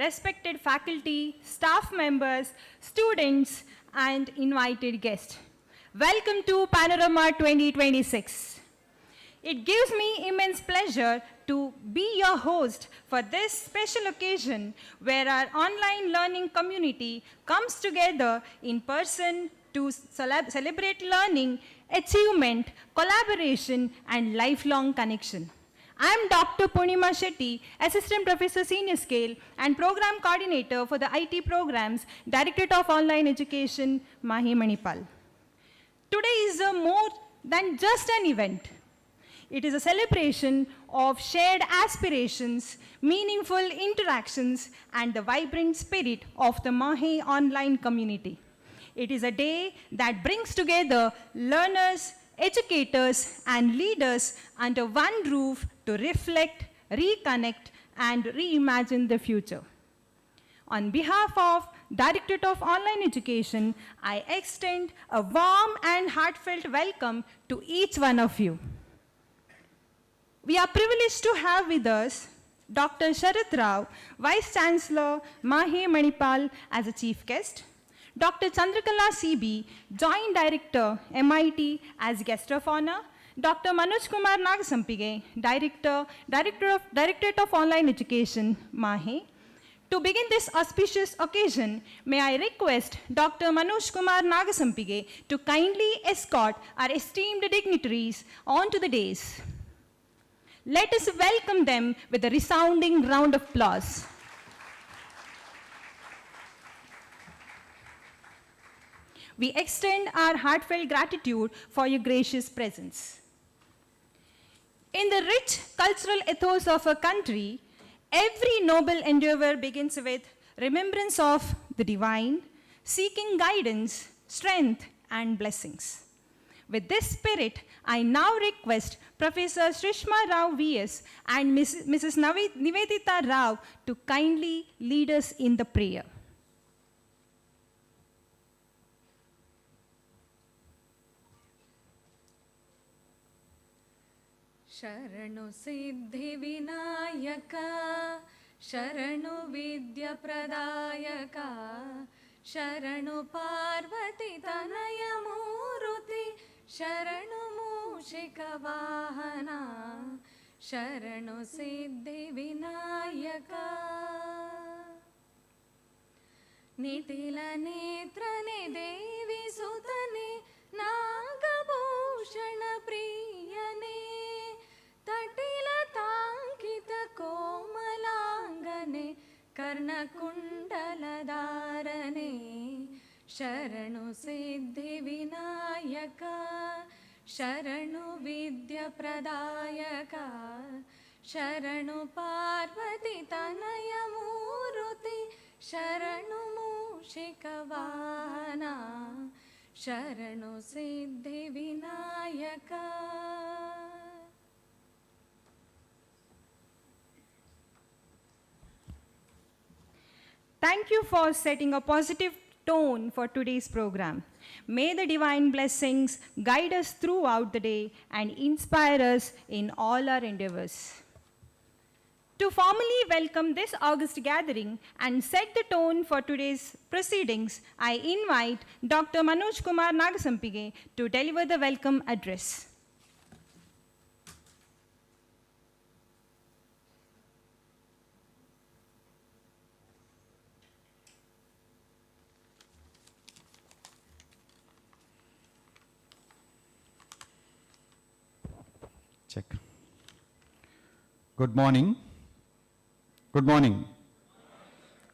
respected faculty, staff members, students, and invited guests. Welcome to Panorama 2026. It gives me immense pleasure to be your host for this special occasion where our online learning community comes together in person to celebrate learning, achievement, collaboration, and lifelong connection. I am Dr. Purnima Shetty, Assistant Professor Senior Scale and Program Coordinator for the IT Programs, Directorate of Online Education, Mahi Manipal. Today is more than just an event. It is a celebration of shared aspirations, meaningful interactions, and the vibrant spirit of the Mahi online community. It is a day that brings together learners, educators, and leaders under one roof to reflect, reconnect, and reimagine the future. On behalf of Directorate of Online Education, I extend a warm and heartfelt welcome to each one of you. We are privileged to have with us Dr. Sharath Rao, Vice Chancellor, Mahi Manipal, as a chief guest, Dr. Chandrakala CB, Joint Director, MIT, as guest of honor, Dr. Manoj Kumar Nagasampige, Directorate of Online Education, Mahi. To begin this auspicious occasion, may I request Dr. Manoj Kumar Nagasampige to kindly escort our esteemed dignitaries onto the dais. Let us welcome them with a resounding round of applause. We extend our heartfelt gratitude for your gracious presence. In the rich cultural ethos of a country, every noble endeavor begins with remembrance of the divine, seeking guidance, strength, and blessings. With this spirit, I now request Professor Shrishma Rao VS and Mrs. Nivedita Rao to kindly lead us in the prayer. शरणु Siddhi Vinayaka शरणु Vidya प्रदायका शरणु Parvati Tanay Murthy शरणु मूषिक वाहना शरणु Siddhi Vinayaka निटिल नेत्रने Devi सुतने Nagabhushan प्रियने तटिल तांकित कोमलांगने कर्णकुंडलधारने शरणु Siddhi Vinayaka शरणु Vidya प्रदायका शरणु Parvati Tanay Murthy शरणु मूषिक वाहना शरणु Siddhi Vinayaka. Thank you for setting a positive tone for today's program. May the divine blessings guide us throughout the day and inspire us in all our endeavors. To formally welcome this August gathering and set the tone for today's proceedings, I invite Dr. Manoj Kumar Nagasampige to deliver the welcome address. Check. Good morning. Good morning.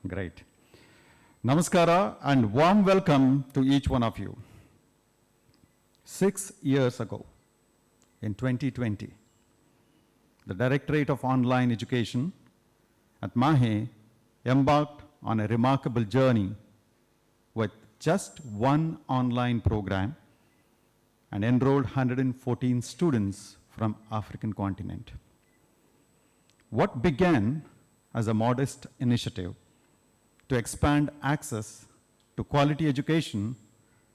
Great. Namaskara and warm welcome to each one of you. 6 years ago, in 2020, the Directorate of Online Education at Mahe embarked on a remarkable journey with just one online program and enrolled 114 students from African continent. What began as a modest initiative to expand access to quality education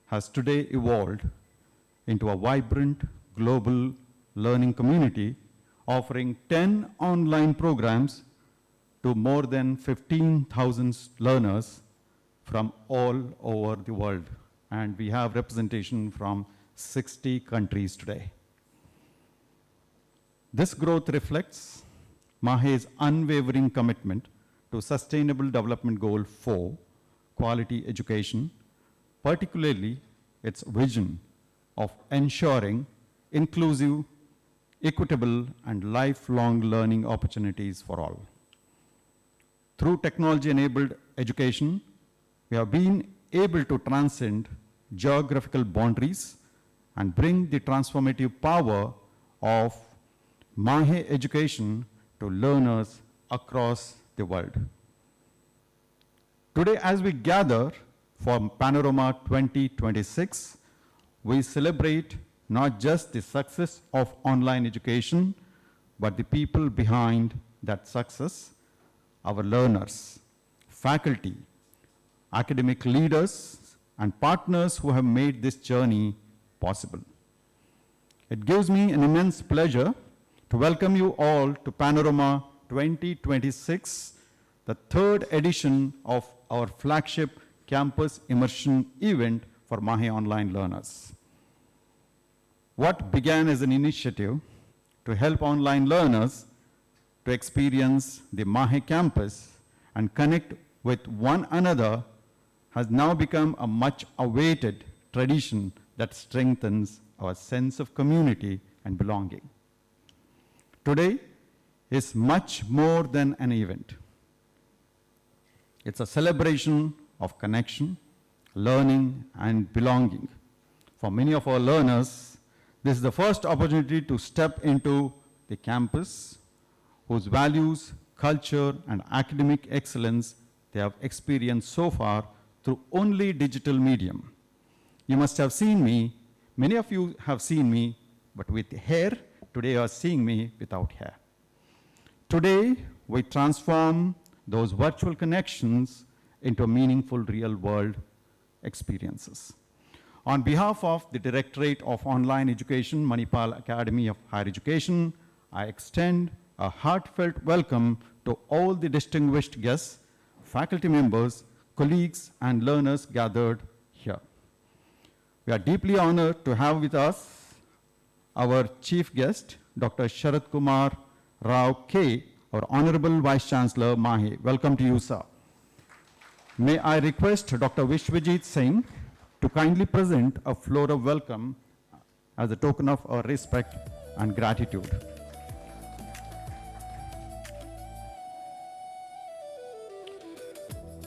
has today evolved into a vibrant global learning community offering 10 online programs to more than 15,000 learners from all over the world. And we have representation from 60 countries today. This growth reflects MAHE's unwavering commitment to Sustainable Development Goal 4, quality education, particularly its vision of ensuring inclusive, equitable, and lifelong learning opportunities for all. Through technology-enabled education, we have been able to transcend geographical boundaries and bring the transformative power of MAHE education to learners across the world. Today, as we gather for Panorama 2026, we celebrate not just the success of online education, but the people behind that success, our learners, faculty, academic leaders, and partners who have made this journey possible. It gives me an immense pleasure to welcome you all to Panorama 2026, the third edition of our flagship campus immersion event for MAHE online learners. What began as an initiative to help online learners to experience the MAHE campus and connect with one another has now become a much awaited tradition that strengthens our sense of community and belonging. Today is much more than an event. It's a celebration of connection, learning, and belonging. For many of our learners, this is the first opportunity to step into the campus whose values, culture, and academic excellence they have experienced so far through only digital medium. You must have seen me, many of you have seen me, but with hair. Today you are seeing me without hair. Today, we transform those virtual connections into meaningful real-world experiences. On behalf of the Directorate of Online Education, Manipal Academy of Higher Education, I extend a heartfelt welcome to all the distinguished guests, faculty members, colleagues, and learners gathered here. We are deeply honored to have with us our chief guest, Dr. Sharat Kumar Rao K., our Honorable Vice Chancellor, MAHE. Welcome to you, sir. May I request Dr. Vishwajit Singh to kindly present a floral welcome as a token of our respect and gratitude.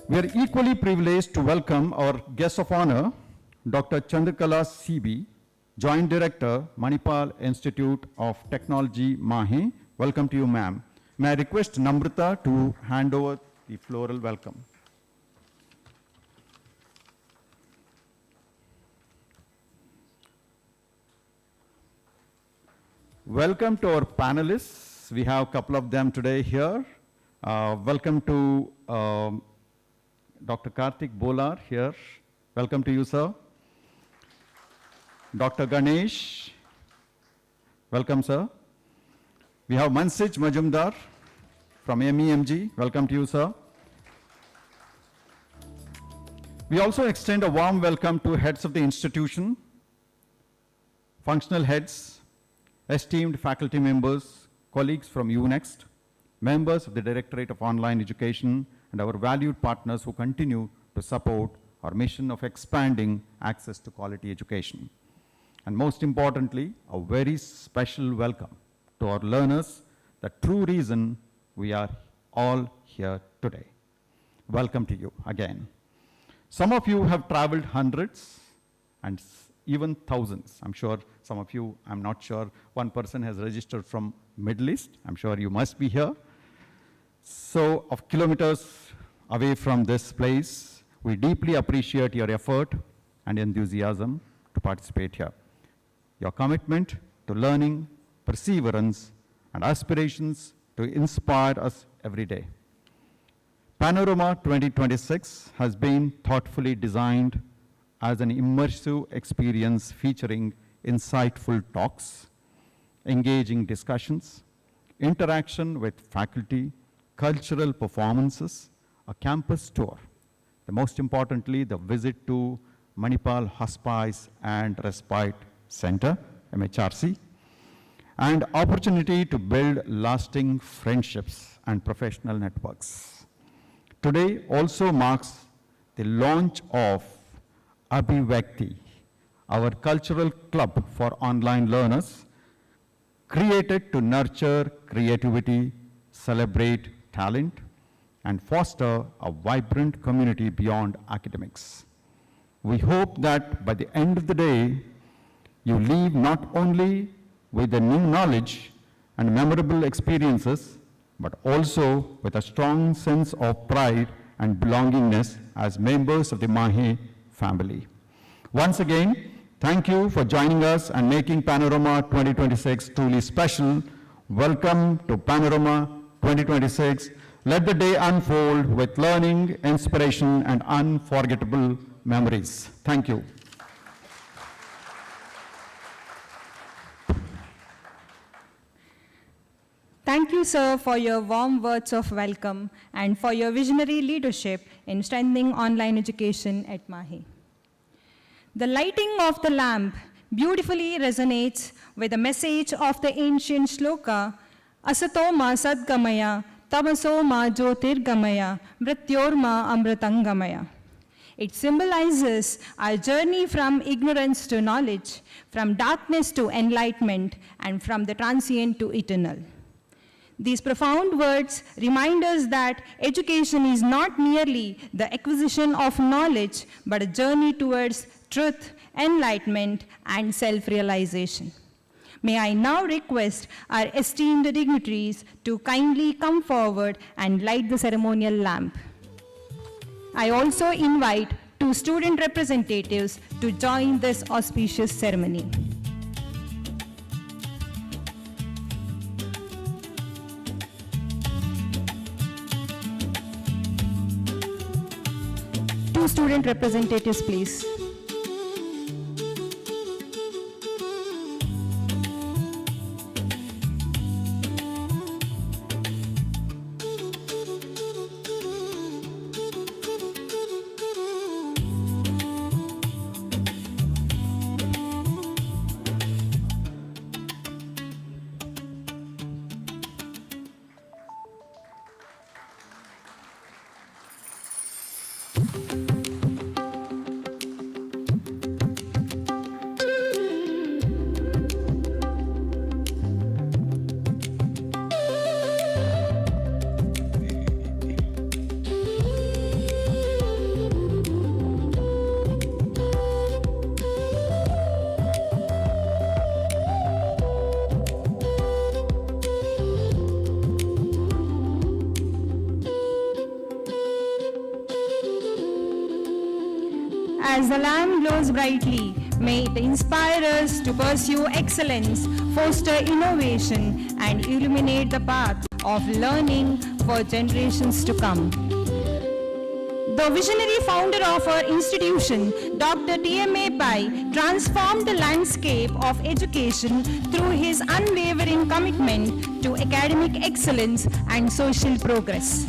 We are equally privileged to welcome our guest of honor, Dr. Chandrakala CB, Joint Director, Manipal Institute of Technology, MAHE. Welcome to you, ma'am. May I request Namrata to hand over the floral welcome. Welcome to our panelists. We have a couple of them today here. Welcome to Dr. Karthik Bolar here. Welcome to you, sir. Dr. Ganesh. Welcome, sir. We have Mansij Majumdar from MEMG. Welcome to you, sir. We also extend a warm welcome to heads of the institution, functional heads, esteemed faculty members, colleagues from UNEXT, members of the Directorate of Online Education, and our valued partners who continue to support our mission of expanding access to quality education. And most importantly, a very special welcome to our learners, the true reason we are all here today. Welcome to you again. Some of you have traveled hundreds and even thousands. I'm sure some of you, I'm not sure, one person has registered from Middle East. I'm sure you must be here. So, of kilometers away from this place, we deeply appreciate your effort and enthusiasm to participate here. Your commitment to learning, perseverance, and aspirations to inspire us every day. Panorama 2026 has been thoughtfully designed as an immersive experience featuring insightful talks, engaging discussions, interaction with faculty, cultural performances, a campus tour. Most importantly, the visit to Manipal Hospice and Respite Center, MHRC, and opportunity to build lasting friendships and professional networks. Today also marks the launch of Abhivakti, our cultural club for online learners, created to nurture creativity, celebrate talent, and foster a vibrant community beyond academics. We hope that by the end of the day, you leave not only with the new knowledge and memorable experiences, but also with a strong sense of pride and belongingness as members of the Mahe family. Once again, thank you for joining us and making Panorama 2026 truly special. Welcome to Panorama 2026. Let the day unfold with learning, inspiration, and unforgettable memories. Thank you. Thank you, sir, for your warm words of welcome and for your visionary leadership in strengthening online education at Mahe. The lighting of the lamp beautifully resonates with the message of the ancient shloka, Asatoma Sadgamaya, Tamasoma Jyotirgamaya, Mrityorma Amritangamaya. It symbolizes our journey from ignorance to knowledge, from darkness to enlightenment, and from the transient to eternal. These profound words remind us that education is not merely the acquisition of knowledge, but a journey towards truth, enlightenment, and self-realization. May I now request our esteemed dignitaries to kindly come forward and light the ceremonial lamp. I also invite 2 student representatives to join this auspicious ceremony. Two student representatives, please. As the lamp glows brightly, may it inspire us to pursue excellence, foster innovation, and illuminate the path of learning for generations to come. The visionary founder of our institution, Dr. T.M.A. Pai, transformed the landscape of education through his unwavering commitment to academic excellence and social progress.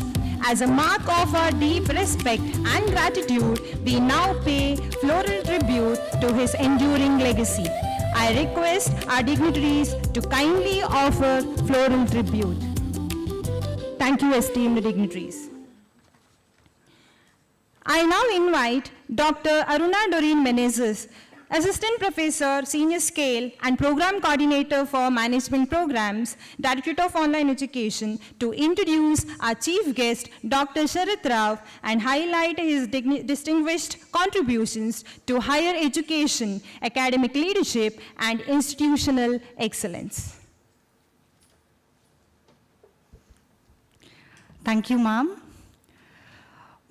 As a mark of our deep respect and gratitude, we now pay floral tribute to his enduring legacy. I request our dignitaries to kindly offer floral tribute. Thank you, esteemed dignitaries. I now invite Dr. Aruna Doreen Menezes, Assistant Professor, Senior Scale and Program Coordinator for Management Programs, Directorate of Online Education, to introduce our Chief Guest, Dr. Sharat Rao, and highlight his distinguished contributions to higher education, academic leadership, and institutional excellence. Thank you, ma'am.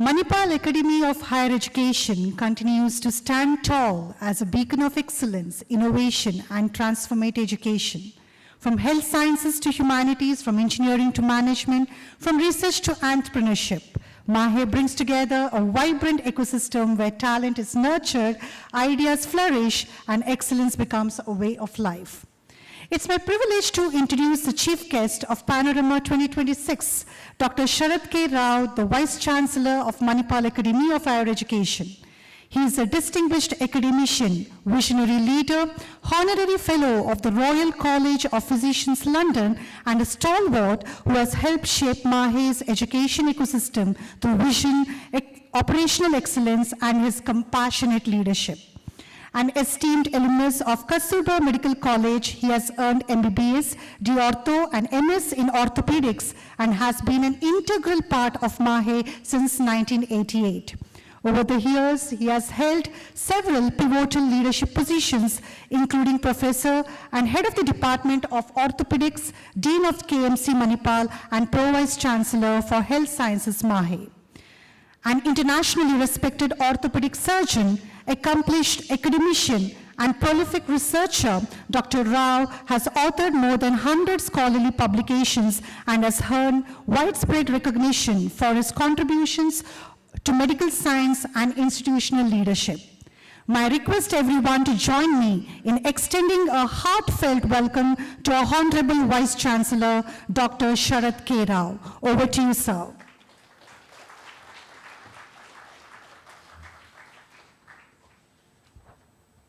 Manipal Academy of Higher Education continues to stand tall as a beacon of excellence, innovation, and transformative education. From health sciences to humanities, from engineering to management, from research to entrepreneurship, Mahe brings together a vibrant ecosystem where talent is nurtured, ideas flourish, and excellence becomes a way of life. It's my privilege to introduce the chief guest of Panorama 2026, Dr. Sharad K. Rao, the Vice Chancellor of Manipal Academy of Higher Education. He is a distinguished academician, visionary leader, honorary fellow of the Royal College of Physicians London, and a stalwart who has helped shape MAHE's education ecosystem through vision, operational excellence, and his compassionate leadership. An esteemed alumnus of Kasturba Medical College, he has earned MBBS, D-Ortho, and MS in orthopedics, and has been an integral part of MAHE since 1988. Over the years, he has held several pivotal leadership positions, including professor and head of the Department of Orthopedics, Dean of KMC Manipal, and Pro-Vice Chancellor for Health Sciences MAHE. An internationally respected orthopedic surgeon, accomplished academician, and prolific researcher, Dr. Rao has authored more than 100 scholarly publications and has earned widespread recognition for his contributions to medical science and institutional leadership. My request everyone to join me in extending a heartfelt welcome to our Honorable Vice Chancellor, Dr. Sharad K. Rao. Over to you, sir.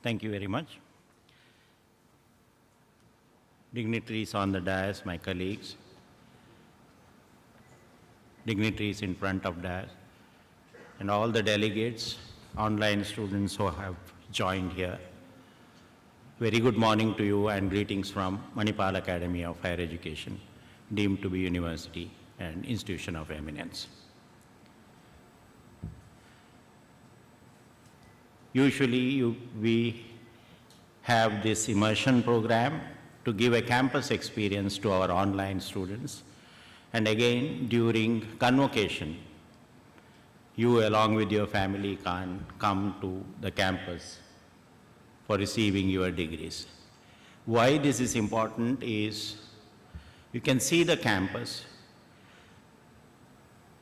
Thank you very much. Dignitaries on the dais, my colleagues, dignitaries in front of dais, and all the delegates, online students who have joined here. Very good morning to you and greetings from Manipal Academy of Higher Education, deemed to be university and institution of eminence. Usually we have this immersion program to give a campus experience to our online students. And again, during convocation, you along with your family can come to the campus for receiving your degrees. Why this is important is you can see the campus,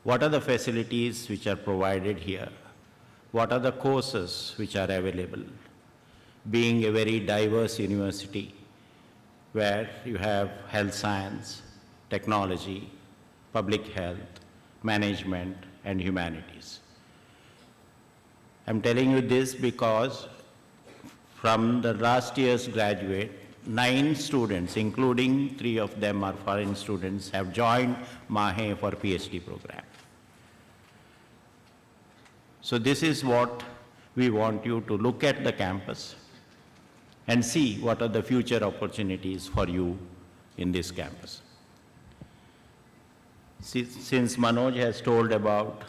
what are the facilities which are provided here, what are the courses which are available. Being a very diverse university where you have health science, technology, public health, management, and humanities. I'm telling you this because from the last year's graduate, 9 students, including 3 of them are foreign students, have joined MAHE for PhD program. So this is what we want you to look at the campus and see what are the future opportunities for you in this campus. Since Manoj has told about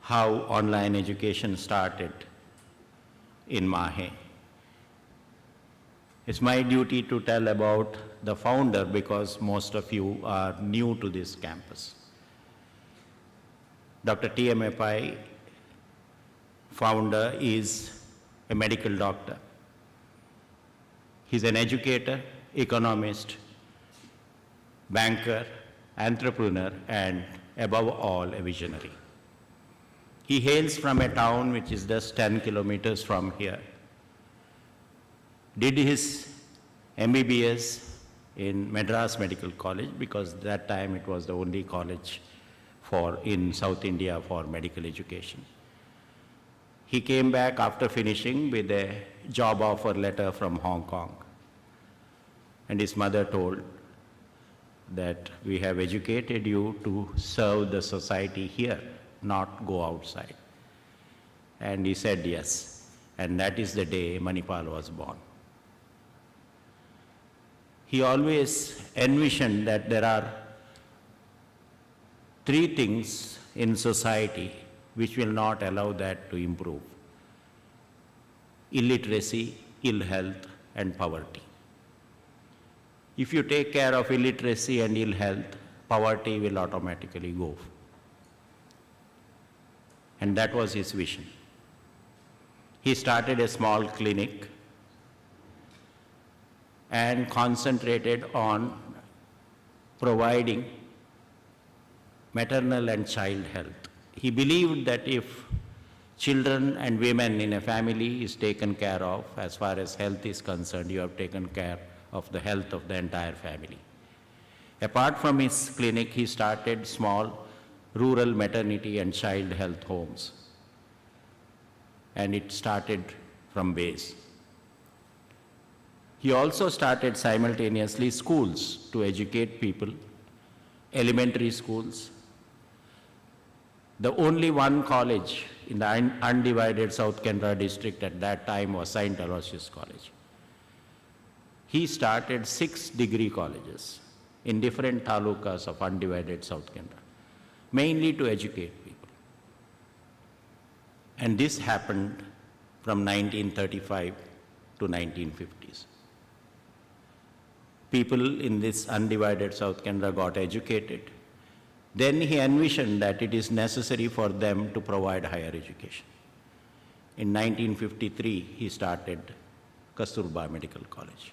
how online education started in MAHE, it's my duty to tell about the founder because most of you are new to this campus. Dr. T.M. Pai, founder, is a medical doctor. He's an educator, economist, banker, entrepreneur, and above all, a visionary. He hails from a town which is just 10 kilometers from here. Did his MBBS in Madras Medical College because that time it was the only college in South India for medical education. He came back after finishing with a job offer letter from Hong Kong. And his mother told that we have educated you to serve the society here, not go outside. And he said yes. And that is the day Manipal was born. He always envisioned that there are 3 things in society which will not allow that to improve: illiteracy, ill health, and poverty. If you take care of illiteracy and ill health, poverty will automatically go. And that was his vision. He started a small clinic and concentrated on providing maternal and child health. He believed that if children and women in a family is taken care of, as far as health is concerned, you have taken care of the health of the entire family. Apart from his clinic, he started small rural maternity and child health homes. And it started from base. He also started simultaneously schools to educate people, elementary schools. The only one college in the undivided South Canara district at that time was St. Aloysius College. He started 6 degree colleges in different talukas of undivided South Canara, mainly to educate people. And this happened from 1935 to 1950s. People in this undivided South Canara got educated. Then he envisioned that it is necessary for them to provide higher education. In 1953, he started Kasturba Medical College.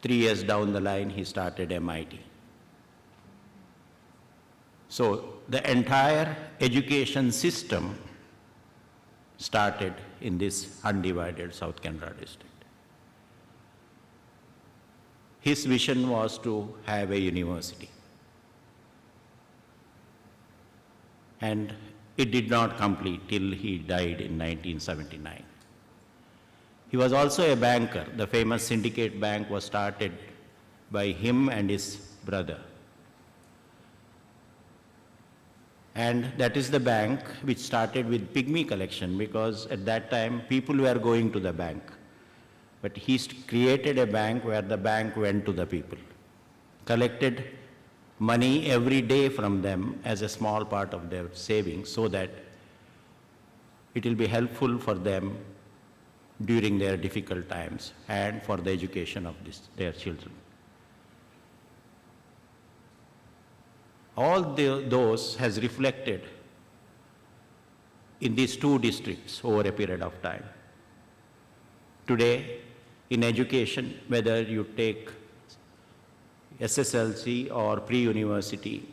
3 years down the line, he started MIT. So the entire education system started in this undivided South Canara district. His vision was to have a university. And it did not complete till he died in 1979. He was also a banker. The famous Syndicate Bank was started by him and his brother. And that is the bank which started with pygmy collection, because at that time people were going to the bank. But he created a bank where the bank went to the people, collected money every day from them as a small part of their savings, so that it will be helpful for them during their difficult times and for the education of their children. All those has reflected in these 2 districts over a period of time. Today, in education, whether you take SSLC or pre-university,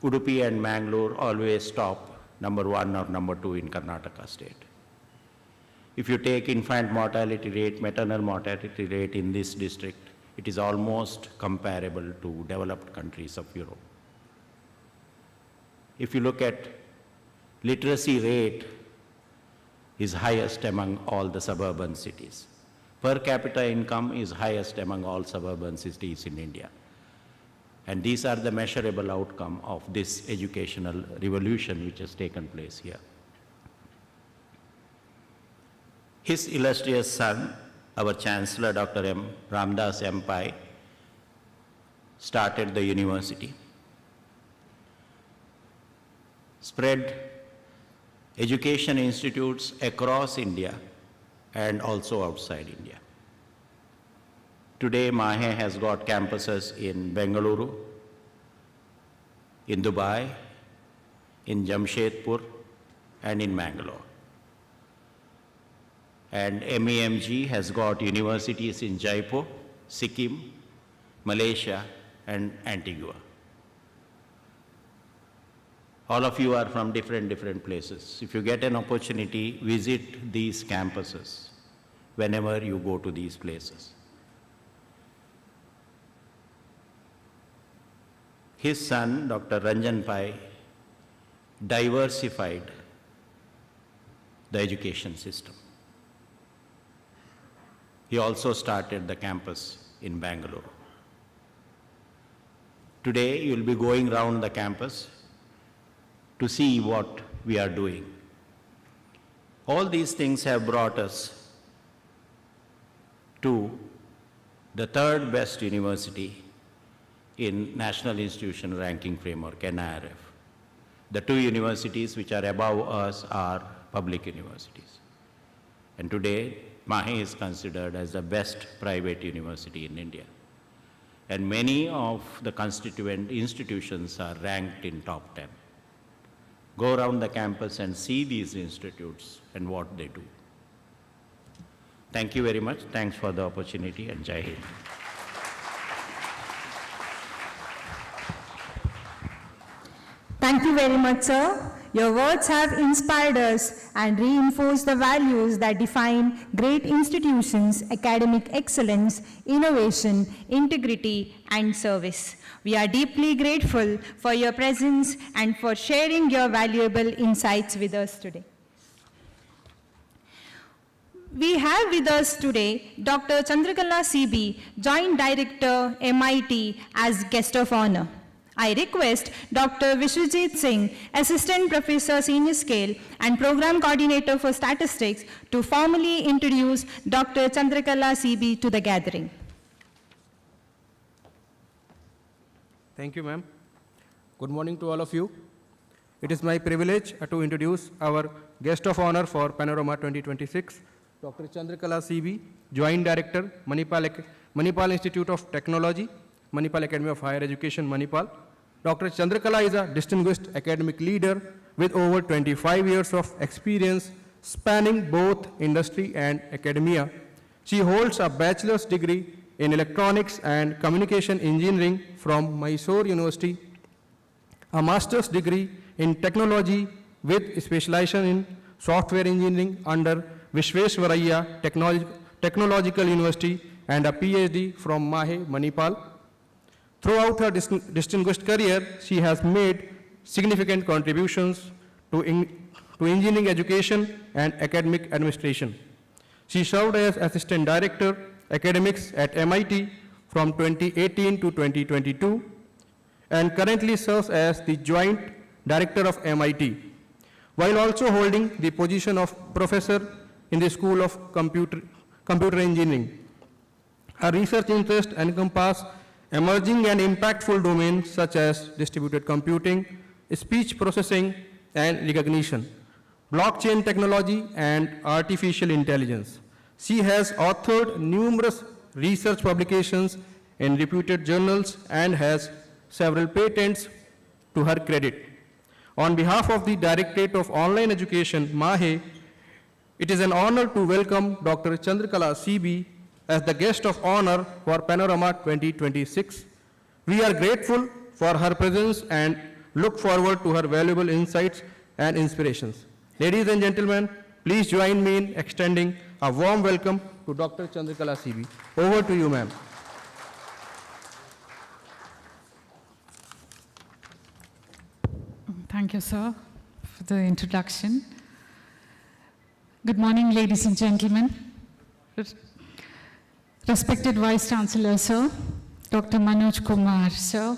Udupi and Mangalore always top number 1 or number 2 in Karnataka state. If you take infant mortality rate, maternal mortality rate in this district, it is almost comparable to developed countries of Europe. If you look at literacy rate, is highest among all the suburban cities. Per capita income is highest among all suburban cities in India. And these are the measurable outcome of this educational revolution which has taken place here. His illustrious son, our Chancellor Dr. M. Ramdas M. Pai, started the university, spread education institutes across India and also outside India. Today, Mahe has got campuses in Bengaluru, in Dubai, in Jamshedpur, and in Mangalore. And MEMG has got universities in Jaipur, Sikkim, Malaysia, and Antigua. All of you are from different places. If you get an opportunity, visit these campuses whenever you go to these places. His son, Dr. Ranjan Pai, diversified the education system. He also started the campus in Bangalore. Today, you'll be going around the campus to see what we are doing. All these things have brought us to the 3rd best university in National Institution Ranking Framework, NIRF. The 2 universities which are above us are public universities. And today, Mahe is considered as the best private university in India. And many of the constituent institutions are ranked in top 10. Go around the campus and see these institutes and what they do. Thank you very much. Thanks for the opportunity, and Jai Hind. Thank you very much, sir. Your words have inspired us and reinforced the values that define great institutions, academic excellence, innovation, integrity, and service. We are deeply grateful for your presence and for sharing your valuable insights with us today. We have with us today Dr. Chandrakala CB, Joint Director, MIT, as guest of honor. I request Dr. Vishwajit Singh, Assistant Professor Senior Scale and Program Coordinator for Statistics, to formally introduce Dr. Chandrakala CB to the gathering. Thank you, ma'am. Good morning to all of you. It is my privilege to introduce our guest of honor for Panorama 2026, Dr. Chandrakala CB, Joint Director, Manipal Institute of Technology, Manipal Academy of Higher Education, Manipal. Dr. Chandrakala is a distinguished academic leader with over 25 years of experience spanning both industry and academia. She holds a bachelor's degree in Electronics and Communication Engineering from Mysore University, a master's degree in Technology with specialization in Software Engineering under Vishveshwaraya Technological University, and a PhD from Mahe, Manipal. Throughout her distinguished career, she has made significant contributions to engineering education and academic administration. She served as Assistant Director, Academics at MIT from 2018 to 2022, and currently serves as the Joint Director of MIT, while also holding the position of Professor in the School of Computer Engineering. Her research interests encompass emerging and impactful domains such as distributed computing, speech processing and recognition, blockchain technology, and artificial intelligence. She has authored numerous research publications in reputed journals and has several patents to her credit. On behalf of the Directorate of Online Education, MAHE, it is an honor to welcome Dr. Chandrakala CB as the guest of honor for Panorama 2026. We are grateful for her presence and look forward to her valuable insights and inspirations. Ladies and gentlemen, please join me in extending a warm welcome to Dr. Chandrakala CB. Over to you, ma'am. Thank you, sir, for the introduction. Good morning, ladies and gentlemen. Respected Vice Chancellor, sir, Dr. Manoj Kumar, sir,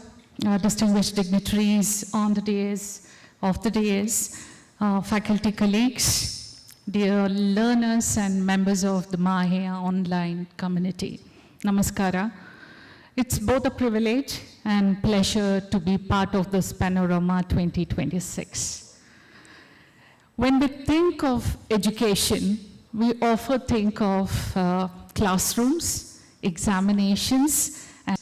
distinguished dignitaries on the dais, off the dais, faculty colleagues, dear learners and members of the MAHE online community. Namaskara. It's both a privilege and pleasure to be part of this Panorama 2026. When we think of education, we often think of classrooms, examinations, and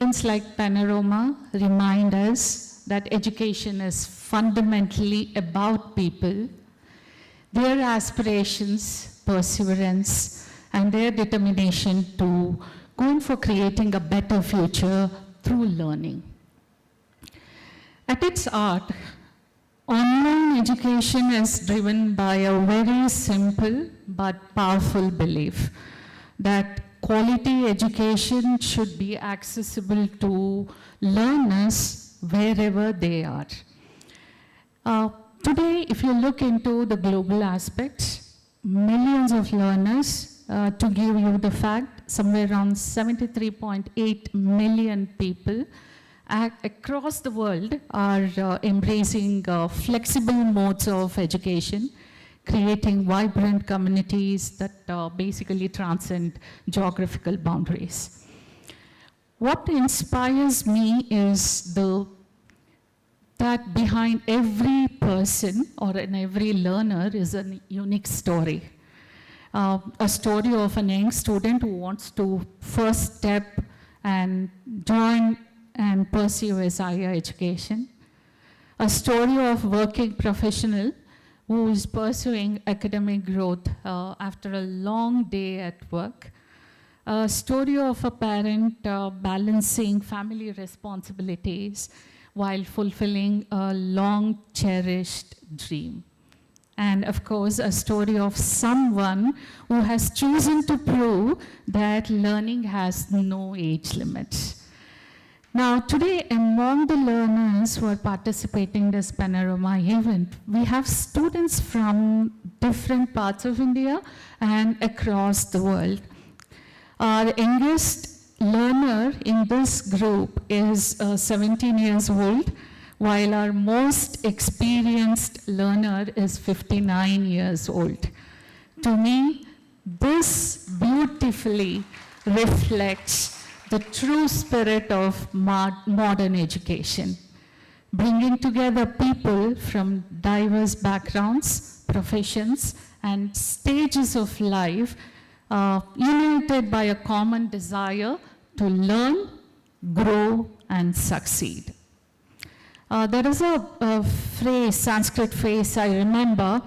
events like Panorama remind us that education is fundamentally about people, their aspirations, perseverance, and their determination to go in for creating a better future through learning. At its heart, online education is driven by a very simple but powerful belief that quality education should be accessible to learners wherever they are. Today, if you look into the global aspects, millions of learners, to give you the fact, somewhere around 73.8 million people across the world are embracing flexible modes of education, creating vibrant communities that basically transcend geographical boundaries. What inspires me is that behind every person or in every learner is a unique story. A story of an young student who wants to first step and join and pursue his higher education. A story of working professional who is pursuing academic growth after a long day at work. A story of a parent balancing family responsibilities while fulfilling a long cherished dream. And of course, a story of someone who has chosen to prove that learning has no age limit. Now, today, among the learners who are participating in this Panorama event, we have students from different parts of India and across the world. Our youngest learner in this group is 17 years old, while our most experienced learner is 59 years old. To me, this beautifully reflects the true spirit of modern education, bringing together people from diverse backgrounds, professions, and stages of life, united by a common desire to learn, grow, and succeed. There is a phrase, Sanskrit phrase I remember,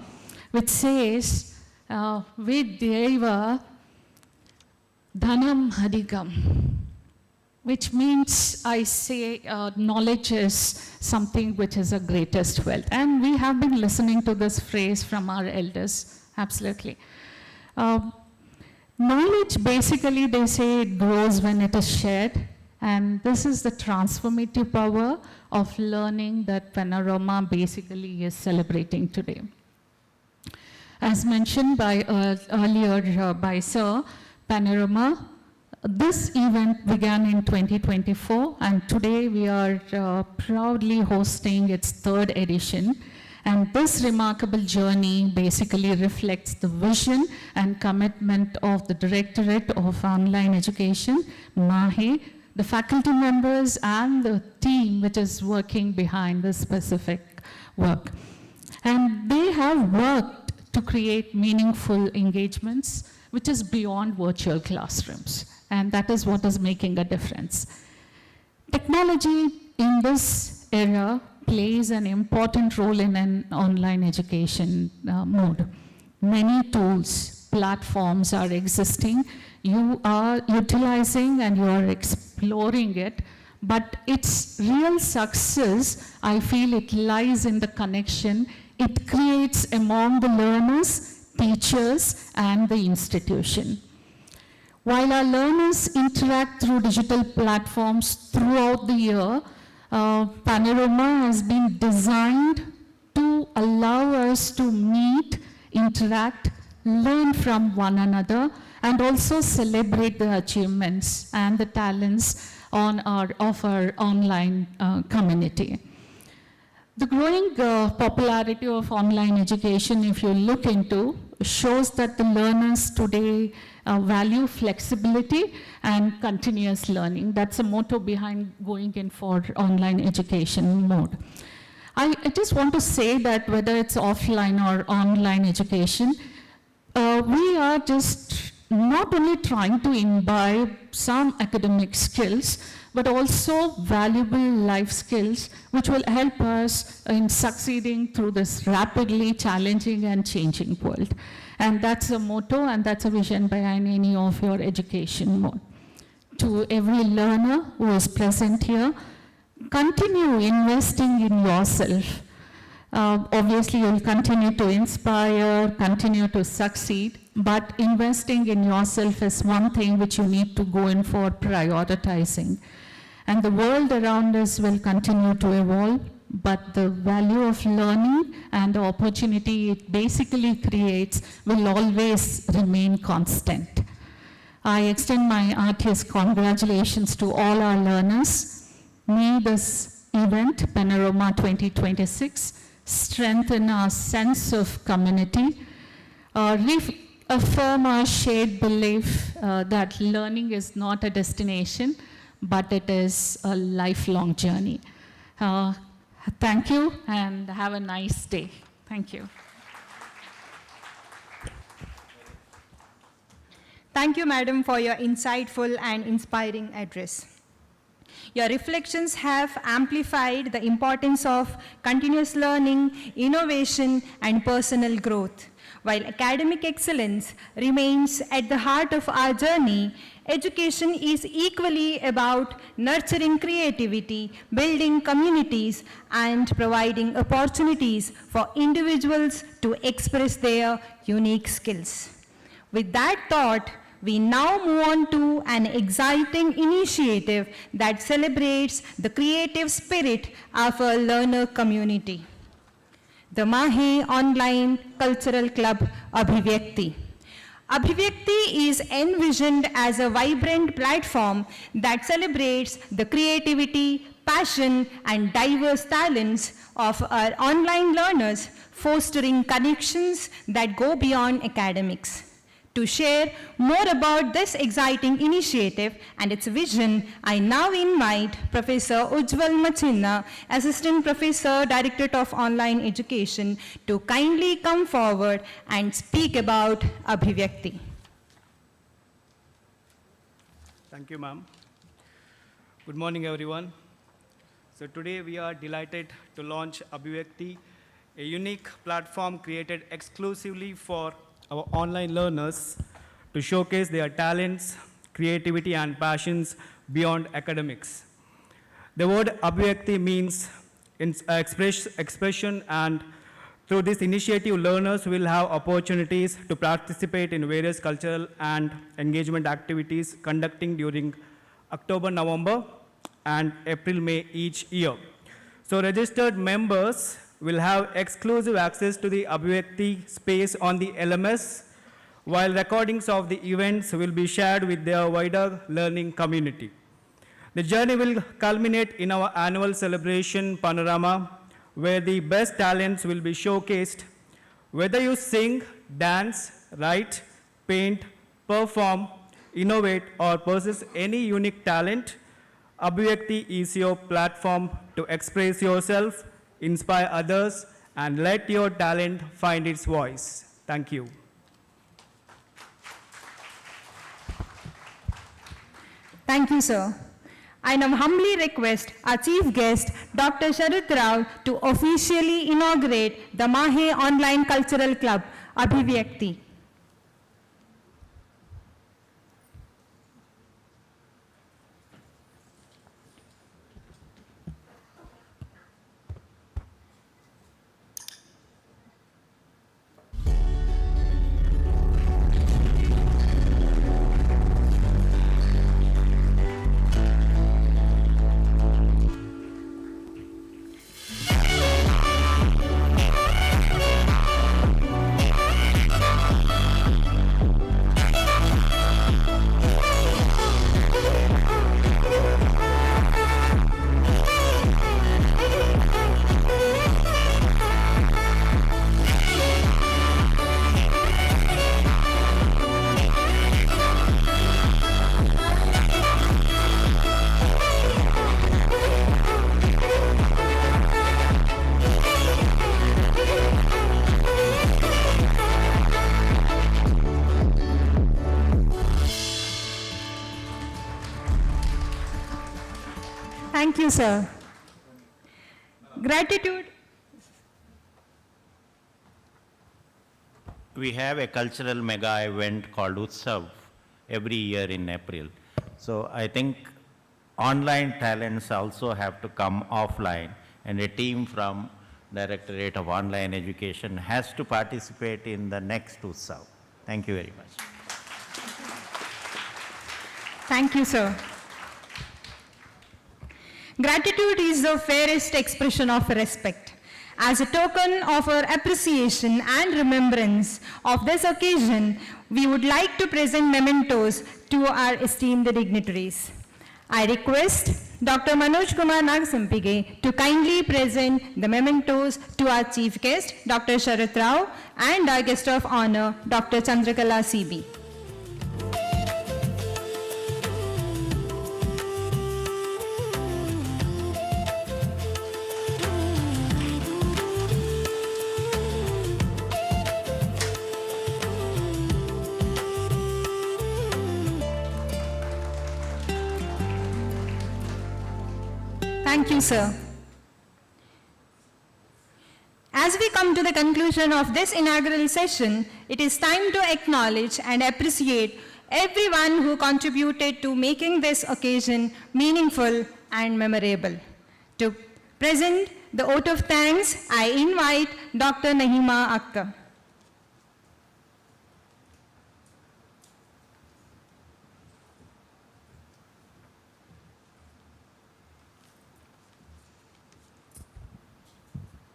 which says, Vidyaiva dhanam adhikam, which means I say knowledge is something which is the greatest wealth. And we have been listening to this phrase from our elders, absolutely. Knowledge, basically, they say it grows when it is shared. And this is the transformative power of learning that Panorama basically is celebrating today. As mentioned by earlier by Sir, Panorama, this event began in 2024, and today we are proudly hosting its third edition. And this remarkable journey basically reflects the vision and commitment of the Directorate of Online Education, MAHE, the faculty members, and the team which is working behind this specific work. And they have worked to create meaningful engagements, which is beyond virtual classrooms. And that is what is making a difference. Technology in this era plays an important role in an online education mode. Many tools, platforms are existing. You are utilizing and you are exploring it, but its real success, I feel it lies in the connection it creates among the learners, teachers, and the institution. While our learners interact through digital platforms throughout the year, Panorama has been designed to allow us to meet, interact, learn from one another, and also celebrate the achievements and the talents of our online community. The growing popularity of online education, if you look into, shows that the learners today value flexibility and continuous learning. That's a motto behind going in for online education mode. I just want to say that whether it's offline or online education, we are just not only trying to imbibe some academic skills, but also valuable life skills which will help us in succeeding through this rapidly challenging and changing world. And that's a motto and that's a vision behind any of your education mode. To every learner who is present here, continue investing in yourself. Obviously, you'll continue to inspire, continue to succeed, but investing in yourself is one thing which you need to go in for prioritizing. And the world around us will continue to evolve, but the value of learning and the opportunity it basically creates will always remain constant. I extend my heartiest congratulations to all our learners. May this event, Panorama 2026, strengthen our sense of community, reaffirm our shared belief that learning is not a destination, but it is a lifelong journey. Thank you, and have a nice day. Thank you. Thank you, Madam, for your insightful and inspiring address. Your reflections have amplified the importance of continuous learning, innovation, and personal growth. While academic excellence remains at the heart of our journey, education is equally about nurturing creativity, building communities, and providing opportunities for individuals to express their unique skills. With that thought, we now move on to an exciting initiative that celebrates the creative spirit of our learner community. The Mahe Online Cultural Club Abhivyakti. Abhivyakti is envisioned as a vibrant platform that celebrates the creativity, passion, and diverse talents of our online learners, fostering connections that go beyond academics. To share more about this exciting initiative and its vision, I now invite Professor Ujjwal Machinna, Assistant Professor, Directorate of Online Education, to kindly come forward and speak about Abhivyakti. Thank you, ma'am. Good morning, everyone. So today we are delighted to launch Abhivyakti, a unique platform created exclusively for our online learners to showcase their talents, creativity, and passions beyond academics. The word Abhivyakti means expression, and through this initiative, learners will have opportunities to participate in various cultural and engagement activities conducting during October, November, and April, May each year. So registered members will have exclusive access to the Abhivyakti space on the LMS, while recordings of the events will be shared with their wider learning community. The journey will culminate in our annual celebration, Panorama, where the best talents will be showcased. Whether you sing, dance, write, paint, perform, innovate, or possess any unique talent, Abhivyakti is your platform to express yourself, inspire others, and let your talent find its voice. Thank you. Thank you, sir. I now humbly request our chief guest, Dr. Sharat Rao, to officially inaugurate the Mahe Online Cultural Club, Abhivyakti. Thank you, sir. Gratitude. We have a cultural mega event called Utsav every year in April. So I think online talents also have to come offline, and a team from Directorate of Online Education has to participate in the next Utsav. Thank you very much. Thank you, sir. Gratitude is the fairest expression of respect. As a token of our appreciation and remembrance of this occasion, we would like to present mementos to our esteemed dignitaries. I request Dr. Manoj Kumar Nagsampige to kindly present the mementos to our chief guest, Dr. Sharat Rao, and our guest of honor, Dr. Chandrakala CB. Thank you, sir. As we come to the conclusion of this inaugural session, it is time to acknowledge and appreciate everyone who contributed to making this occasion meaningful and memorable. To present the vote of thanks, I invite Dr. Nahima Akhtar.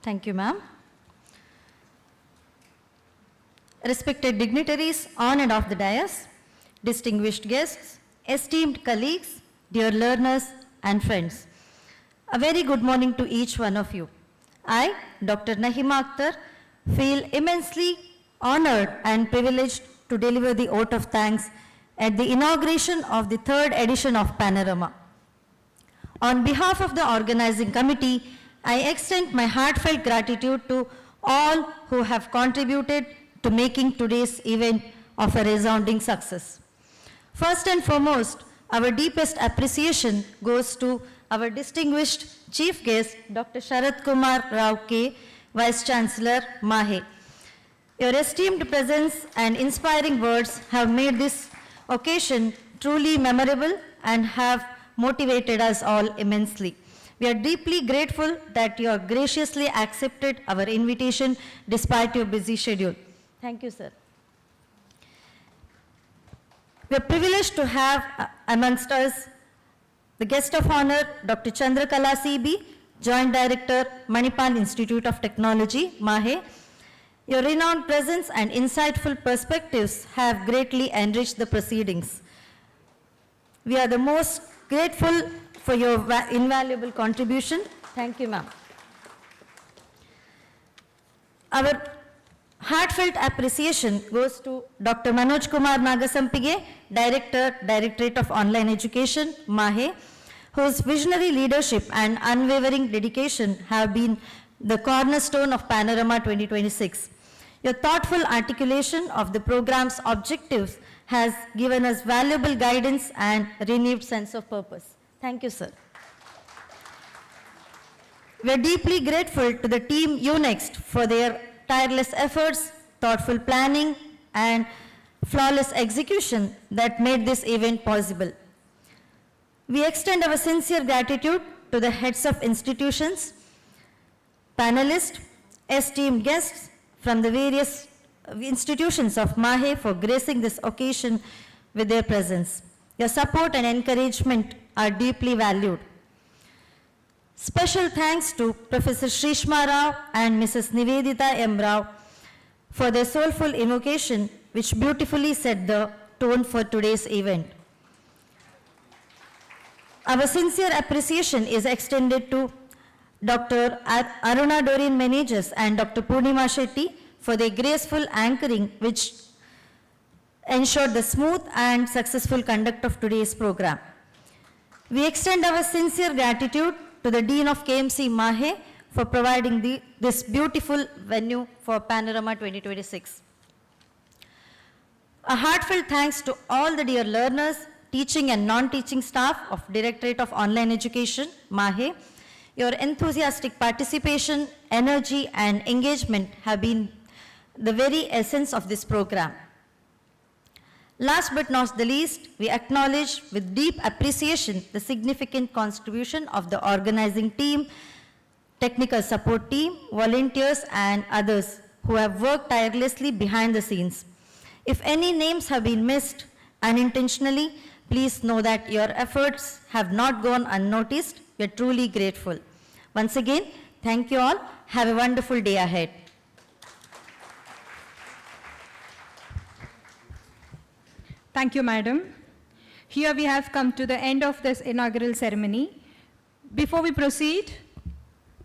Thank you, ma'am. Respected dignitaries on and off the dais, distinguished guests, esteemed colleagues, dear learners and friends, a very good morning to each one of you. I, Dr. Nahima Akhtar, feel immensely honored and privileged to deliver the vote of thanks at the inauguration of the 3rd edition of Panorama. On behalf of the organizing committee, I extend my heartfelt gratitude to all who have contributed to making today's event of a resounding success. First and foremost, our deepest appreciation goes to our distinguished chief guest, Dr. Sharat Kumar Rao K, Vice Chancellor, MAHE. Your esteemed presence and inspiring words have made this occasion truly memorable and have motivated us all immensely. We are deeply grateful that you have graciously accepted our invitation despite your busy schedule. Thank you, sir. We are privileged to have amongst us the guest of honor, Dr. Chandrakala CB, Joint Director, Manipal Institute of Technology, MAHE. Your renowned presence and insightful perspectives have greatly enriched the proceedings. We are the most grateful for your invaluable contribution. Thank you, ma'am. Our heartfelt appreciation goes to Dr. Manoj Kumar Nagasampige, Director, Directorate of Online Education, MAHE, whose visionary leadership and unwavering dedication have been the cornerstone of Panorama 2026. Your thoughtful articulation of the program's objectives has given us valuable guidance and renewed sense of purpose. Thank you, sir. We are deeply grateful to the team UNext for their tireless efforts, thoughtful planning, and flawless execution that made this event possible. We extend our sincere gratitude to the heads of institutions, panelists, esteemed guests from the various institutions of MAHE for gracing this occasion with their presence. Your support and encouragement are deeply valued. Special thanks to Professor Shrishma Rao and Mrs. Nivedita M. Rao for their soulful invocation, which beautifully set the tone for today's event. Our sincere appreciation is extended to Dr. Aruna Doreen Managers and Dr. Purnima Shetty for their graceful anchoring, which ensured the smooth and successful conduct of today's program. We extend our sincere gratitude to the Dean of KMC MAHE for providing this beautiful venue for Panorama 2026. A heartfelt thanks to all the dear learners, teaching and non-teaching staff of Directorate of Online Education, MAHE. Your enthusiastic participation, energy, and engagement have been the very essence of this program. Last but not the least, we acknowledge with deep appreciation the significant contribution of the organizing team, technical support team, volunteers, and others who have worked tirelessly behind the scenes. If any names have been missed unintentionally, please know that your efforts have not gone unnoticed. We are truly grateful. Once again, thank you all. Have a wonderful day ahead. Thank you, Madam. Here we have come to the end of this inaugural ceremony. Before we proceed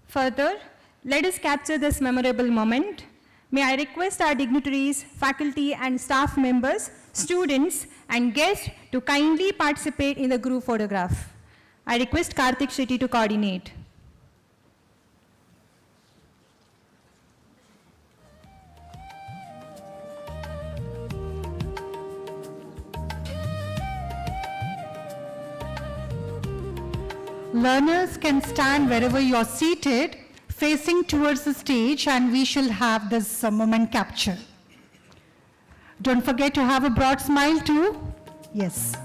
further, let us capture this memorable moment. May I request our dignitaries, faculty and staff members, students and guests to kindly participate in the group photograph. I request Karthik Shetty to coordinate. Learners can stand wherever you are seated. facing towards the stage, and we shall have this moment capture. Don't forget to have a broad smile too. Yes.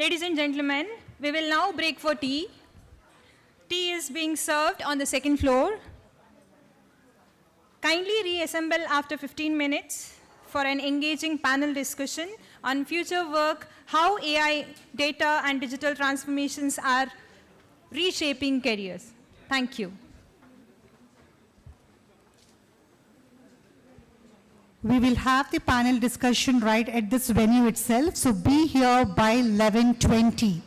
Ladies and gentlemen, we will now break for tea. Tea is being served on the second floor. Kindly reassemble after 15 minutes for an engaging panel discussion on future work, how AI, data, and digital transformations are reshaping careers. Thank you. We will have the panel discussion right at this venue itself, so be here by 11:20.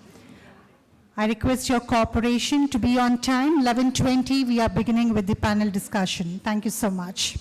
I request your cooperation to be on time. 11:20, we are beginning with the panel discussion. Thank you so much.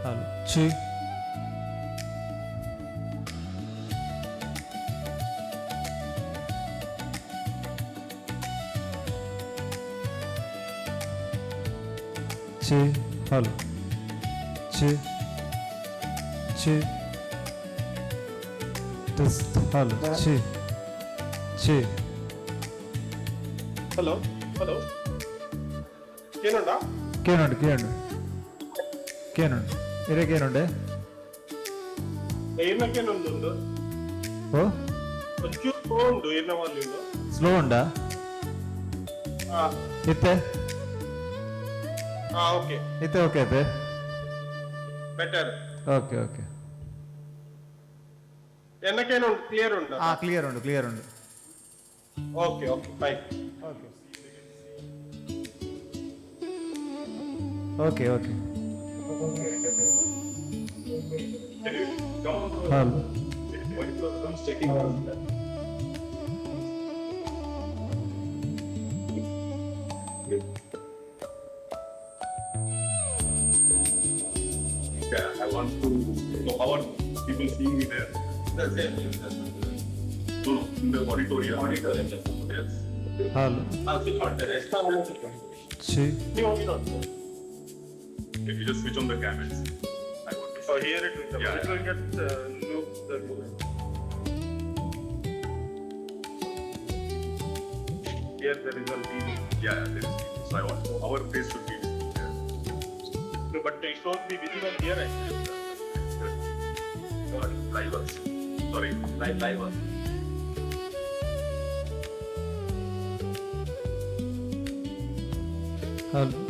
Hello. Chi. Chi. Hello. Chi. Chi. Test. Hello. Chi. Chi. Hello hello കേനുണ്ടോ കേനുണ്ട് ഇര കേനുണ്ട് ఏమకేనుందో ഓ కొంచెం slow ఉండు ఏన వాళ్ళు slow ഉണ്ടാ ഇത്തെ ఓకే ഇത്തെ ഓക്കെ ഇത്തെ బెటర్ ഓക്കെ ഓക്കെ എന്നకేను క్లియర్ ఉందా ആ ക്ലിയർ ഉണ്ട് okay okay fine okay hello I want to know how are people seeing me there. That's it. No, in the auditorium. Yes. Hello I'll switch on the rest. ചി You want me not? If you just switch on the cameras. I want to. Oh, here it is. Yeah. It's going at no, the here there is a TV. Yeah, there is TV. So I want to know our face should be visible there. No, but it won't be visible here actually. Not livers. Sorry, livers. Hello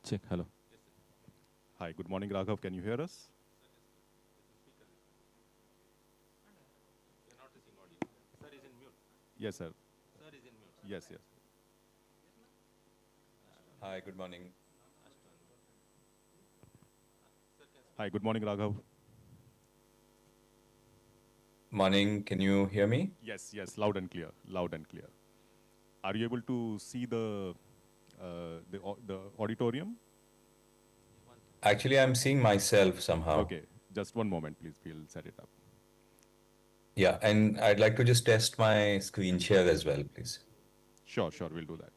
Check. Hello. Hi. Good morning, Raghav. Can you hear us? Yes, sir. Yes, yes. Hi, good morning. Hi. Good morning, Raghav. Morning, can you hear me? Yes, yes. Loud and clear. Loud and clear. Are you able to see the auditorium? Actually, I'm seeing myself somehow. Okay. Just one moment, please. We'll set it up. Yeah, and I'd like to just test my screen share as well, please. Sure, sure. We'll do that.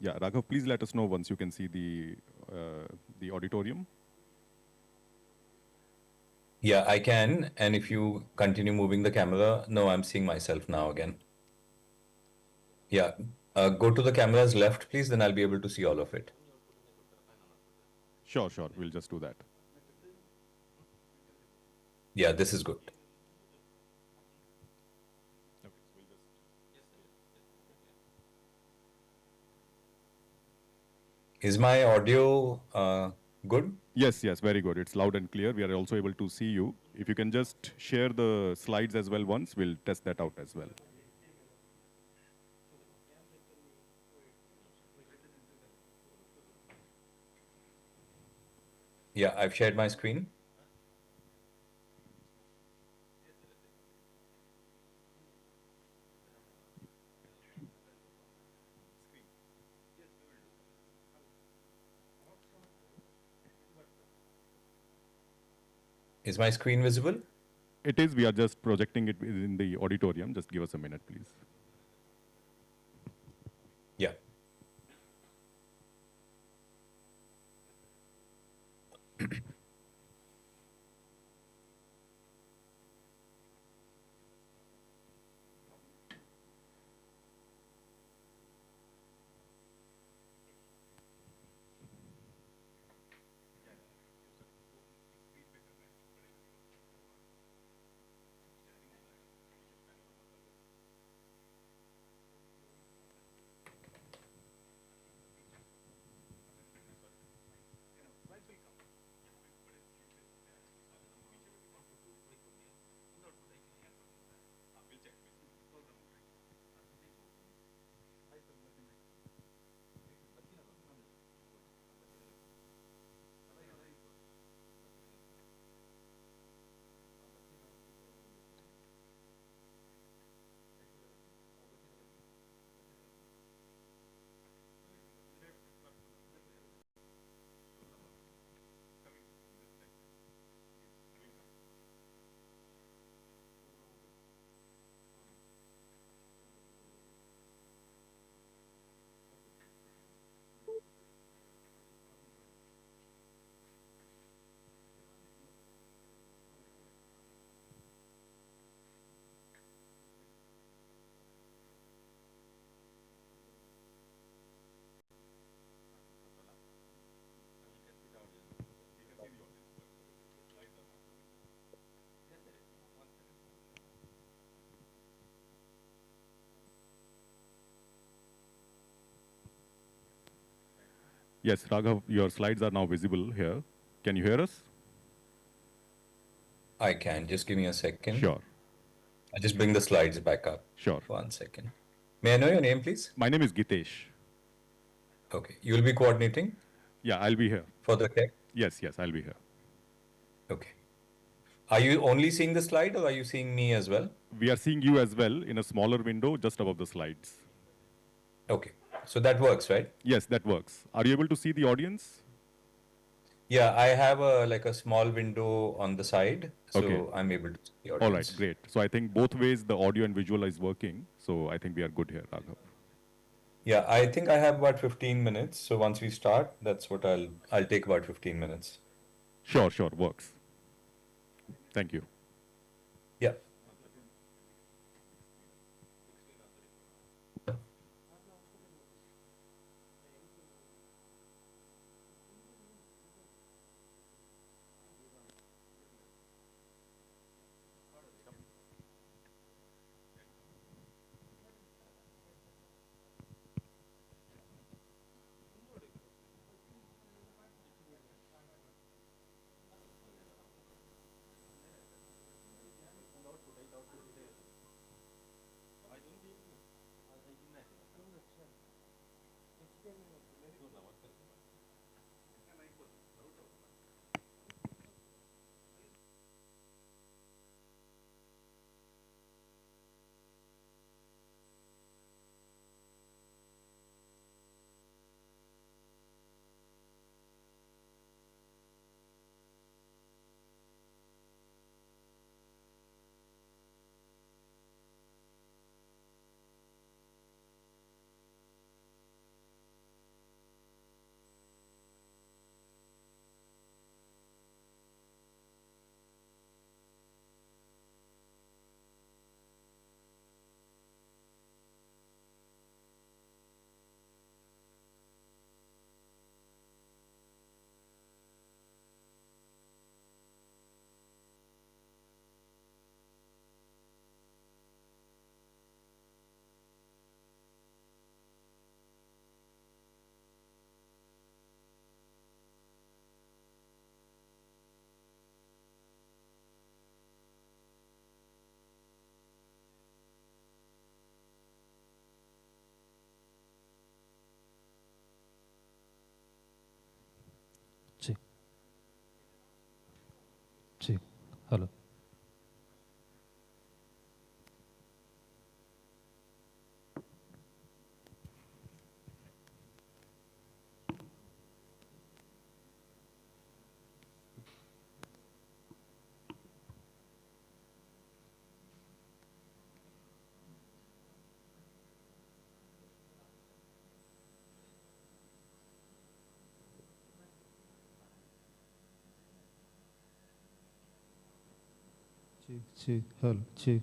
Yeah, Raghav, please let us know once you can see the auditorium. Yeah, I can. And if you continue moving the camera, no, I'm seeing myself now again. Yeah, go to the camera's left, please, then I'll be able to see all of it. Sure, sure. We'll just do that. Yeah, this is good. Is my audio good? Yes, yes, very good. It's loud and clear. We are also able to see you. If you can just share the slides as well once, we'll test that out as well. Yeah, I've shared my screen. Is my screen visible? It is. We are just projecting it in the auditorium. Just give us a minute, please. Yeah. Yes, Raghav, your slides are now visible here. Can you hear us? I can. Just give me a second. Sure, I'll just bring the slides back up. sure. 1 second. May I know your name, please? My name is Gitesh. Okay. You'll be coordinating Yeah, I'll be here. for the tech? Yes, yes, I'll be here. Okay. Are you only seeing the slide or are you seeing me as well? We are seeing you as well in a smaller window just above the slides. Okay. So that works, right? Yes, that works. Are you able to see the audience? Yeah, I have a small window on the side, so Okay. I'm able to see the All audience. right, great. So I think both ways the audio and visual is working. So I think we are good here, Raghav. Yeah, I think I have about 15 minutes. So once we start, that's what I'll take about 15 minutes. Sure, sure, works. Thank you. Yeah. Check. Check. Hello. Check. Check. Hello. Check.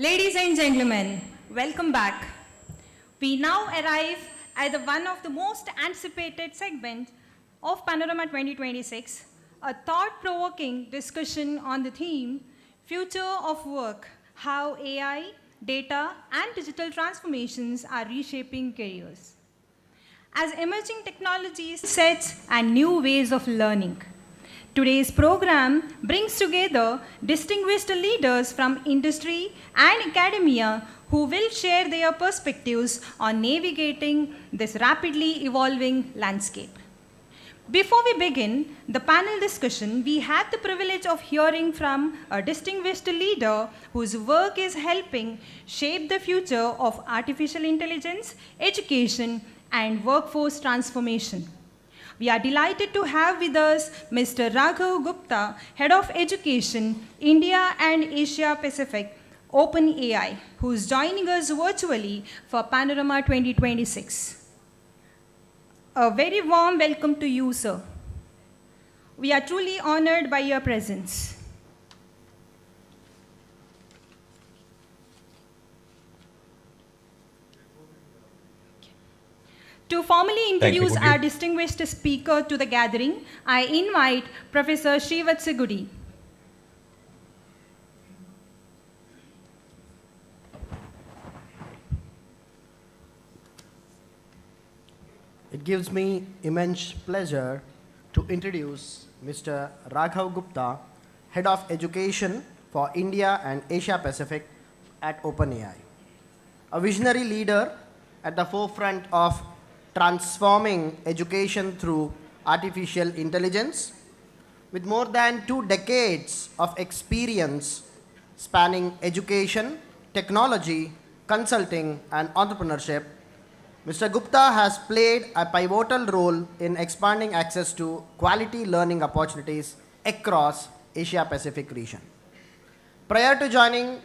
Ladies and gentlemen, welcome back. We now arrive at one of the most anticipated segments of Panorama 2026, a thought-provoking discussion on the theme, Future of Work, how AI, data, and digital transformations are reshaping careers. As emerging technologies sets and new ways of learning. Today's program brings together distinguished leaders from industry and academia who will share their perspectives on navigating this rapidly evolving landscape. Before we begin the panel discussion, we have the privilege of hearing from a distinguished leader whose work is helping shape the future of artificial intelligence, education, and workforce transformation. We are delighted to have with us Mr. Raghav Gupta, Head of Education, India and Asia Pacific, OpenAI, who is joining us virtually for Panorama 2026. A very warm welcome to you, sir. We are truly honored by your presence. To formally introduce our distinguished speaker to the gathering, I invite Professor Srivatsagudi. It gives me immense pleasure to introduce Mr. Raghav Gupta, Head of Education for India and Asia Pacific at OpenAI. A visionary leader at the forefront of transforming education through artificial intelligence, with more than 2 decades of experience spanning education, technology, consulting, and entrepreneurship. Mr. Gupta has played a pivotal role in expanding access to quality learning opportunities across Asia Pacific region. Prior to joining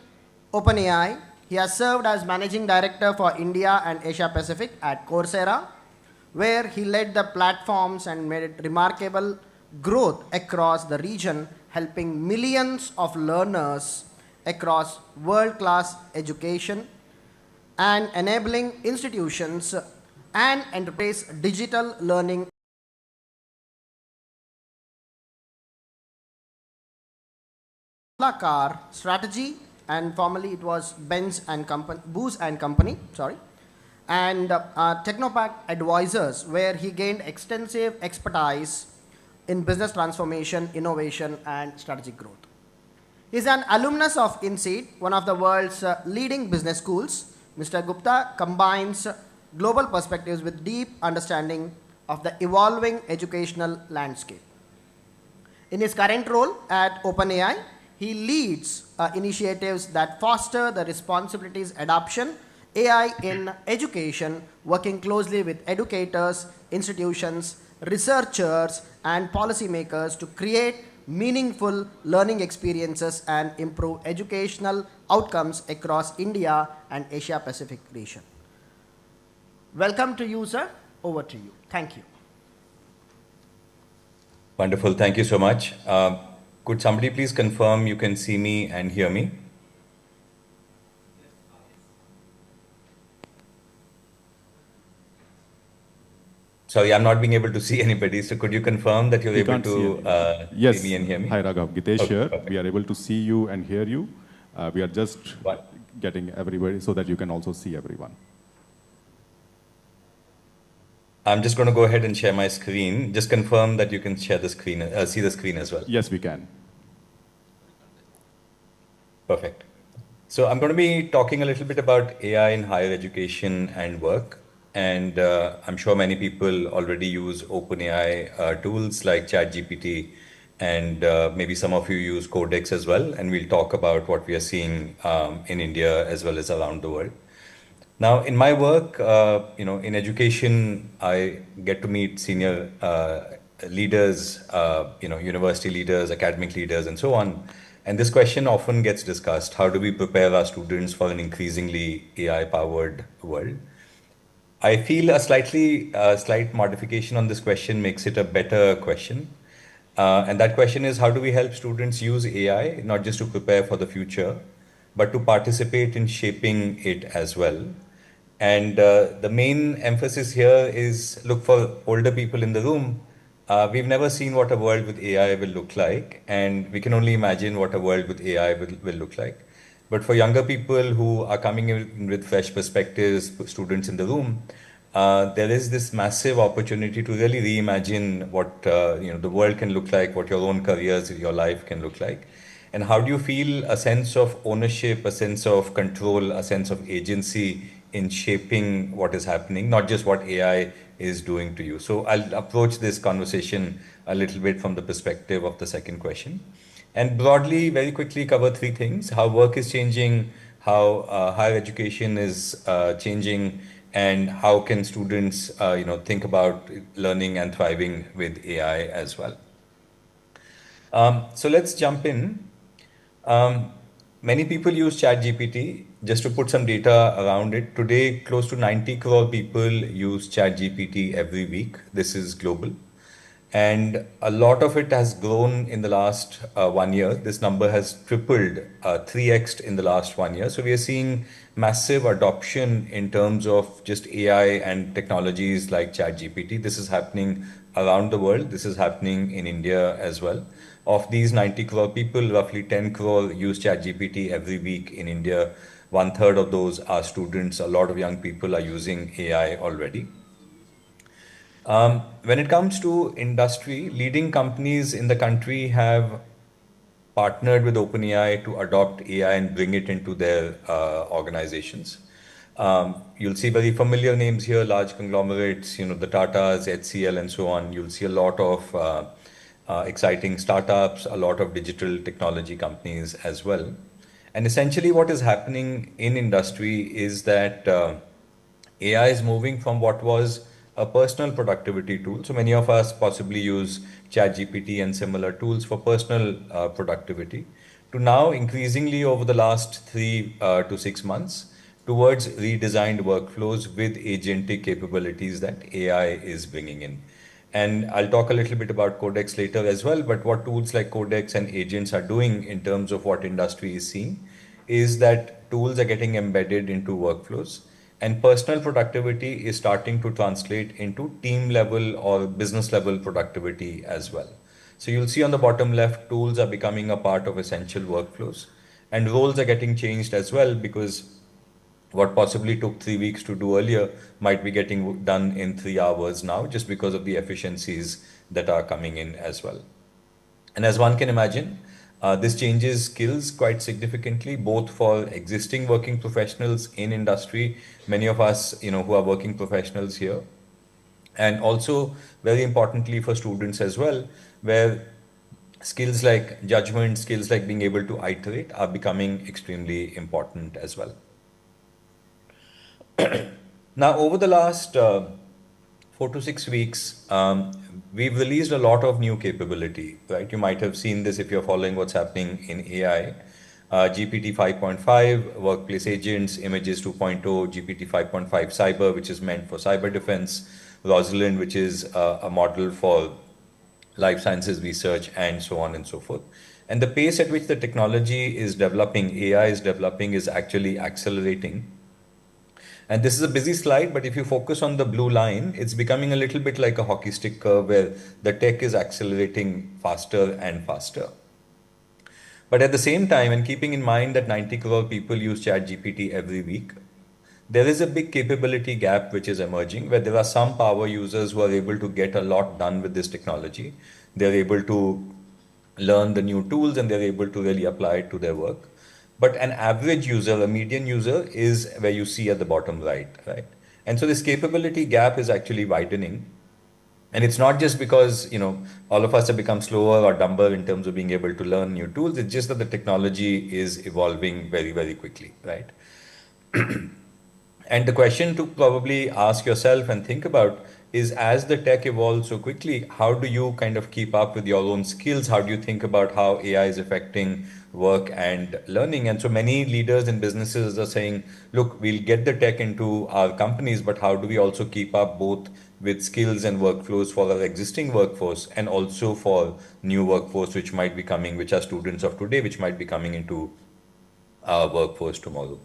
OpenAI, he has served as Managing Director for India and Asia Pacific at Coursera, where he led the platforms and made remarkable growth across the region, helping millions of learners across world-class education and enabling institutions and enterprise digital learning. Car strategy, and formerly it was Booz and Company, and Technopack Advisors, where he gained extensive expertise in business transformation, innovation, and strategic growth. He is an alumnus of INSEAD, one of the world's leading business schools. Mr. Gupta combines global perspectives with deep understanding of the evolving educational landscape. In his current role at OpenAI, he leads initiatives that foster the responsibilities adoption AI in education, working closely with educators, institutions, researchers, and policymakers to create meaningful learning experiences and improve educational outcomes across India and Asia Pacific region. Welcome to you, sir. Over to you. Thank you. Wonderful. Thank you so much. Could somebody please confirm you can see me and hear me? Sorry, I'm not being able to see anybody. So could you confirm that you're able to Yes. see me and hear me? Hi, Raghav. Gitesh Okay, here. perfect. We are able to see you and hear you. We are just getting everybody so that you can also see everyone. I'm just going to go ahead and share my screen. Just confirm that you can share the screen, see the screen as well. Yes, we can. Perfect. So I'm going to be talking a little bit about AI in higher education and work. And I'm sure many people already use OpenAI tools like ChatGPT, and maybe some of you use Codex as well. And we'll talk about what we are seeing in India as well as around the world. Now, in my work, in education, I get to meet senior leaders, university leaders, academic leaders, and so on. And this question often gets discussed: how do we prepare our students for an increasingly AI-powered world? I feel a slight modification on this question makes it a better question. And that question is, how do we help students use AI, not just to prepare for the future, but to participate in shaping it as well. And the main emphasis here is, look, for older people in the room, we've never seen what a world with AI will look like, and we can only imagine what a world with AI will look like. But for younger people who are coming in with fresh perspectives, students in the room, there is this massive opportunity to really reimagine what the world can look like, what your own careers, your life can look like. And how do you feel a sense of ownership, a sense of control, a sense of agency in shaping what is happening, not just what AI is doing to you? So I'll approach this conversation a little bit from the perspective of the second question. And broadly, very quickly cover three things: how work is changing, how higher education is changing, and how can students think about learning and thriving with AI as well. So let's jump in. Many people use ChatGPT. Just to put some data around it, today close to 90 crore people use ChatGPT every week. This is global. And a lot of it has grown in the last 1 year. This number has tripled, 3x in the last 1 year. So we are seeing massive adoption in terms of just AI and technologies like ChatGPT. This is happening around the world. This is happening in India as well. Of these 90 crore people, roughly 10 crore use ChatGPT every week in India. 1/3 of those are students. A lot of young people are using AI already. When it comes to industry, leading companies in the country have partnered with OpenAI to adopt AI and bring it into their organizations. You'll see very familiar names here, large conglomerates, the Tatas, HCL, and so on. You'll see a lot of exciting startups, a lot of digital technology companies as well. And essentially what is happening in industry is that AI is moving from what was a personal productivity tool. So many of us possibly use ChatGPT and similar tools for personal productivity, to now increasingly over the last 3 to 6 months towards redesigned workflows with agentic capabilities that AI is bringing in. And I'll talk a little bit about Codex later as well, but what tools like Codex and agents are doing in terms of what industry is seeing is that tools are getting embedded into workflows, and personal productivity is starting to translate into team level or business level productivity as well. So you'll see on the bottom left, tools are becoming a part of essential workflows, and roles are getting changed as well, because what possibly took 3 weeks to do earlier might be getting done in 3 hours now, just because of the efficiencies that are coming in as well. And as one can imagine, this changes skills quite significantly, both for existing working professionals in industry, many of us, who are working professionals here, and also very importantly for students as well, where skills like judgment, skills like being able to iterate are becoming extremely important as well. Now, over the last 4 to 6 weeks, we've released a lot of new capability, right? You might have seen this if you're following what's happening in AI. GPT 5.5, workplace agents, images 2.0, GPT 5.5 cyber, which is meant for cyber defense, Rosalind, which is a model for life sciences research, and so on and so forth. And the pace at which the technology is developing, AI is developing, is actually accelerating. And this is a busy slide, but if you focus on the blue line, it's becoming a little bit like a hockey stick curve where the tech is accelerating faster and faster. But at the same time, and keeping in mind that 90 crore people use ChatGPT every week, there is a big capability gap which is emerging, where there are some power users who are able to get a lot done with this technology. They're able to learn the new tools and they're able to really apply it to their work. But an average user, a median user, is where you see at the bottom right? And so this capability gap is actually widening. And it's not just because, all of us have become slower or dumber in terms of being able to learn new tools. It's just that the technology is evolving very, very quickly, right? And the question to probably ask yourself and think about is, as the tech evolves so quickly, how do you kind of keep up with your own skills? How do you think about how AI is affecting work and learning? And so many leaders in businesses are saying, look, we'll get the tech into our companies, but how do we also keep up both with skills and workflows for our existing workforce and also for new workforce which might be coming, which are students of today, which might be coming into our workforce tomorrow.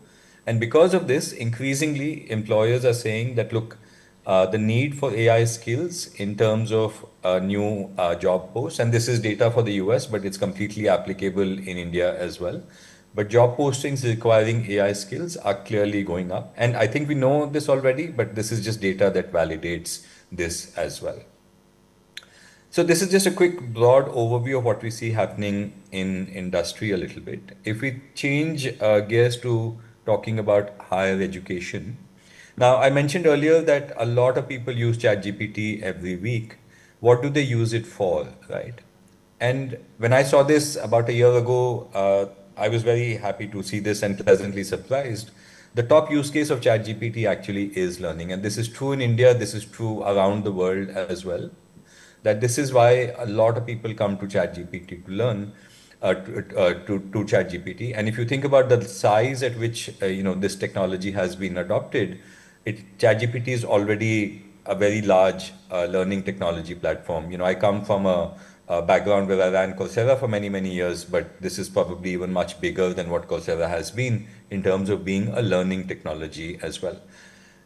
And because of this, increasingly employers are saying that, look, the need for AI skills in terms of new job posts, and this is data for the US, but it's completely applicable in India as well. But job postings requiring AI skills are clearly going up. And I think we know this already, but this is just data that validates this as well. So this is just a quick broad overview of what we see happening in industry a little bit. If we change gears to talking about higher education. Now, I mentioned earlier that a lot of people use ChatGPT every week. What do they use it for, right? And when I saw this about a year ago, I was very happy to see this and pleasantly surprised. The top use case of ChatGPT actually is learning. And this is true in India, this is true around the world as well. That this is why a lot of people come to ChatGPT to learn, to ChatGPT. And if you think about the size at which this technology has been adopted, ChatGPT is already a very large learning technology platform. I come from a background where I ran Coursera for many, many years, but this is probably even much bigger than what Coursera has been in terms of being a learning technology as well.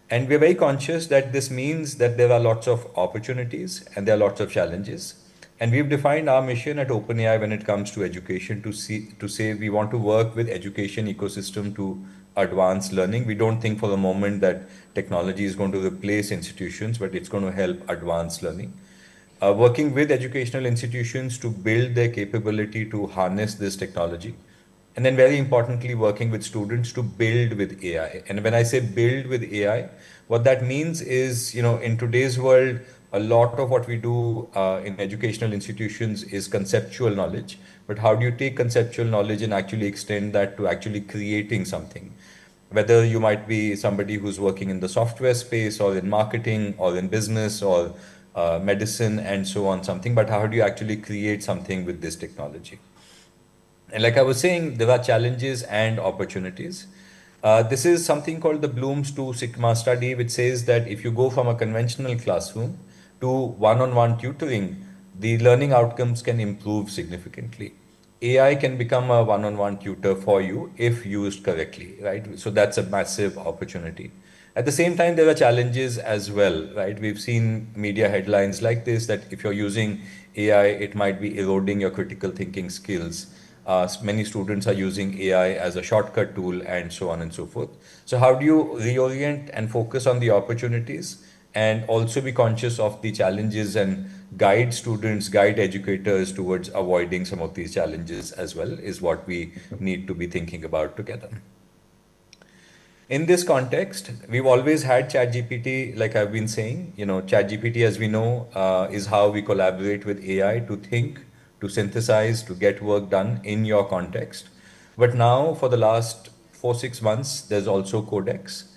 And we're very conscious that this means that there are lots of opportunities and there are lots of challenges. And we've defined our mission at OpenAI when it comes to education to say we want to work with education ecosystem to advance learning. We don't think for a moment that technology is going to replace institutions, but it's going to help advance learning. Working with educational institutions to build their capability to harness this technology. And then very importantly, working with students to build with AI. And when I say build with AI, what that means is, in today's world, a lot of what we do in educational institutions is conceptual knowledge. But how do you take conceptual knowledge and actually extend that to actually creating something? Whether you might be somebody who's working in the software space or in marketing or in business or medicine and so on, something, but how do you actually create something with this technology? And like I was saying, there are challenges and opportunities. This is something called the Bloom's 2 Sigma study, which says that if you go from a conventional classroom to one-on-one tutoring, the learning outcomes can improve significantly. AI can become a one-on-one tutor for you if used correctly, right? So that's a massive opportunity. At the same time, there are challenges as well, right? We've seen media headlines like this, that if you're using AI, it might be eroding your critical thinking skills. Many students are using AI as a shortcut tool and so on and so forth. So how do you reorient and focus on the opportunities and also be conscious of the challenges and guide students, guide educators towards avoiding some of these challenges as well is what we need to be thinking about together. In this context, we've always had ChatGPT, like I've been saying, ChatGPT, as we know, is how we collaborate with AI to think, to synthesize, to get work done in your context. But now for the last 4-6 months, there's also Codex.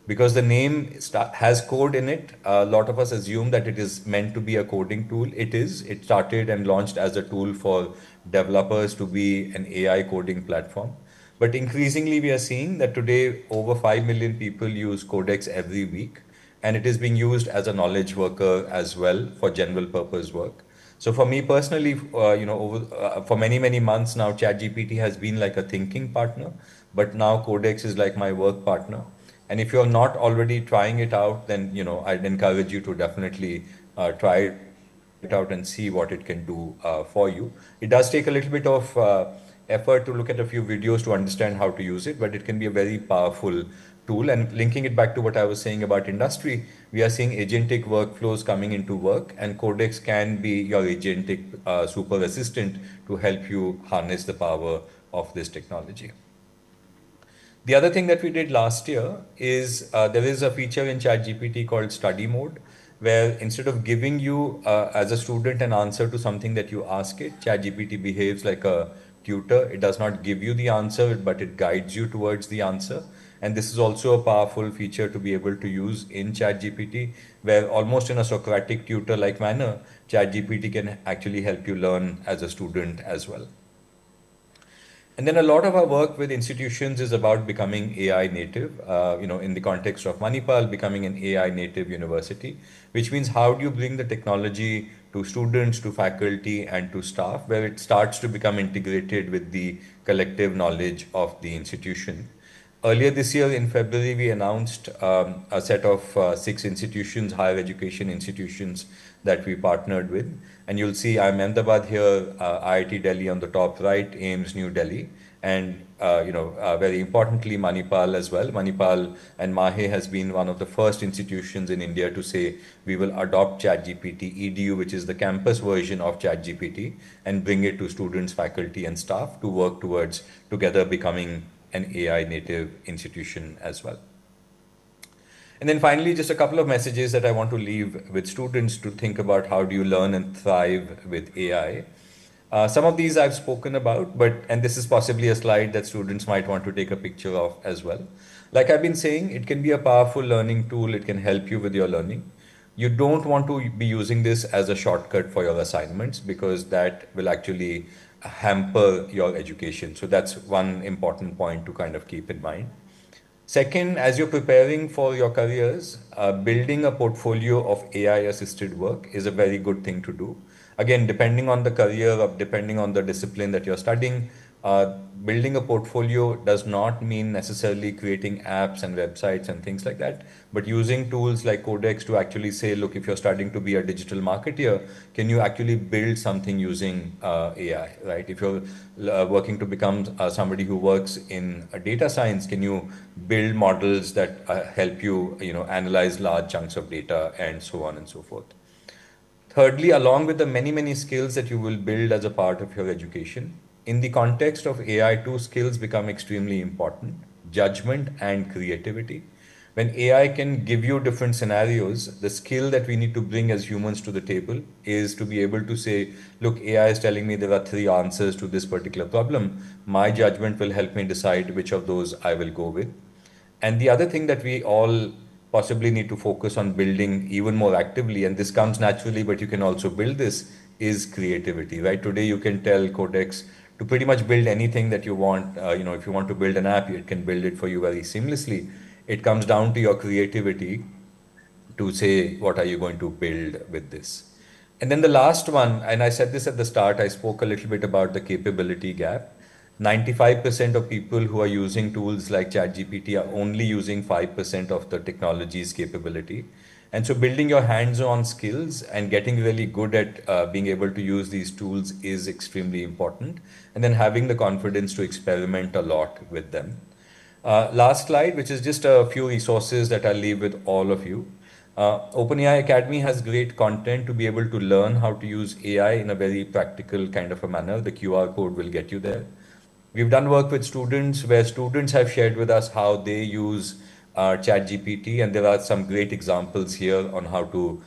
Because the name has code in it, a lot of us assume that it is meant to be a coding tool. It is. It started and launched as a tool for developers to be an AI coding platform. But increasingly, we are seeing that today over 5 million people use Codex every week. And it is being used as a knowledge worker as well for general purpose work. So for me personally, for many, many months now, ChatGPT has been like a thinking partner, but now Codex is like my work partner. And if you're not already trying it out, then, I'd encourage you to definitely try it out and see what it can do for you. It does take a little bit of effort to look at a few videos to understand how to use it, but it can be a very powerful tool. And linking it back to what I was saying about industry, we are seeing agentic workflows coming into work, and Codex can be your agentic super assistant to help you harness the power of this technology. The other thing that we did last year is there is a feature in ChatGPT called study mode, where instead of giving you as a student an answer to something that you ask it, ChatGPT behaves like a tutor. It does not give you the answer, but it guides you towards the answer. And this is also a powerful feature to be able to use in ChatGPT, where almost in a Socratic tutor-like manner, ChatGPT can actually help you learn as a student as well. And then a lot of our work with institutions is about becoming AI native, in the context of Manipal, becoming an AI native university, which means how do you bring the technology to students, to faculty, and to staff, where it starts to become integrated with the collective knowledge of the institution. Earlier this year in February, we announced a set of 6 institutions, higher education institutions that we partnered with. And you'll see I'm Ahmedabad here, IIT Delhi on the top right, AIMS New Delhi, and very importantly Manipal as well. Manipal and Mahe has been one of the first institutions in India to say we will adopt ChatGPT EDU, which is the campus version of ChatGPT, and bring it to students, faculty, and staff to work towards together becoming an AI native institution as well. And then finally, just a couple of messages that I want to leave with students to think about how do you learn and thrive with AI. Some of these I've spoken about, and this is possibly a slide that students might want to take a picture of as well. Like I've been saying, it can be a powerful learning tool. It can help you with your learning. You don't want to be using this as a shortcut for your assignments, because that will actually hamper your education. So that's one important point to kind of keep in mind. Second, as you're preparing for your careers, building a portfolio of AI-assisted work is a very good thing to do. Again, depending on the career, or depending on the discipline that you're studying, building a portfolio does not mean necessarily creating apps and websites and things like that, but using tools like Codex to actually say, look, if you're studying to be a digital marketeer, can you actually build something using AI, right? If you're working to become somebody who works in data science, can you build models that help you, analyze large chunks of data and so on and so forth. Thirdly, along with the many, many skills that you will build as a part of your education, in the context of AI, 2 skills become extremely important: judgment and creativity. When AI can give you different scenarios, the skill that we need to bring as humans to the table is to be able to say, look, AI is telling me there are 3 answers to this particular problem. My judgment will help me decide which of those I will go with. And the other thing that we all possibly need to focus on building even more actively, and this comes naturally, but you can also build this, is creativity, right? Today you can tell Codex to pretty much build anything that you want. If you want to build an app, it can build it for you very seamlessly. It comes down to your creativity to say, what are you going to build with this? And then the last one, and I said this at the start, I spoke a little bit about the capability gap. 95% of people who are using tools like ChatGPT are only using 5% of the technology's capability. And so building your hands-on skills and getting really good at being able to use these tools is extremely important. And then having the confidence to experiment a lot with them. Last slide, which is just a few resources that I'll leave with all of you. OpenAI Academy has great content to be able to learn how to use AI in a very practical kind of a manner. The QR code will get you there. We've done work with students where students have shared with us how they use ChatGPT, and there are some great examples here on how to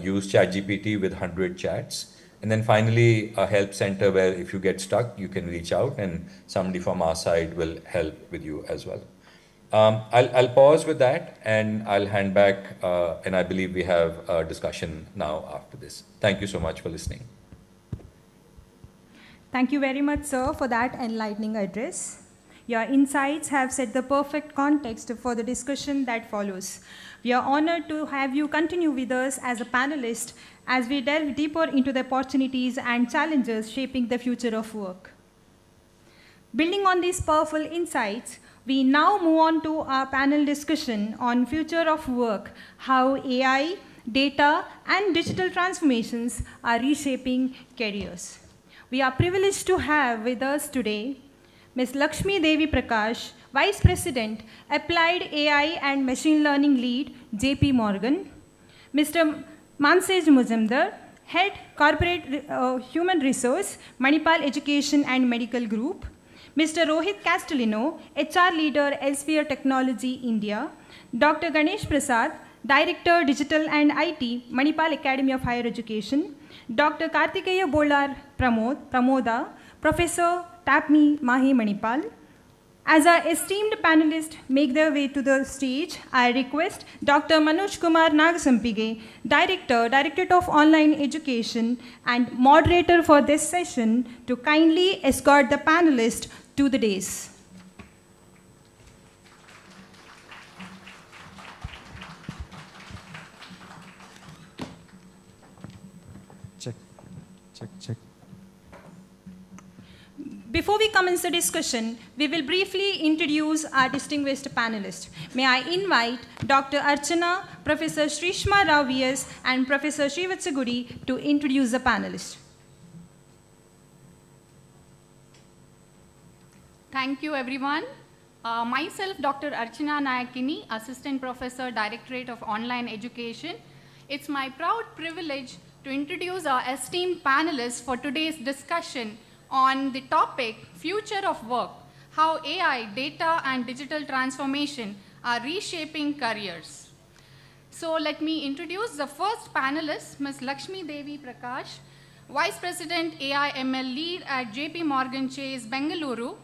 use ChatGPT with 100 chats. And then finally, a help center where if you get stuck, you can reach out and somebody from our side will help with you as well. I'll pause with that and I'll hand back, and I believe we have a discussion now after this. Thank you so much for listening. Thank you very much, sir, for that enlightening address. Your insights have set the perfect context for the discussion that follows. We are honored to have you continue with us as a panelist as we delve deeper into the opportunities and challenges shaping the future of work. Building on these powerful insights, we now move on to our panel discussion on future of work, how AI, data, and digital transformations are reshaping careers. We are privileged to have with us today Ms. Lakshmi Devi Prakash, Vice President, Applied AI and Machine Learning Lead, JP Morgan, Mr. Mansej Muzamdar, Head Corporate Human Resource, Manipal Education and Medical Group, Mr. Rohit Castellino, HR Leader, Elsevier Technology, India, Dr. Ganesh Prasad, Director, Digital and IT, Manipal Academy of Higher Education, Dr. Kartikeya Bolar Pramoda, Professor Tapmi Mahi Manipal. As our esteemed panelists make their way to the stage, I request Dr. Manoj Kumar Nagasampige, Director, Directorate of Online Education and moderator for this session, to kindly escort the panelists to the dais. Check, check. Before we commence the discussion, we will briefly introduce our distinguished panelists. May I invite Dr. Archana, Professor Shrishma Rao VS, and Professor Srivatsaguri to introduce the panelists. Thank you, everyone. Myself, Dr. Archana Nayakini, Assistant Professor, Directorate of Online Education. It's my proud privilege to introduce our esteemed panelists for today's discussion on the topic, Future of Work, how AI, data, and digital transformation are reshaping careers. So let me introduce the first panelist, Ms. Lakshmi Devi Prakash, Vice President AI ML Lead at JP Morgan Chase, Bengaluru.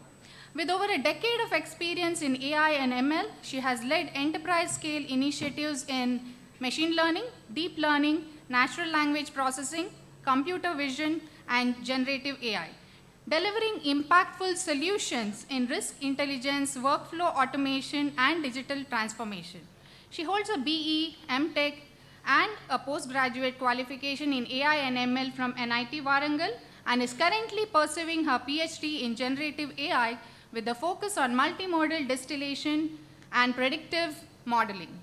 With over a decade of experience in AI and ML, she has led enterprise-scale initiatives in machine learning, deep learning, natural language processing, computer vision, and generative AI, delivering impactful solutions in risk intelligence, workflow automation, and digital transformation. She holds a BE, MTech, and a postgraduate qualification in AI and ML from NIT Warangal, and is currently pursuing her PhD in generative AI with a focus on multimodal distillation and predictive modeling.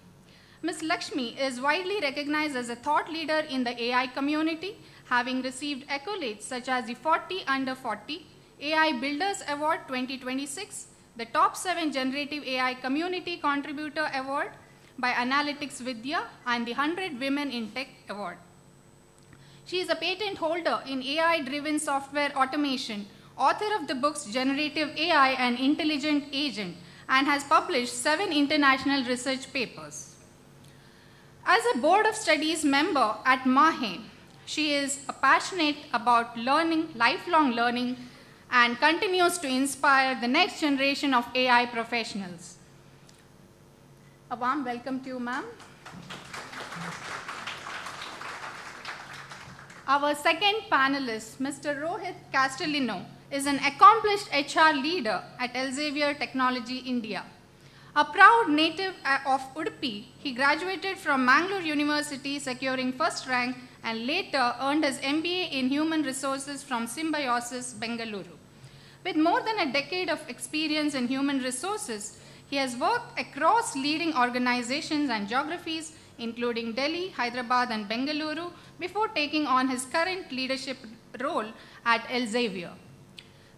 Ms. Lakshmi is widely recognized as a thought leader in the AI community, having received accolades such as the 40 Under 40 AI Builders Award 2026, the Top 7 Generative AI Community Contributor Award by Analytics Vidya, and the 100 Women in Tech Award. She is a patent holder in AI-driven software automation, author of the books Generative AI and Intelligent Agent, and has published 7 international research papers. As a Board of Studies member at MAHE, she is passionate about learning, lifelong learning, and continues to inspire the next generation of AI professionals. A warm welcome to you, ma'am. Our second panelist, Mr. Rohit Castellino, is an accomplished HR leader at Elsevier Technology India. A proud native of Udupi, he graduated from Mangalore University, securing first rank, and later earned his MBA in Human Resources from Symbiosis, Bengaluru. With more than a decade of experience in human resources, he has worked across leading organizations and geographies, including Delhi, Hyderabad, and Bengaluru, before taking on his current leadership role at Elsevier.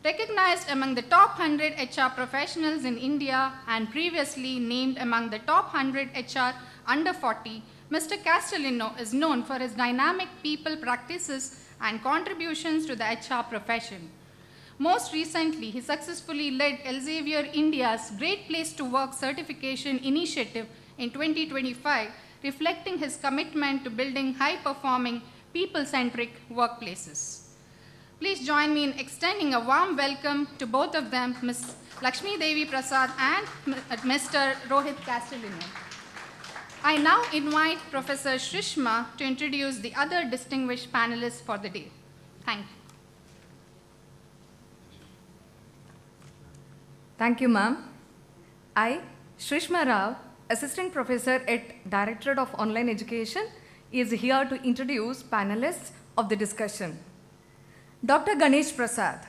Recognized among the top 100 HR professionals in India and previously named among the top 100 HR under 40, Mr. Castellino is known for his dynamic people practices and contributions to the HR profession. Most recently, he successfully led Elsevier India's Great Place to Work certification initiative in 2025, reflecting his commitment to building high-performing, people-centric workplaces. Please join me in extending a warm welcome to both of them, Ms. Lakshmi Devi Prasad and Mr. Rohit Castellino. I now invite Professor Shrishma to introduce the other distinguished panelists for the day. Thank you. Thank you, ma'am. I, Shrishma Rao, Assistant Professor at Directorate of Online Education, is here to introduce panelists of the discussion. Dr. Ganesh Prasad.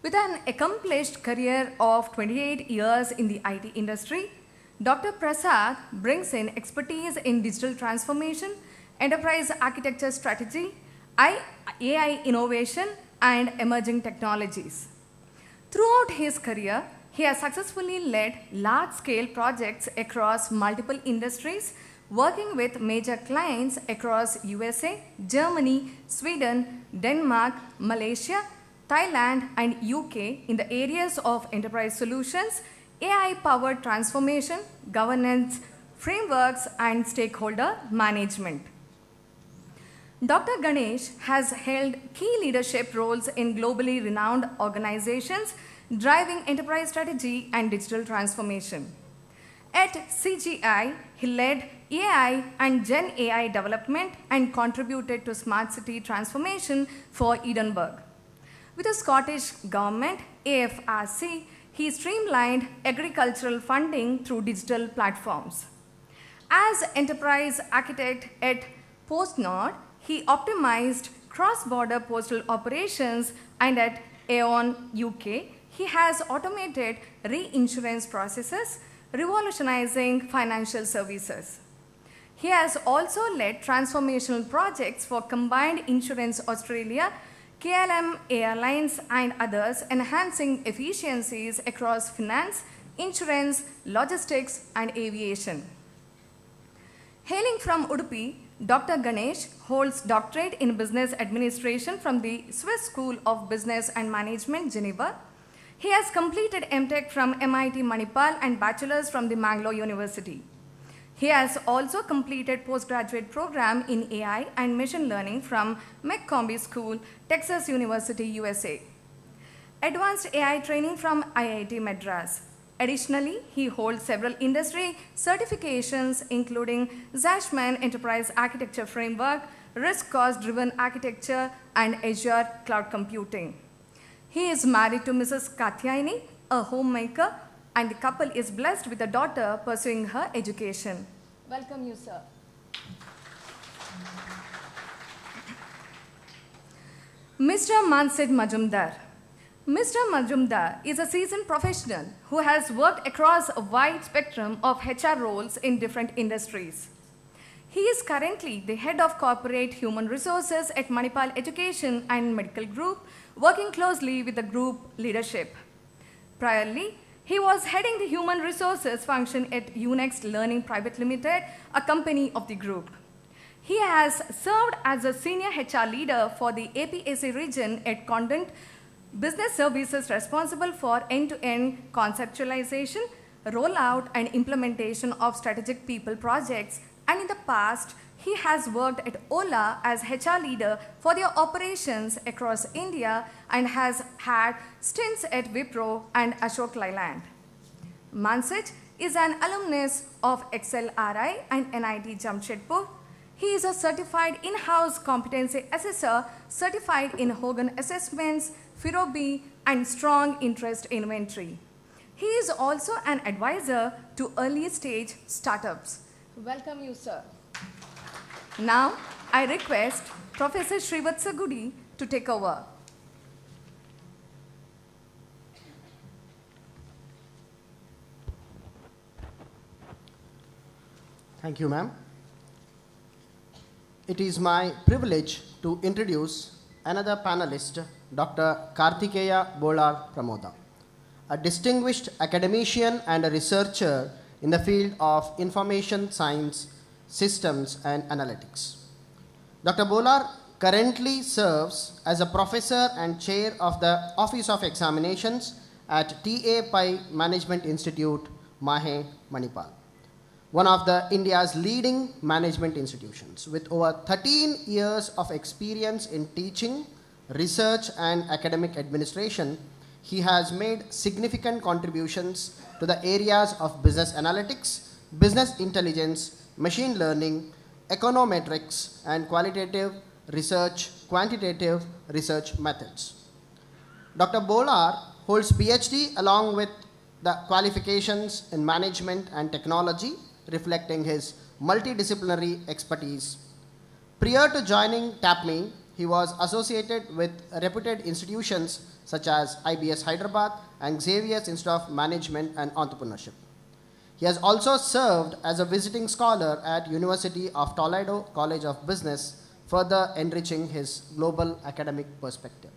With an accomplished career of 28 years in the IT industry, Dr. Prasad brings in expertise in digital transformation, enterprise architecture strategy, AI innovation, and emerging technologies. Throughout his career, he has successfully led large-scale projects across multiple industries, working with major clients across USA, Germany, Sweden, Denmark, Malaysia, Thailand, and UK in the areas of enterprise solutions, AI-powered transformation, governance, frameworks, and stakeholder management. Dr. Ganesh has held key leadership roles in globally renowned organizations, driving enterprise strategy and digital transformation. At CGI, he led AI and Gen AI development and contributed to smart city transformation for Edinburgh. With the Scottish Government, AFRC, he streamlined agricultural funding through digital platforms. As enterprise architect at PostNord, he optimized cross-border postal operations, and at Aon UK, he has automated reinsurance processes, revolutionizing financial services. He has also led transformational projects for Combined Insurance Australia, KLM Airlines, and others, enhancing efficiencies across finance, insurance, logistics, and aviation. Hailing from Udupi, Dr. Ganesh holds doctorate in business administration from the Swiss School of Business and Management, Geneva. He has completed MTech from MIT Manipal and bachelor's from the Mangalore University. He has also completed postgraduate program in AI and machine learning from McCombie School, Texas University, USA. Advanced AI training from IIT Madras. Additionally, he holds several industry certifications including Zashman Enterprise Architecture Framework, Risk Cost Driven Architecture, and Azure Cloud Computing. He is married to Mrs. Katyayani, a homemaker, and the couple is blessed with a daughter pursuing her education. Welcome you, sir. Mr. Mansid Majumdar. Mr. Majumdar is a seasoned professional who has worked across a wide spectrum of HR roles in different industries. He is currently the head of corporate human resources at Manipal Education and Medical Group, working closely with the group leadership. Priorly, he was heading the human resources function at Unext Learning Private Limited, a company of the group. He has served as a senior HR leader for the APAC region at Condent Business Services, responsible for end-to-end conceptualization, rollout, and implementation of strategic people projects. And in the past, he has worked at Ola as HR leader for their operations across India and has had stints at Wipro and Ashok Leyland. Mansit is an alumnus of XLRI and NIT Jamshedpur. He is a certified in-house competency assessor, certified in Hogan assessments, Firobi, and strong interest inventory. He is also an advisor to early stage startups. Welcome you, sir. Now, I request Professor Srivatsa Gudi to take over. Thank you, ma'am. It is my privilege to introduce another panelist, Dr. Kartikeya Bolar Pramoda, a distinguished academician and a researcher in the field of information science, systems, and analytics. Dr. Bolar currently serves as a professor and chair of the Office of Examinations at TA Pai Management Institute, Mahe, Manipal, one of India's leading management institutions. With over 13 years of experience in teaching, research, and academic administration, he has made significant contributions to the areas of business analytics, business intelligence, machine learning, econometrics, and quantitative research methods. Dr. Bolar holds PhD along with the qualifications in management and technology, reflecting his multidisciplinary expertise. Prior to joining TAPME, he was associated with reputed institutions such as IBS Hyderabad and Xavier's Institute of Management and Entrepreneurship. He has also served as a visiting scholar at University of Toledo College of Business, further enriching his global academic perspective.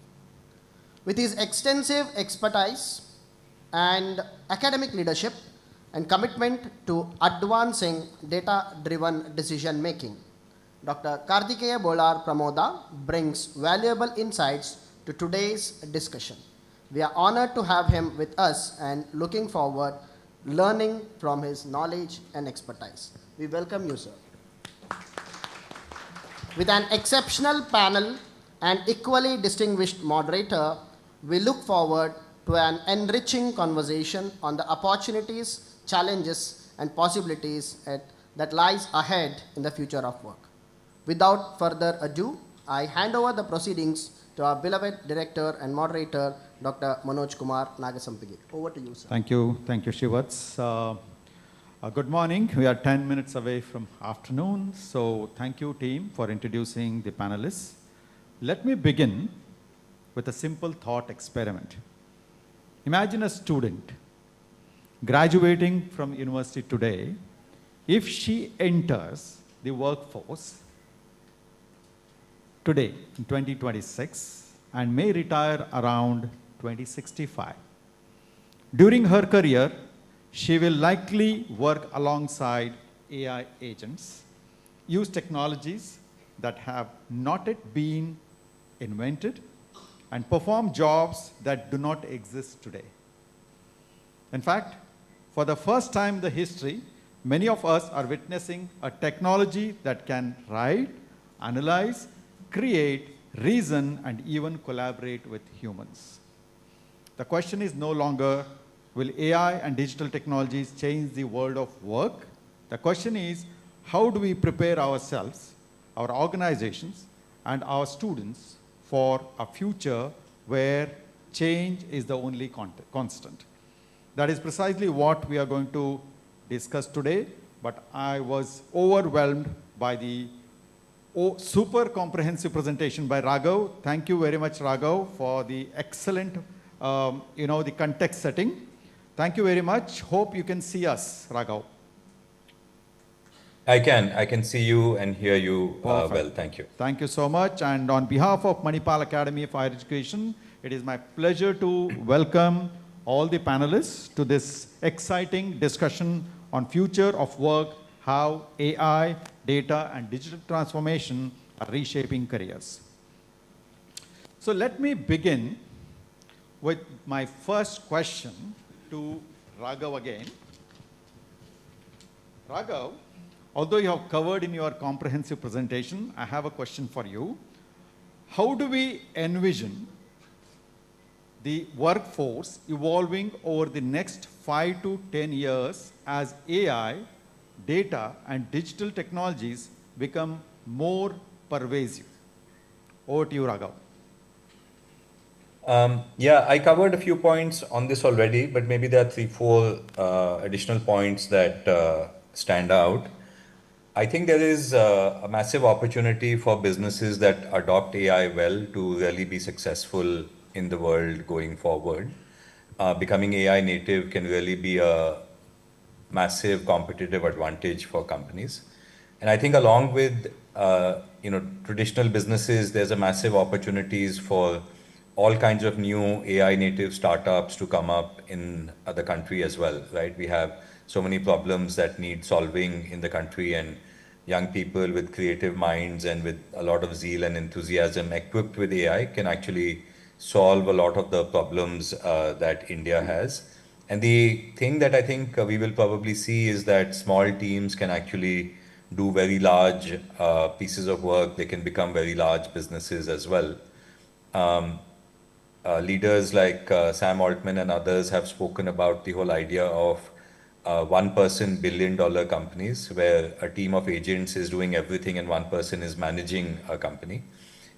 With his extensive expertise and academic leadership and commitment to advancing data-driven decision-making, Dr. Kartikeya Bolar Pramoda brings valuable insights to today's discussion. We are honored to have him with us and looking forward learning from his knowledge and expertise. We welcome you, sir. With an exceptional panel and equally distinguished moderator, we look forward to an enriching conversation on the opportunities, challenges, and possibilities that lies ahead in the future of work. Without further ado, I hand over the proceedings to our beloved director and moderator, Dr. Manoj Kumar Nagasampigi. Over to you, sir. Thank you, Shivats. Good morning. We are 10 minutes away from afternoon, so thank you, team, for introducing the panelists. Let me begin with a simple thought experiment. Imagine a student graduating from university today. If she enters the workforce today in 2026 and may retire around 2065. During her career, she will likely work alongside AI agents, use technologies that have not yet been invented, and perform jobs that do not exist today. In fact, for the first time in the history, many of us are witnessing a technology that can write, analyze, create, reason, and even collaborate with humans. The question is no longer, will AI and digital technologies change the world of work? The question is, how do we prepare ourselves, our organizations, and our students for a future where change is the only constant? That is precisely what we are going to discuss today, but I was overwhelmed by the super comprehensive presentation by Raghav. Thank you very much, Raghav, for the excellent, the context setting. Thank you very much. Hope you can see us, Raghav. I can see you and hear you well. Thank you. Thank you so much. And on behalf of Manipal Academy of Higher Education, it is my pleasure to welcome all the panelists to this exciting discussion on future of work, how AI, data, and digital transformation are reshaping careers. So let me begin with my first question to Raghav again. Raghav, although you have covered in your comprehensive presentation, I have a question for you. How do we envision the workforce evolving over the next 5 to 10 years as AI, data, and digital technologies become more pervasive? Over to you, Raghav. Yeah, I covered a few points on this already, but maybe there are 3-4 additional points that stand out. I think there is a massive opportunity for businesses that adopt AI well to really be successful in the world going forward. Becoming AI native can really be a massive competitive advantage for companies. And I think along with traditional businesses, there's a massive opportunities for all kinds of new AI native startups to come up in the country as well, right? We have so many problems that need solving in the country, and young people with creative minds and with a lot of zeal and enthusiasm equipped with AI can actually solve a lot of the problems that India has. And the thing that I think we will probably see is that small teams can actually do very large pieces of work. They can become very large businesses as well. Leaders like Sam Altman and others have spoken about the whole idea of one-person billion-dollar companies, where a team of agents is doing everything and one person is managing a company.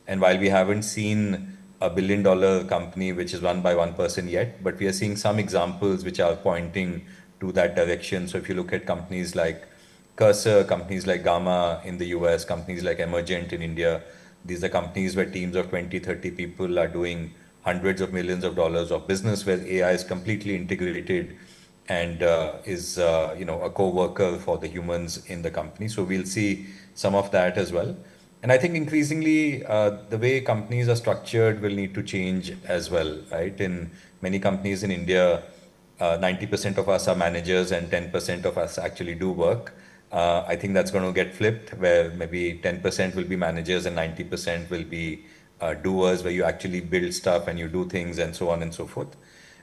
And while we haven't seen a billion-dollar company which is run by one person yet, but we are seeing some examples which are pointing to that direction. So if you look at companies like Cursor, companies like Gamma in the US, companies like Emergent in India, these are companies where teams of 20, 30 people are doing hundreds of millions of dollars of business, where AI is completely integrated and is a co-worker for the humans in the company. So we'll see some of that as well. And I think increasingly the way companies are structured will need to change as well, right? In many companies in India, 90% of us are managers and 10% of us actually do work. I think that's going to get flipped, where maybe 10% will be managers and 90% will be doers, where you actually build stuff and you do things and so on and so forth.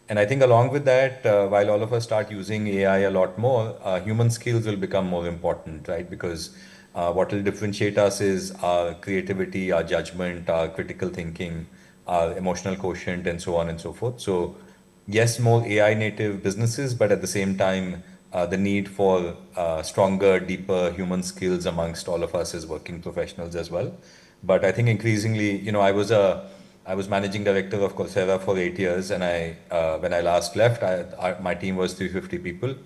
And I think along with that, while all of us start using AI a lot more, human skills will become more important, right? Because what will differentiate us is our creativity, our judgment, our critical thinking, our emotional quotient, and so on and so forth. So yes, more AI native businesses, but at the same time, the need for stronger, deeper human skills amongst all of us as working professionals as well. But I think increasingly, I was managing director of Coursera for 8 years, and when I last left, my team was 350 people.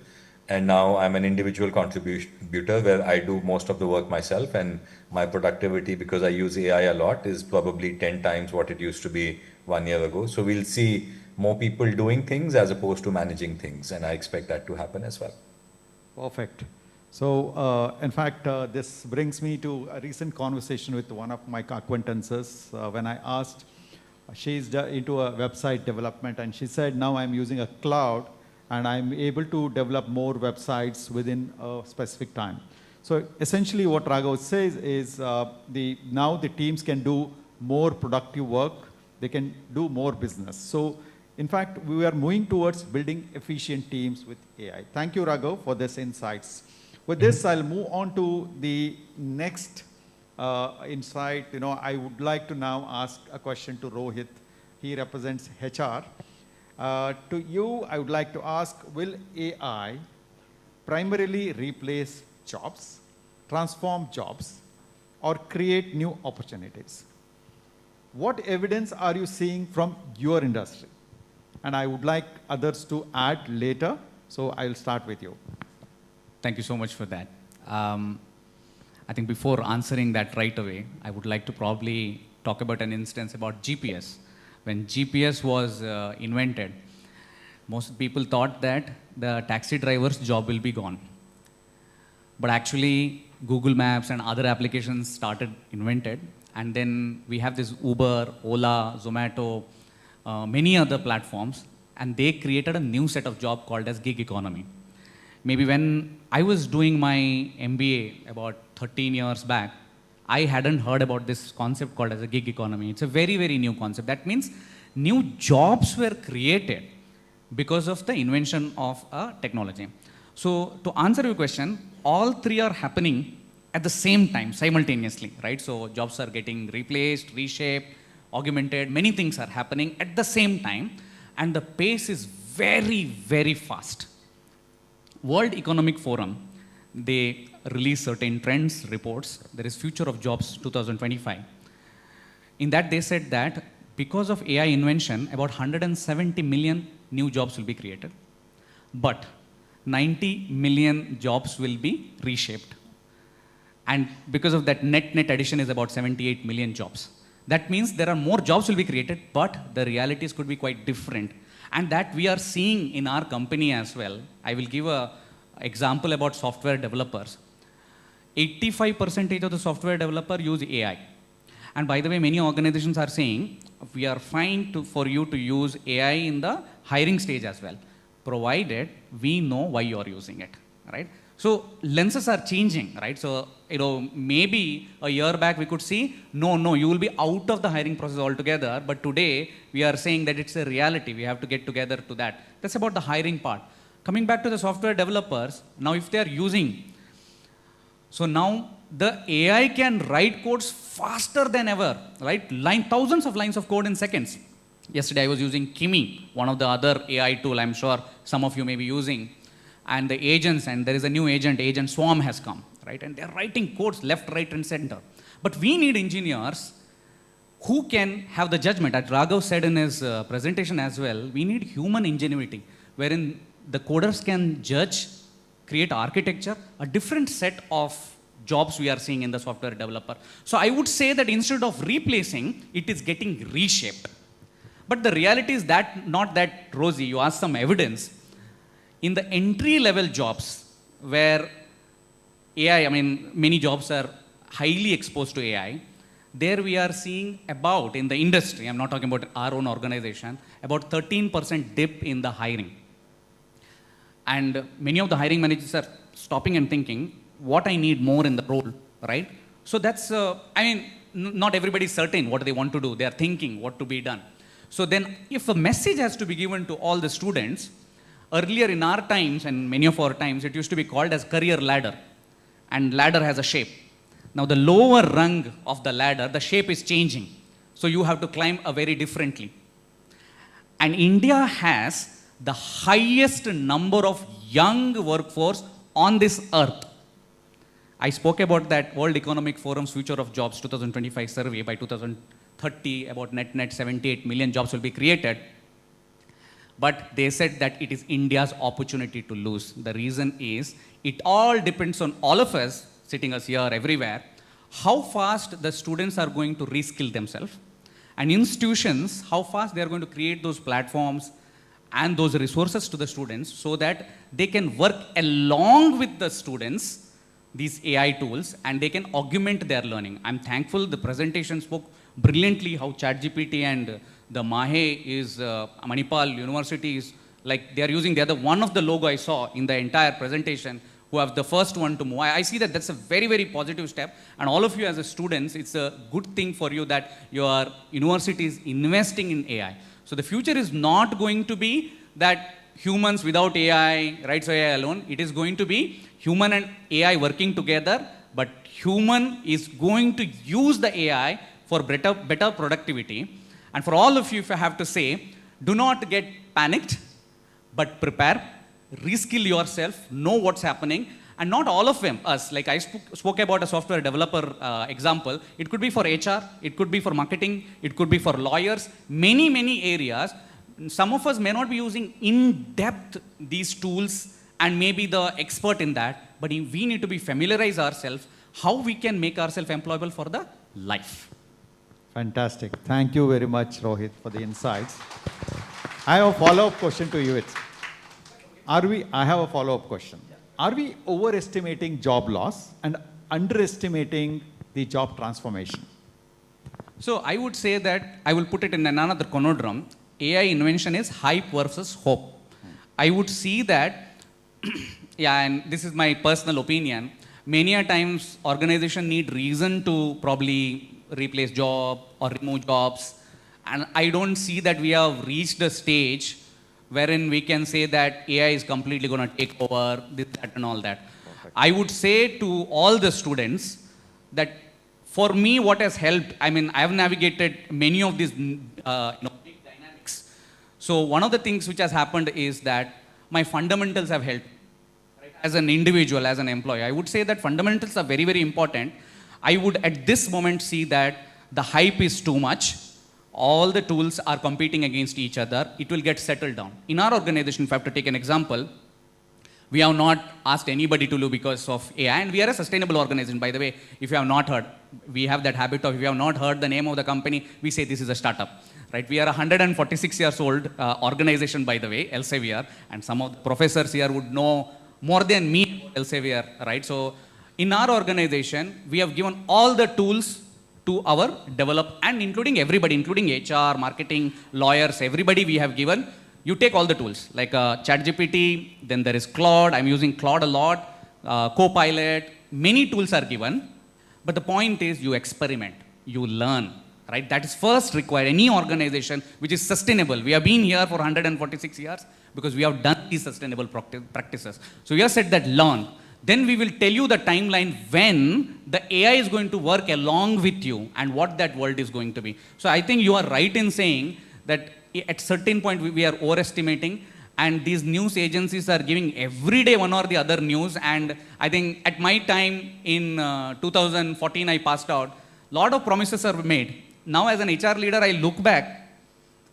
and now I'm an individual contributor where I do most of the work myself, and my productivity, because I use AI a lot, is probably 10 times what it used to be 1 year ago. So we'll see more people doing things as opposed to managing things, and I expect that to happen as well. Perfect. So, in fact, this brings me to a recent conversation with one of my acquaintances when I asked, she's into a website development, and she said, now I'm using a cloud and I'm able to develop more websites within a specific time. So essentially what Raghav says is now the teams can do more productive work, they can do more business. So in fact, we are moving towards building efficient teams with AI. Thank you, Raghav, for this insights. With this, I'll move on to the next insight. I would like to now ask a question to Rohit. He represents HR. To you, I would like to ask, will AI primarily replace jobs, transform jobs, or create new opportunities? What evidence are you seeing from your industry? And I would like others to add later, so I'll start with you. Thank you so much for that. I think before answering that right away, I would like to probably talk about an instance about GPS. When GPS was invented, most people thought that the taxi driver's job will be gone. But actually, Google Maps and other applications started invented. And then we have this Uber, Ola, Zomato, many other platforms. And they created a new set of job called as gig economy. Maybe when I was doing my MBA about 13 years back, I hadn't heard about this concept called as a gig economy. It's a very, very new concept. That means new jobs were created because of the invention of a technology. So to answer your question, all three are happening at the same time, simultaneously, right? So jobs are getting replaced, reshaped, augmented, many things are happening at the same time, and the pace is very, very fast. World Economic Forum, they release certain trends, reports. There is Future of Jobs 2025. In that, they said that because of AI invention, about 170 million new jobs will be created, but 90 million jobs will be reshaped. And because of that, net addition is about 78 million jobs. That means there are more jobs will be created, but the realities could be quite different. And that we are seeing in our company as well. I will give an example about software developers. 85% of the software developer use AI. And by the way, many organizations are saying, we are fine for you to use AI in the hiring stage as well, provided we know why you are using it, right? So lenses are changing, right? So, maybe a year back we could see, no, you will be out of the hiring process altogether. But today we are saying that it's a reality. We have to get together to that. That's about the hiring part. Coming back to the software developers, now if they are using, so now the AI can write codes faster than ever, right? Thousands of lines of code in seconds. Yesterday I was using Kimi, one of the other AI tool I'm sure some of you may be using. And the agents, and there is a new agent Swarm has come, right? And they're writing codes left, right, and center. But we need engineers who can have the judgment. As Raghav said in his presentation as well, we need human ingenuity, wherein the coders can judge, create architecture, a different set of jobs we are seeing in the software developer. So I would say that instead of replacing, it is getting reshaped. But the reality is that not that rosy. You ask some evidence. In the entry-level jobs where AI, many jobs are highly exposed to AI, there we are seeing about, in the industry, I'm not talking about our own organization, about 13% dip in the hiring. And many of the hiring managers are stopping and thinking, what I need more in the role, right? So that's, not everybody is certain what they want to do. They are thinking what to be done. So then if a message has to be given to all the students, earlier in our times, and many of our times, it used to be called as career ladder. And ladder has a shape. Now the lower rung of the ladder, the shape is changing. So you have to climb very differently. And India has the highest number of young workforce on this earth. I spoke about that World Economic Forum's Future of Jobs 2025 survey. By 2030, about net 78 million jobs will be created. but they said that it is India's opportunity to lose. The reason is, it all depends on all of us, sitting us here, everywhere, how fast the students are going to reskill themselves, and institutions, how fast they are going to create those platforms and those resources to the students so that they can work along with the students, these AI tools, and they can augment their learning. I'm thankful the presentation spoke brilliantly how ChatGPT and the Mahe is, Manipal University is, like they are using, they are the one of the logo I saw in the entire presentation who have the first one to move. I see that that's a very, very positive step. And all of you as a students, it's a good thing for you that your university is investing in AI. So the future is not going to be that humans without AI, right, so AI alone. It is going to be human and AI working together, but human is going to use the AI for better productivity. And for all of you, if I have to say, do not get panicked, but prepare, reskill yourself, know what's happening, and not all of them, us, like I spoke about a software developer example, it could be for HR, it could be for marketing, it could be for lawyers, many areas. Some of us may not be using in depth these tools and maybe the expert in that, but we need to be familiarize ourselves how we can make ourselves employable for the life. Fantastic. Thank you very much, Rohit, for the insights. I have a follow-up question to you. I have a follow-up question. Are we overestimating job loss and underestimating the job transformation? So I would say that, I will put it in another conundrum. AI invention is hype versus hope. I would see that, yeah, and this is my personal opinion, many a times organization need reason to probably replace job or remove jobs. And I don't see that we have reached a stage wherein we can say that AI is completely going to take over, this, that, and all that. Perfect. I would say to all the students that for me, what has helped, I mean, I have navigated many of these big dynamics. So one of the things which has happened is that my fundamentals have helped. Right? As an individual, as an employee, I would say that fundamentals are very, very important. I would at this moment see that the hype is too much. All the tools are competing against each other. It will get settled down. In our organization, if I have to take an example, we have not asked anybody to do because of AI, and we are a sustainable organization, by the way. If you have not heard, we have that habit of, if you have not heard the name of the company, we say this is a startup, right? We are a 146 years old organization, by the way, Elsevier, and some of the professors here would know more than me about Elsevier, right? So in our organization, we have given all the tools to our develop, and including everybody, including HR, marketing, lawyers, everybody we have given. You take all the tools, like ChatGPT, then there is Claude, I'm using Claude a lot, Copilot, many tools are given. But the point is you experiment, you learn, right? That is first required. Any organization which is sustainable. We have been here for 146 years because we have done these sustainable practices. So we have said that learn. Then we will tell you the timeline when the AI is going to work along with you and what that world is going to be. So I think you are right in saying that at certain point we are overestimating, and these news agencies are giving every day one or the other news. And I think at my time in 2014 I passed out, lot of promises are made. Now as an HR leader I look back,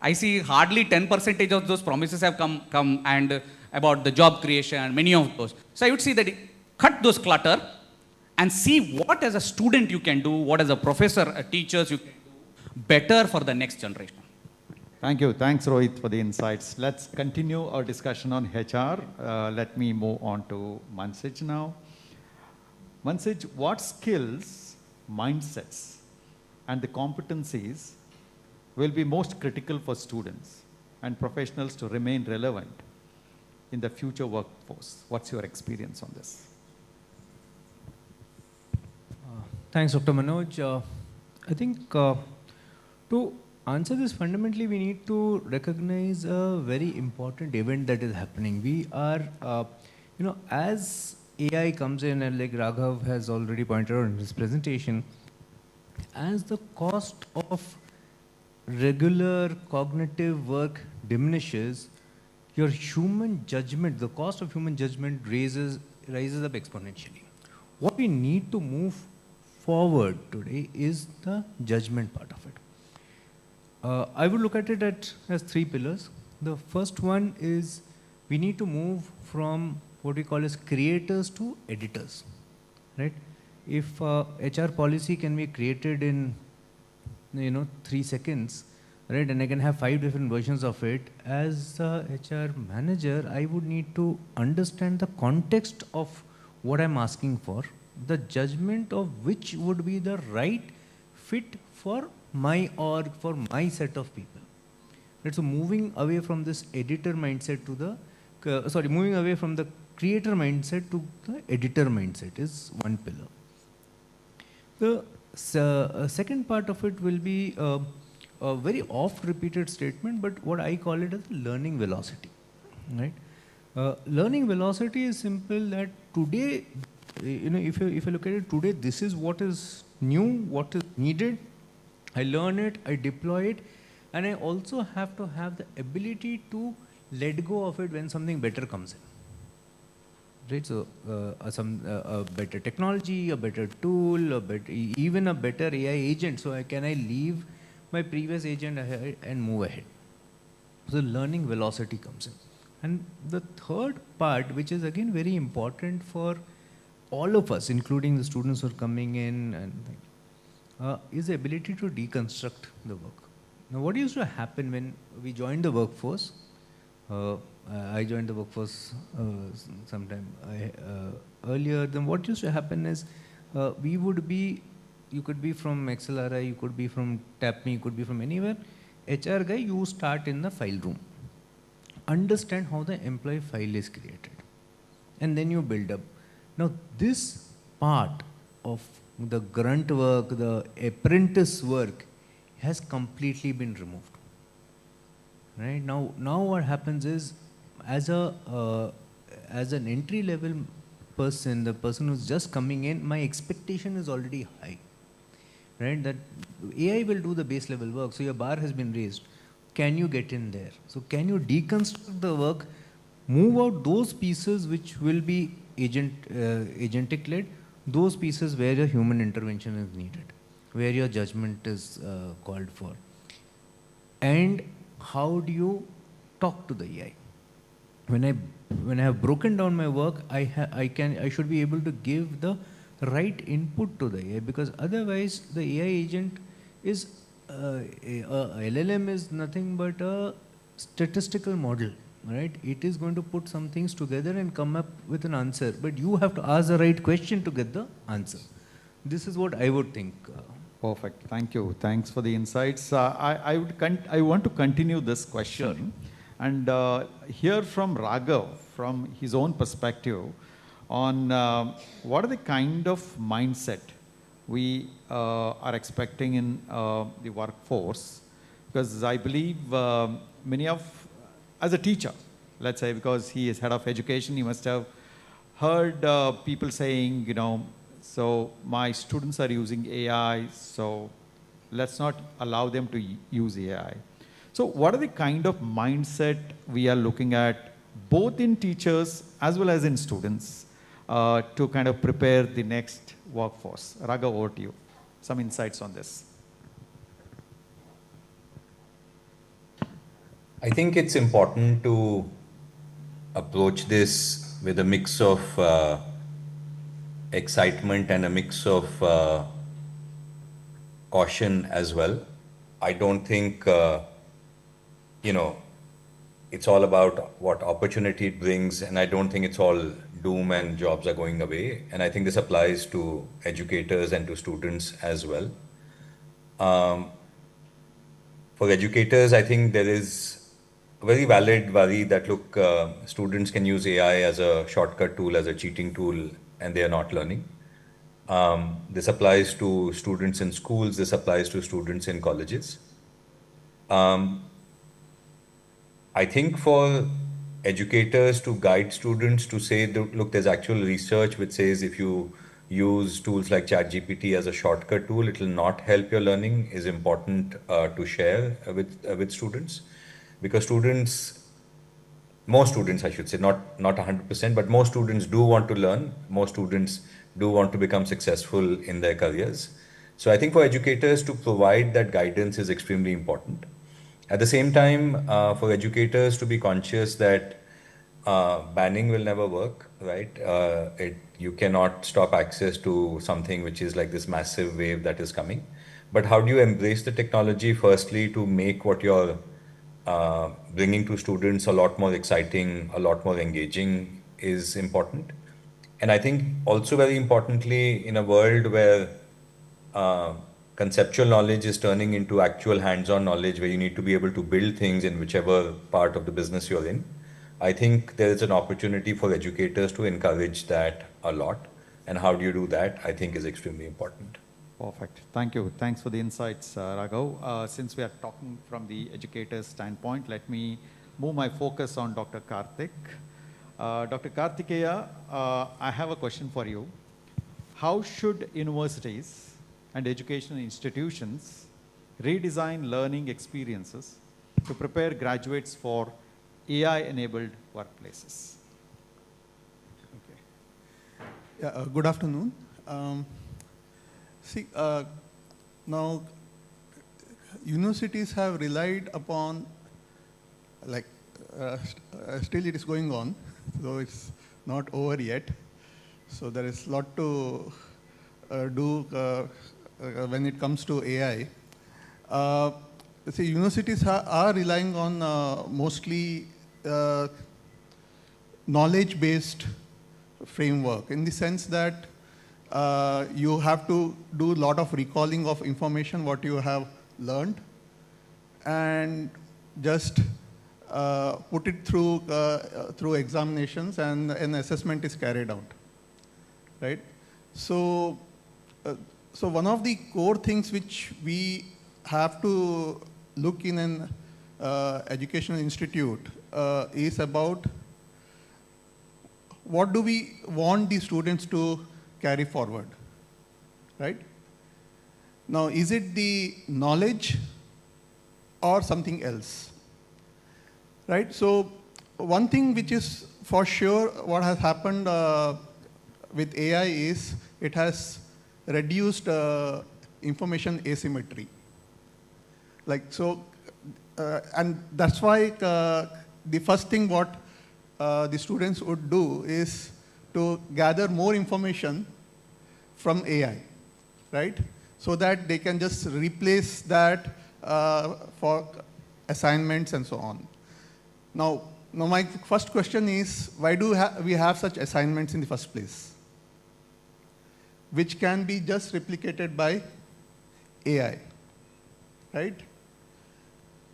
I see hardly 10% of those promises have come and about the job creation and many of those. So I would see that cut those clutter and see what as a student you can do, what as a professor, teachers you can do better for the next generation. Thank you. Thanks, Rohit, for the insights. Let's continue our discussion on HR. Let me move on to Mansij now. Mansij, what skills, mindsets, and the competencies will be most critical for students and professionals to remain relevant in the future workforce? What's your experience on this? Thanks, Dr. Manoj. I think to answer this, fundamentally, we need to recognize a very important event that is happening. We are, as AI comes in, and like Raghav has already pointed out in his presentation, as the cost of regular cognitive work diminishes, your human judgment, the cost of human judgment rises up exponentially. What we need to move forward today is the judgment part of it. I would look at it as three pillars. The first one is we need to move from what we call as creators to editors, right? If HR policy can be created in 3 seconds, right, and I can have 5 different versions of it, as a HR manager, I would need to understand the context of what I'm asking for, the judgment of which would be the right fit for my org, for my set of people. Right, so moving away from this editor mindset to the, moving away from the creator mindset to the editor mindset is one pillar. The second part of it will be a very oft repeated statement, but what I call it as learning velocity, right? Learning velocity is simple that today, if you look at it today, this is what is new, what is needed. I learn it, I deploy it, and I also have to have the ability to let go of it when something better comes in. Right, so a better technology, a better tool, even a better AI agent. So can I leave my previous agent and move ahead? So learning velocity comes in. And the third part, which is again very important for all of us, including the students who are coming in, and is the ability to deconstruct the work. Now, what used to happen when we joined the workforce? I joined the workforce sometime earlier. Then what used to happen is you could be from XLRI, you could be from TAPME, you could be from anywhere. HR guy, you start in the file room. Understand how the employee file is created. And then you build up. Now this part of the grunt work, the apprentice work has completely been removed. Right? Now what happens is, as an entry level person, the person who's just coming in, my expectation is already high. Right? That AI will do the base level work, so your bar has been raised. Can you get in there? So can you deconstruct the work, move out those pieces which will be agentic led, those pieces where your human intervention is needed, where your judgment is called for. And how do you talk to the AI? When I have broken down my work, I should be able to give the right input to the AI, because otherwise the AI agent is LLM is nothing but a statistical model, right? It is going to put some things together and come up with an answer, but you have to ask the right question to get the answer. This is what I would think. Perfect. Thank you. Thanks for the insights. I want to continue this question and hear from Raghav, from his own perspective, on what are the kind of mindset we are expecting in the workforce. Because I believe as a teacher, let's say, because he is head of education, he must have heard people saying, so my students are using AI, so let's not allow them to use AI. So what are the kind of mindset we are looking at, both in teachers as well as in students, to kind of prepare the next workforce? Raghav, over to you. Some insights on this. I think it's important to approach this with a mix of excitement and a mix of caution as well. I don't think, it's all about what opportunity it brings, and I don't think it's all doom and jobs are going away. And I think this applies to educators and to students as well. For educators, I think there is a very valid worry that, look, students can use AI as a shortcut tool, as a cheating tool, and they are not learning. This applies to students in schools, this applies to students in colleges. I think for educators to guide students to say, look, there's actual research which says if you use tools like ChatGPT as a shortcut tool, it will not help your learning, is important to share with students. Because most students, I should say, not 100%, but most students do want to learn. Most students do want to become successful in their careers. So I think for educators to provide that guidance is extremely important. At the same time, for educators to be conscious that banning will never work, right? You cannot stop access to something which is like this massive wave that is coming. But how do you embrace the technology, firstly, to make what you're bringing to students a lot more exciting, a lot more engaging is important. And I think also very importantly, in a world where conceptual knowledge is turning into actual hands-on knowledge where you need to be able to build things in whichever part of the business you're in, I think there is an opportunity for educators to encourage that a lot. And how do you do that, I think is extremely important. Perfect. Thank you. Thanks for the insights, Raghav. Since we are talking from the educator's standpoint, let me move my focus on Dr. Karthik. Dr. Karthikeya, I have a question for you. How should universities and educational institutions redesign learning experiences to prepare graduates for AI-enabled workplaces? Okay. Yeah, good afternoon. Now universities have relied upon, still it is going on, so it's not over yet. So there is a lot to do when it comes to AI. Universities are relying on mostly knowledge-based framework, in the sense that you have to do a lot of recalling of information, what you have learned, and just put it through examinations, and an assessment is carried out, right? So one of the core things which we have to look in an educational institute is about what do we want the students to carry forward, right? Now, is it the knowledge or something else, right? So one thing which is for sure what has happened with AI is it has reduced information asymmetry. And that's why the first thing what the students would do is to gather more information from AI, right? So that they can just replace that for assignments and so on. Now my first question is, why do we have such assignments in the first place, which can be just replicated by AI, right?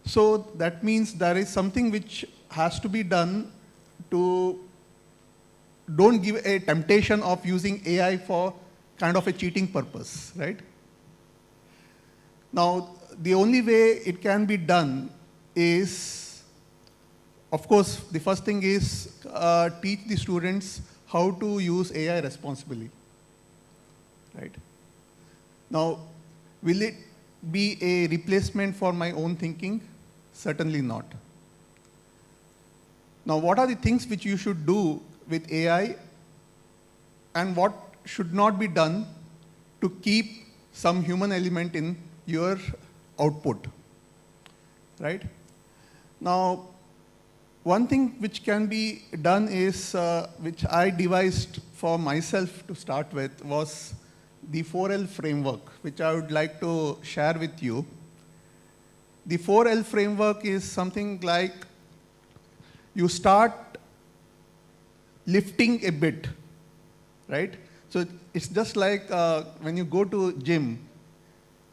So that means there is something which has to be done to don't give a temptation of using AI for kind of a cheating purpose, right? Now, the only way it can be done is, of course, the first thing is teach the students how to use AI responsibly, right? Now, will it be a replacement for my own thinking? Certainly not. Now, what are the things which you should do with AI, and what should not be done to keep some human element in your output, right? Now, one thing which can be done is, which I devised for myself to start with, was the 4L framework, which I would like to share with you. The 4L framework is something like you start lifting a bit, right? So it's just like when you go to gym,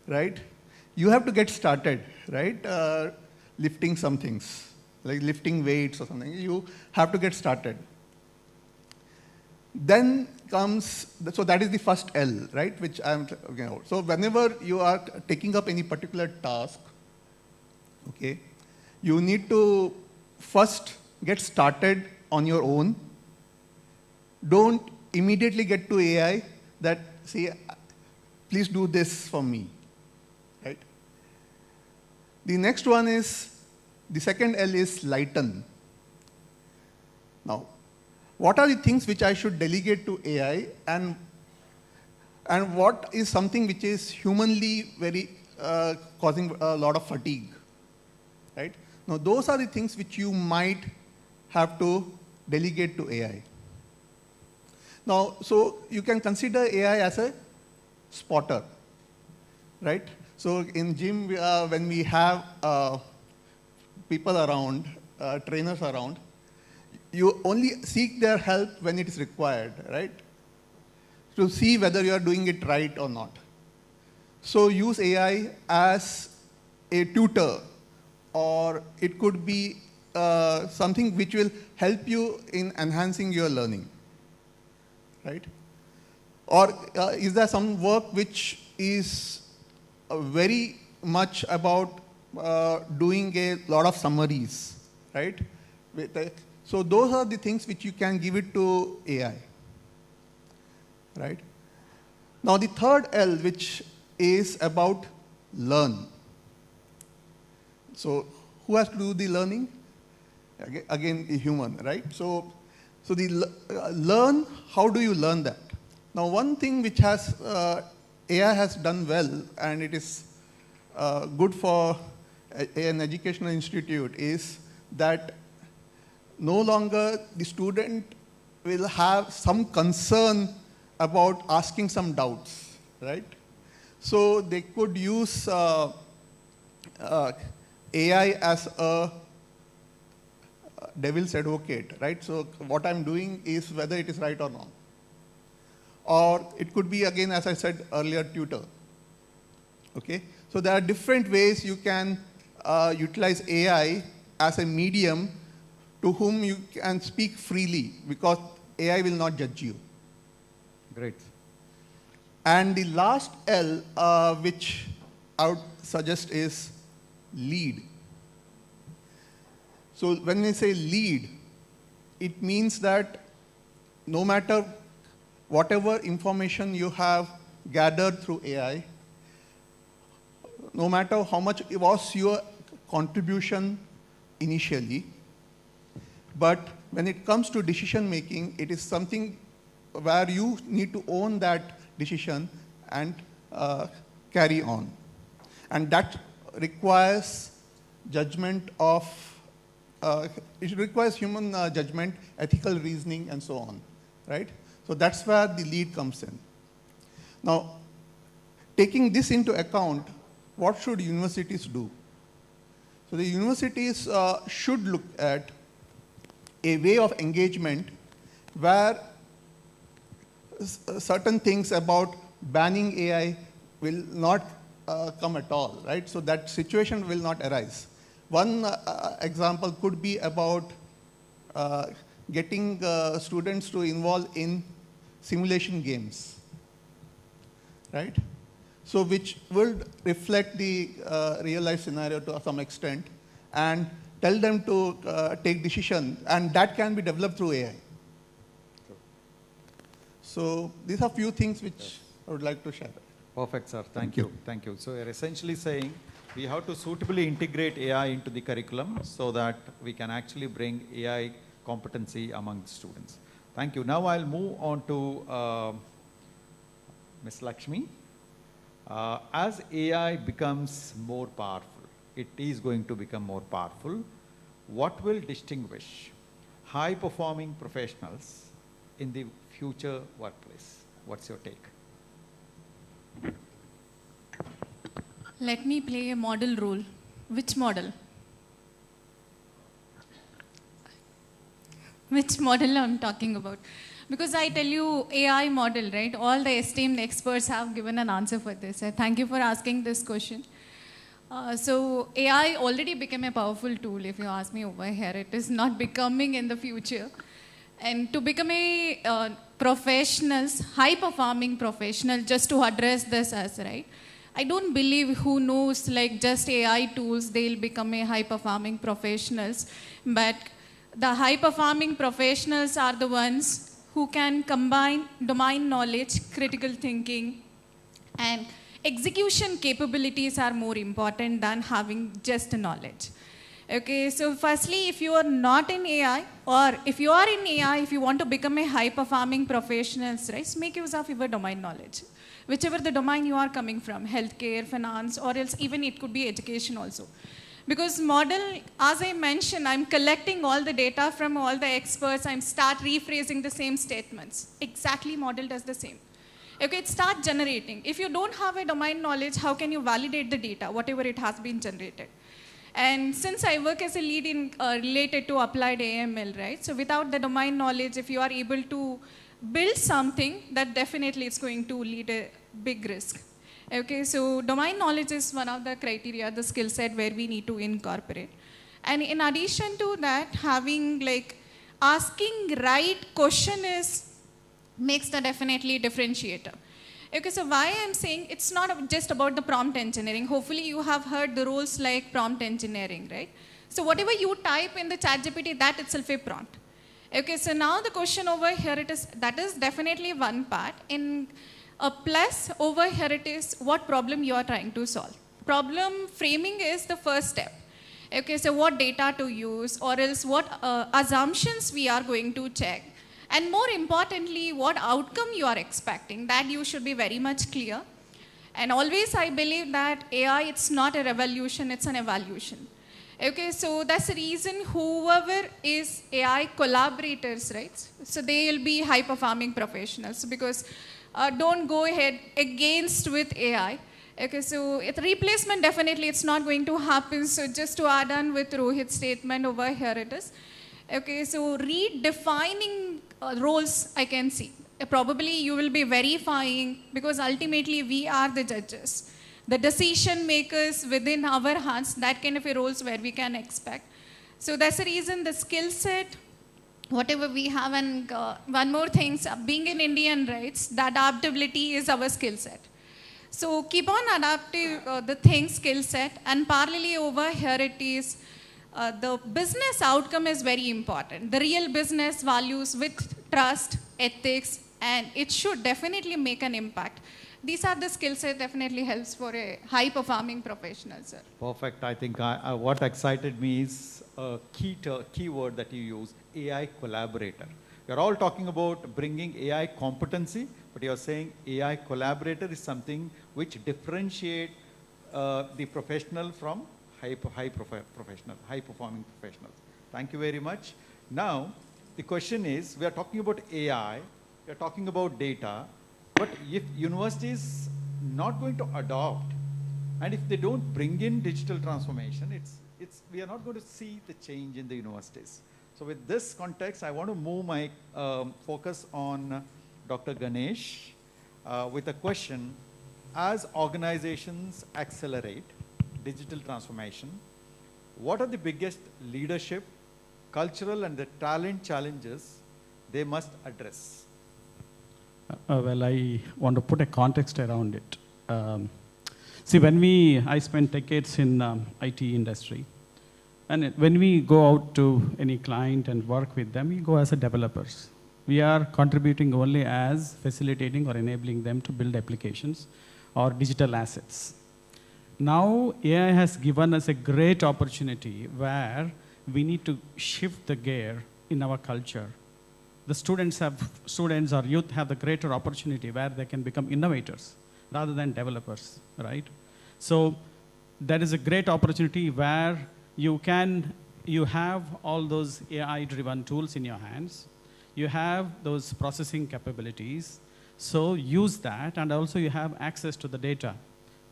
right? You have to get started, right? Lifting some things, like lifting weights or something. You have to get started. Then comes, so that is the first L, right? Which I'm talking about. So whenever you are taking up any particular task, okay, you need to first get started on your own. Don't immediately get to AI that, say, please do this for me, right? The next one is, the second L is lighten. Now, what are the things which I should delegate to AI, and what is something which is humanly very causing a lot of fatigue, right? Now, those are the things which you might have to delegate to AI. Now, so you can consider AI as a spotter, right? So in gym, when we have people around, trainers around, you only seek their help when it is required, right? To see whether you are doing it right or not. So use AI as a tutor, or it could be something which will help you in enhancing your learning, right? Or is there some work which is very much about doing a lot of summaries, right? So those are the things which you can give it to AI, right? Now the third L, which is about learn. So who has to do the learning? Again, a human, right? So the learn, how do you learn that? Now one thing which has AI has done well, and it is good for an educational institute, is that no longer the student will have some concern about asking some doubts, right? So they could use AI as a devil's advocate, right? So what I'm doing is whether it is right or not. Or it could be, again, as I said earlier, tutor. Okay? So there are different ways you can utilize AI as a medium to whom you can speak freely, because AI will not judge you. Great. And the last L, which I would suggest, is lead. So when we say lead, it means that no matter whatever information you have gathered through AI, no matter how much it was your contribution initially, but when it comes to decision making, it is something where you need to own that decision and carry on. And that requires judgment of, it requires human judgment, ethical reasoning, and so on, right? So that's where the lead comes in. Now, taking this into account, what should universities do? So the universities should look at a way of engagement where certain things about banning AI will not come at all, right? So that situation will not arise. One example could be about getting students to involve in simulation games, right? So which will reflect the real life scenario to some extent and tell them to take decision, and that can be developed through AI. So these are few things which I would like to share. Perfect, sir. Thank you. Thank you. So you're essentially saying we have to suitably integrate AI into the curriculum so that we can actually bring AI competency among the students. Thank you. Now I'll move on to Ms. Lakshmi. As AI becomes more powerful, it is going to become more powerful, what will distinguish high-performing professionals in the future workplace? What's your take? Let me play a model role. Which model? Which model I'm talking about? Because I tell you AI model, right? All the esteemed experts have given an answer for this. Thank you for asking this question. So AI already became a powerful tool, if you ask me over here. It is not becoming in the future. And to become a professionals, high-performing professional, just to address this as, right? I don't believe who knows, like just AI tools, they'll become a high-performing professionals. But the high-performing professionals are the ones who can combine domain knowledge, critical thinking, and execution capabilities are more important than having just knowledge. Okay, so firstly, if you are not in AI, or if you are in AI, if you want to become a high-performing professional, right, make use of your domain knowledge. Whichever the domain you are coming from, healthcare, finance, or else even it could be education also. Because model, as I mentioned, I'm collecting all the data from all the experts, I'm start rephrasing the same statements. Exactly, model does the same. Okay, it starts generating. If you don't have a domain knowledge, how can you validate the data, whatever it has been generated? And since I work as a lead in related to applied AML, right? So without the domain knowledge, if you are able to build something, that definitely is going to lead a big risk. Okay, so domain knowledge is one of the criteria, the skill set where we need to incorporate. And in addition to that, having like asking right question makes the definitely differentiator. Okay, so why I'm saying it's not just about the prompt engineering. Hopefully you have heard the roles like prompt engineering, right? So whatever you type in the ChatGPT, that itself a prompt. Okay, so now the question over here, that is definitely one part. In plus over here it is what problem you are trying to solve. Problem framing is the first step. Okay, so what data to use, or else what assumptions we are going to check. And more importantly, what outcome you are expecting, that you should be very much clear. And always I believe that AI, it's not a revolution, it's an evolution. Okay, so that's the reason whoever is AI collaborators, right? So they will be high performing professionals, because don't go ahead against with AI. Okay, so replacement definitely it's not going to happen. So just to add on with Rohit's statement over here it is. Okay, so redefining roles I can see. Probably you will be verifying, because ultimately we are the judges. The decision makers within our hands, that kind of a roles where we can expect. So that's the reason the skill set, whatever we have, and one more thing, being an Indian, right, the adaptability is our skill set. So keep on adapting the thing skill set, and parallelly over here it is, the business outcome is very important. The real business values with trust, ethics, and it should definitely make an impact. These are the skill set definitely helps for a high performing professional, sir. Perfect. I think what excited me is a key word that you use, AI collaborator. You're all talking about bringing AI competency, but you're saying AI collaborator is something which differentiate the professional from high performing professionals. Thank you very much. Now, the question is, we are talking about AI, we are talking about data, but if universities not going to adopt, and if they don't bring in digital transformation, we are not going to see the change in the universities. So with this context, I want to move my focus on Dr. Ganesh with a question. As organizations accelerate digital transformation, what are the biggest leadership, cultural, and the talent challenges they must address? Well, I want to put a context around it. See, I spent decades in IT industry. And when we go out to any client and work with them, we go as a developers. We are contributing only as facilitating or enabling them to build applications or digital assets. Now, AI has given us a great opportunity where we need to shift the gear in our culture. The students or youth have the greater opportunity where they can become innovators rather than developers, right? So that is a great opportunity where you have all those AI-driven tools in your hands. You have those processing capabilities. So use that, and also you have access to the data,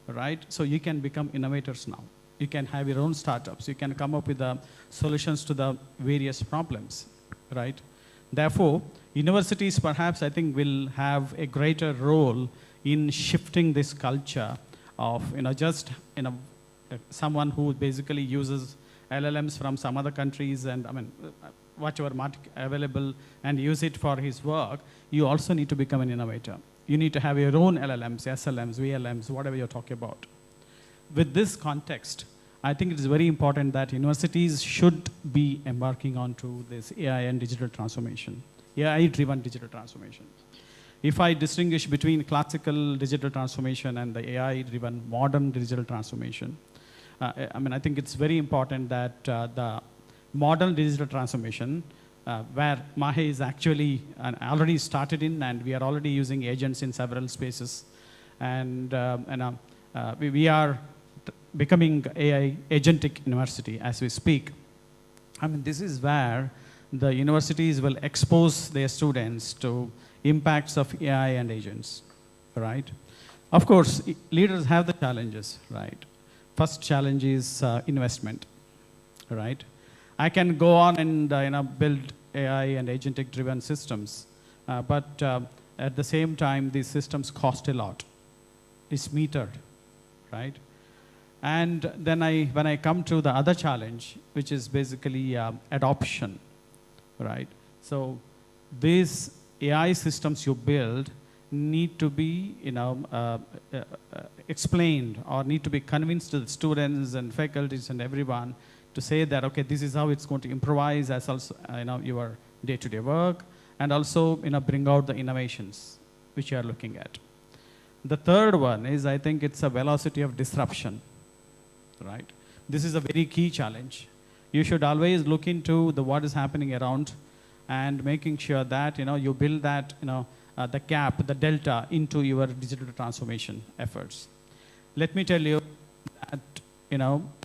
right? So you can become innovators now. You can have your own startups. You can come up with the solutions to the various problems, right? Therefore, universities perhaps, I think, will have a greater role in shifting this culture of, someone who basically uses LLMs from some other countries and, whatever market available, and use it for his work. You also need to become an innovator. You need to have your own LLMs, SLMs, VLMs, whatever you're talking about. With this context, I think it is very important that universities should be embarking onto this AI and digital transformation, AI-driven digital transformation. If I distinguish between classical digital transformation and the AI-driven modern digital transformation, I think it's very important that the modern digital transformation, where Mahe is actually already started in, and we are already using agents in several spaces, and we are becoming AI agentic university as we speak. I mean, this is where the universities will expose their students to impacts of AI and agents, right? Of course, leaders have the challenges, right? First challenge is investment, right? I can go on and build AI and agentic-driven systems, but at the same time, these systems cost a lot. It's metered, right? And then when I come to the other challenge, which is basically adoption, right? So these AI systems you build need to be, explained or need to be convinced to the students and faculties and everyone to say that, okay, this is how it's going to improvise as also, your day-to-day work, and also, bring out the innovations which you are looking at. The third one is, I think it's a velocity of disruption, right? This is a very key challenge. You should always look into what is happening around and making sure that, you build that, the gap, the delta into your digital transformation efforts. Let me tell you that,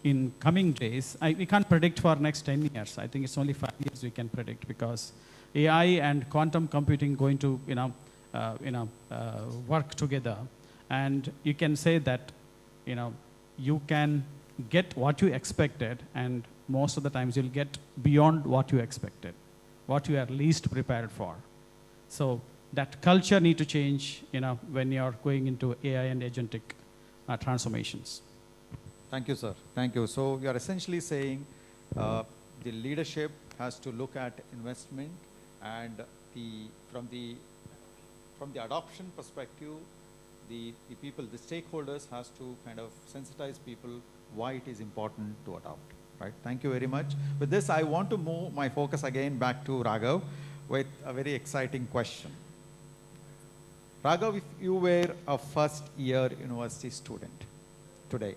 in coming days, we can't predict for next 10 years. I think it's only 5 years we can predict, because AI and quantum computing going to, work together. And you can say that, you can get what you expected, and most of the times you'll get beyond what you expected, what you are least prepared for. So that culture need to change, when you're going into AI and agentic transformations. Thank you, sir. Thank you. So you are essentially saying the leadership has to look at investment, and from the adoption perspective, the people, the stakeholders has to kind of sensitize people why it is important to adopt, right? Thank you very much. With this, I want to move my focus again back to Raghav with a very exciting question. Raghav, if you were a first-year university student today,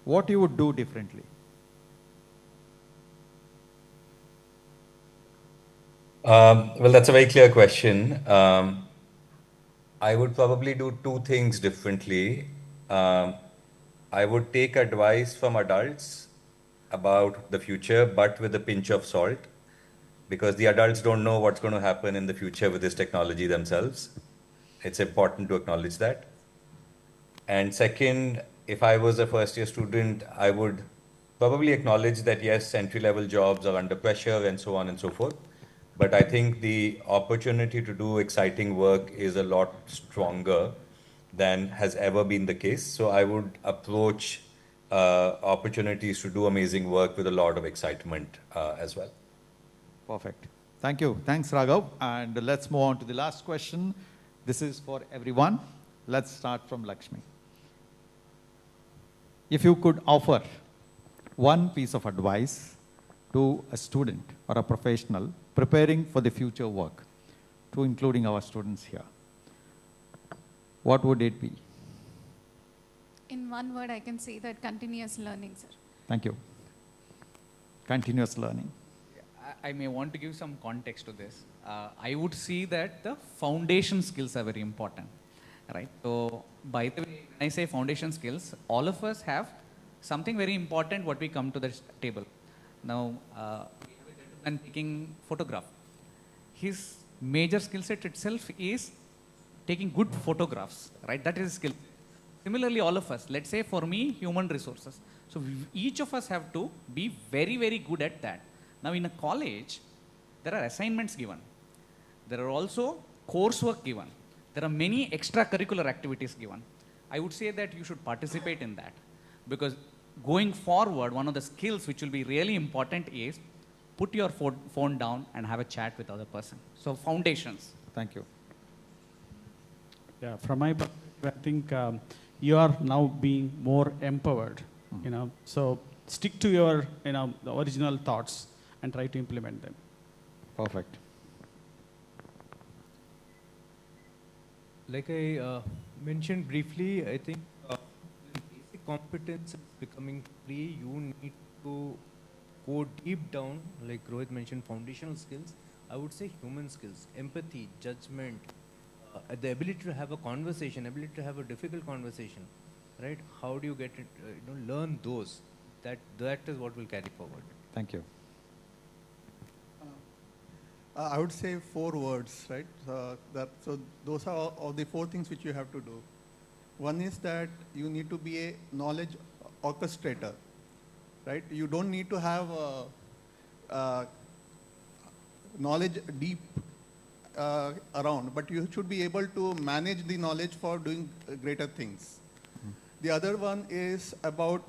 what you would do differently? Well, that's a very clear question. I would probably do two things differently. I would take advice from adults about the future, but with a pinch of salt, because the adults don't know what's going to happen in the future with this technology themselves. It's important to acknowledge that. And second, if I was a first-year student, I would probably acknowledge that, yes, entry-level jobs are under pressure and so on and so forth. But I think the opportunity to do exciting work is a lot stronger than has ever been the case. So I would approach opportunities to do amazing work with a lot of excitement as well. Perfect. Thank you. Thanks, Raghav. And let's move on to the last question. This is for everyone. Let's start from Lakshmi. If you could offer one piece of advice to a student or a professional preparing for the future work, to including our students here, what would it be? In one word, I can say that continuous learning, sir. Thank you. Continuous learning. I may want to give some context to this. I would see that the foundation skills are very important, right? So, by the way, when I say foundation skills, all of us have something very important what we come to the table. Now, we have a gentleman taking photograph. His major skill set itself is taking good photographs, right? That is a skill. Similarly, all of us, let's say for me, human resources. So each of us have to be very, very good at that. Now in a college, there are assignments given. There are also coursework given. There are many extracurricular activities given. I would say that you should participate in that, because going forward, one of the skills which will be really important is put your phone down and have a chat with other person. So foundations. Thank you. Yeah, from my perspective, I think you are now being more empowered, so stick to your, the original thoughts and try to implement them. Perfect. Like I mentioned briefly, I think when basic competence is becoming free, you need to go deep down, like Rohit mentioned, foundational skills. I would say human skills, empathy, judgment, the ability to have a conversation, ability to have a difficult conversation, right? How do you get it, learn those? That is what will carry forward. Thank you. I would say 4 words, right? So those are all the 4 things which you have to do. One is that you need to be a knowledge orchestrator, right? You don't need to have knowledge deep around, but you should be able to manage the knowledge for doing greater things. The other one is about,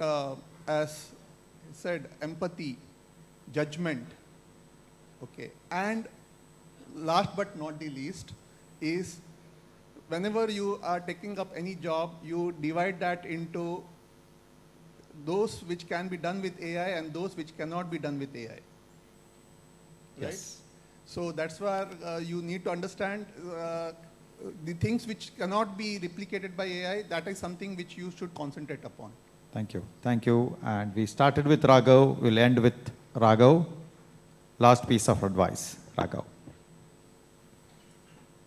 as I said, empathy, judgment. Okay, and last but not the least is whenever you are taking up any job, you divide that into those which can be done with AI and those which cannot be done with AI. Right? Yes. So that's where you need to understand the things which cannot be replicated by AI, that is something which you should concentrate upon. Thank you. Thank you. And we started with Raghav. We'll end with Raghav. Last piece of advice, Raghav.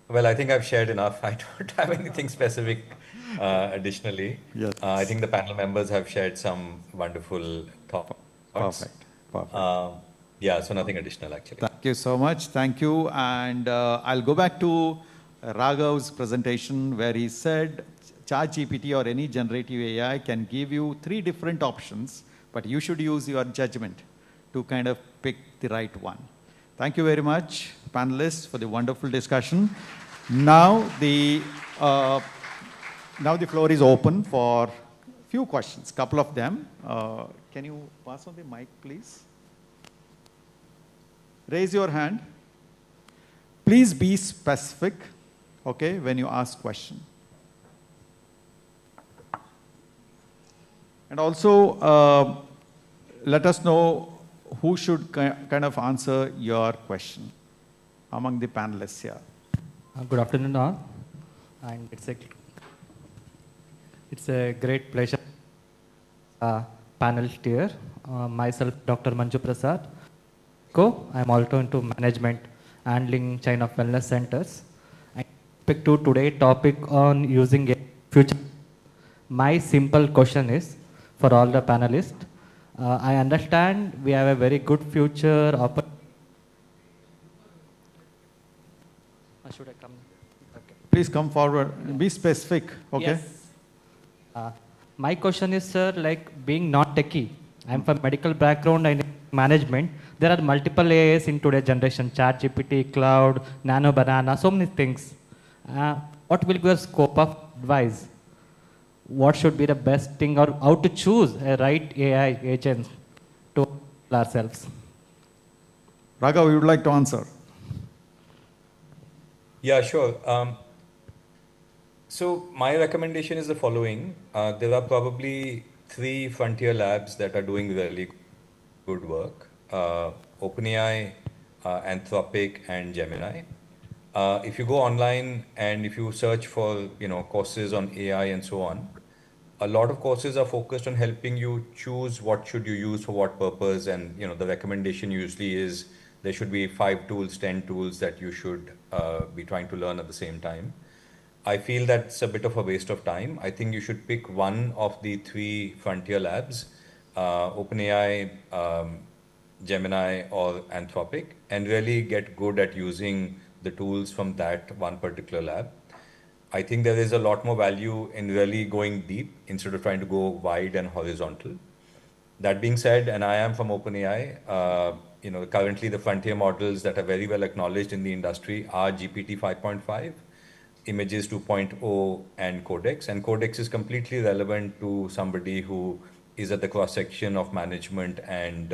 Well, I think I've shared enough. I don't have anything specific additionally. Yes. I think the panel members have shared some wonderful thoughts. Perfect. Perfect. Yeah, so nothing additional actually. Thank you so much. Thank you. And I'll go back to Raghav's presentation where he said ChatGPT or any generative AI can give you 3 different options, but you should use your judgment to kind of pick the right one. Thank you very much, panelists, for the wonderful discussion. Now the floor is open for few questions, couple of them. Can you pass on the mic, please? Raise your hand. Please be specific, okay, when you ask question. And also, let us know who should kind of answer your question among the panelists here. Good afternoon all, and it's a great pleasure panelist here. Myself, Dr. Manju Prasad. I am also into management, handling chain of wellness centers. I pick to today's topic on using a future. My simple question is for all the panelists. I understand we have a very good future. Should I come? Okay. Please come forward. Be specific. Okay. Yes. My question is, sir, like being not techie, I'm from medical background and management. There are multiple AIs in today's generation: ChatGPT, cloud, nano banana, so many things. What will be your scope of advice? What should be the best thing, or how to choose a right AI agent to ourselves? Raghav, you would like to answer? Yeah, sure. So my recommendation is the following. There are probably 3 frontier labs that are doing really good work. OpenAI, Anthropic, and Gemini. If you go online and if you search for courses on AI and so on, a lot of courses are focused on helping you choose what should you use for what purpose, and the recommendation usually is there should be 5 tools, 10 tools that you should be trying to learn at the same time. I feel that's a bit of a waste of time. I think you should pick one of the 3 frontier labs, OpenAI, Gemini, or Anthropic, and really get good at using the tools from that one particular lab. I think there is a lot more value in really going deep instead of trying to go wide and horizontal. That being said, and I am from OpenAI, currently the frontier models that are very well acknowledged in the industry are GPT 5.5, Images 2.0, and Codex. And Codex is completely relevant to somebody who is at the cross-section of management and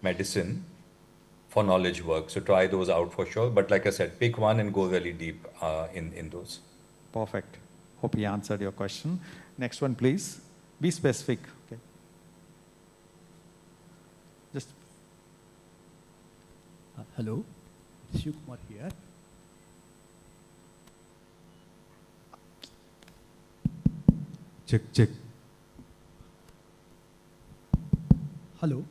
medicine for knowledge work. So try those out for sure. But like I said, pick one and go really deep in those. Perfect. Hope he answered your question. Next one, please. Be specific. Okay. Just. Hello, Shiv Kumar here. Check. Hello.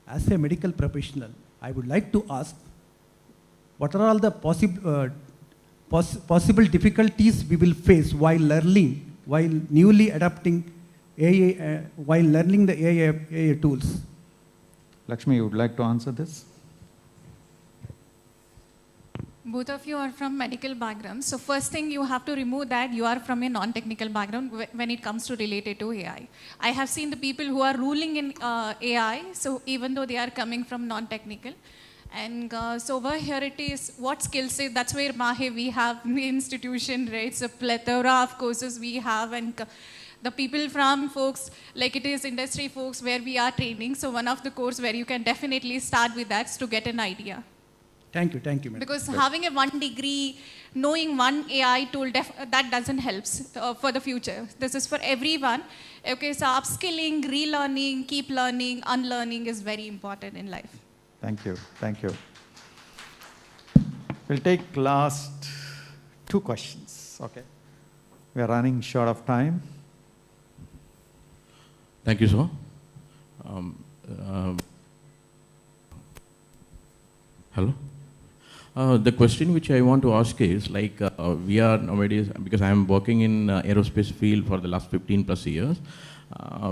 As a medical professional, I would like to ask, what are all the possible difficulties we will face while learning while newly adapting AI, while learning the AI tools? Lakshmi, you would like to answer this? Both of you are from medical backgrounds. So first thing you have to remove that you are from a non-technical background when it comes to related to AI. I have seen the people who are ruling in AI, so even though they are coming from non-technical. And so over here it is, what skill set, that's where Mahe we have in the institution, right? So plethora of courses we have, and the people from folks, like it is industry folks where we are training. So one of the course where you can definitely start with that is to get an idea. Thank you, madam. Because having a one degree, knowing one AI tool, that doesn't help for the future. This is for everyone. Okay, so upskilling, relearning, keep learning, unlearning is very important in life. Thank you, thank you. We'll take last 2 questions, okay? We are running short of time. Thank you, sir. Hello? The question which I want to ask is, like, we are nowadays, because I am working in aerospace field for the last 15 plus years,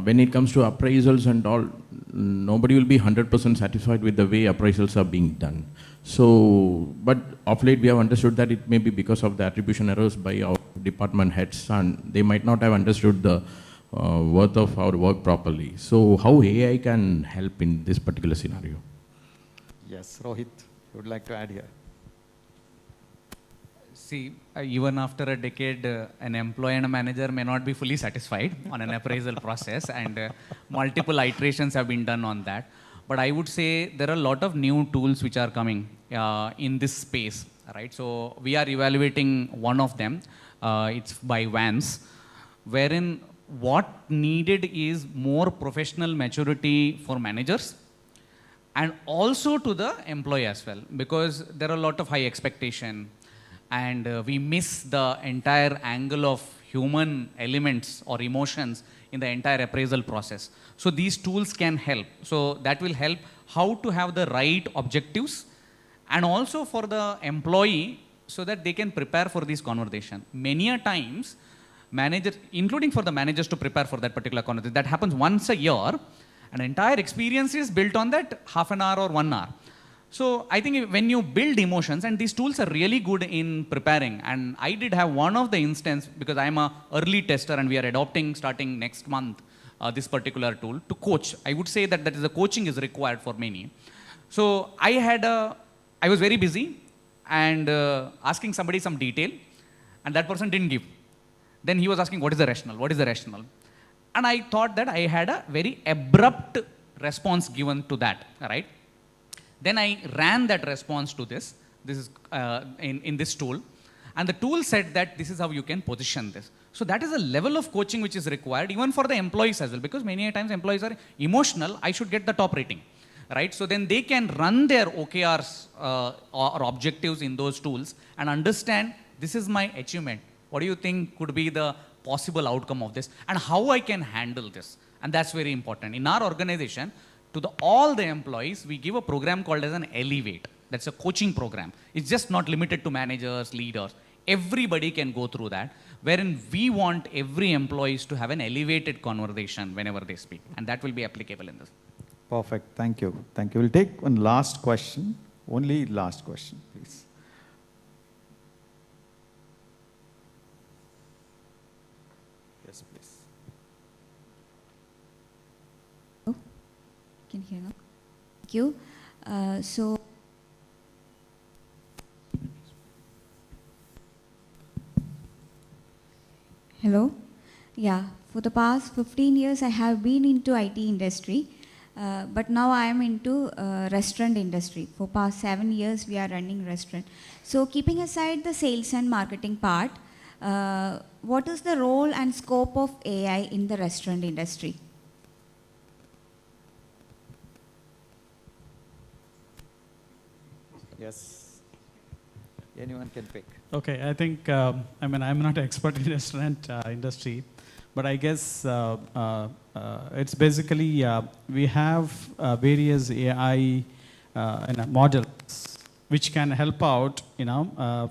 when it comes to appraisals and all, nobody will be 100% satisfied with the way appraisals are being done. So, but of late we have understood that it may be because of the attribution errors by our department heads, and they might not have understood the worth of our work properly. So, how AI can help in this particular scenario? Yes, Rohit, you would like to add here? See, even after a decade, an employee and a manager may not be fully satisfied on an appraisal process, and multiple iterations have been done on that. But I would say there are a lot of new tools which are coming in this space, right? So we are evaluating one of them. It's by Vance, wherein what needed is more professional maturity for managers and also to the employee as well, because there are a lot of high expectation, and we miss the entire angle of human elements or emotions in the entire appraisal process. So these tools can help. So that will help how to have the right objectives, and also for the employee so that they can prepare for this conversation. Many a times, managers, including for the managers to prepare for that particular conversation, that happens once a year. An entire experience is built on that half an hour or 1 hour. So I think when you build emotions, and these tools are really good in preparing, and I did have one of the instance, because I am a early tester and we are adopting starting next month this particular tool to coach. I would say that is the coaching is required for many. So I was very busy and asking somebody some detail, and that person didn't give. Then he was asking, what is the rationale? What is the rationale? And I thought that I had a very abrupt response given to that, right? Then I ran that response to this is in this tool, and the tool said that this is how you can position this. So that is a level of coaching which is required even for the employees as well, because many times employees are emotional. I should get the top rating, right? So then they can run their OKRs or objectives in those tools and understand, this is my achievement. What do you think could be the possible outcome of this, and how I can handle this? And that's very important. In our organization, to all the employees, we give a program called as an Elevate. That's a coaching program. It's just not limited to managers, leaders. Everybody can go through that, wherein we want every employees to have an elevated conversation whenever they speak. And that will be applicable in this. Perfect. Thank you. Thank you. We'll take one last question. Only last question, please. Yes, please. Can you hear now? Thank you. Hello? Yeah, for the past 15 years I have been into IT industry, but now I am into restaurant industry. For past 7 years we are running restaurant. So keeping aside the sales and marketing part, what is the role and scope of AI in the restaurant industry? Yes. Anyone can pick. Okay, I think, I'm not an expert in restaurant industry, but I guess it's basically, we have various AI models which can help out,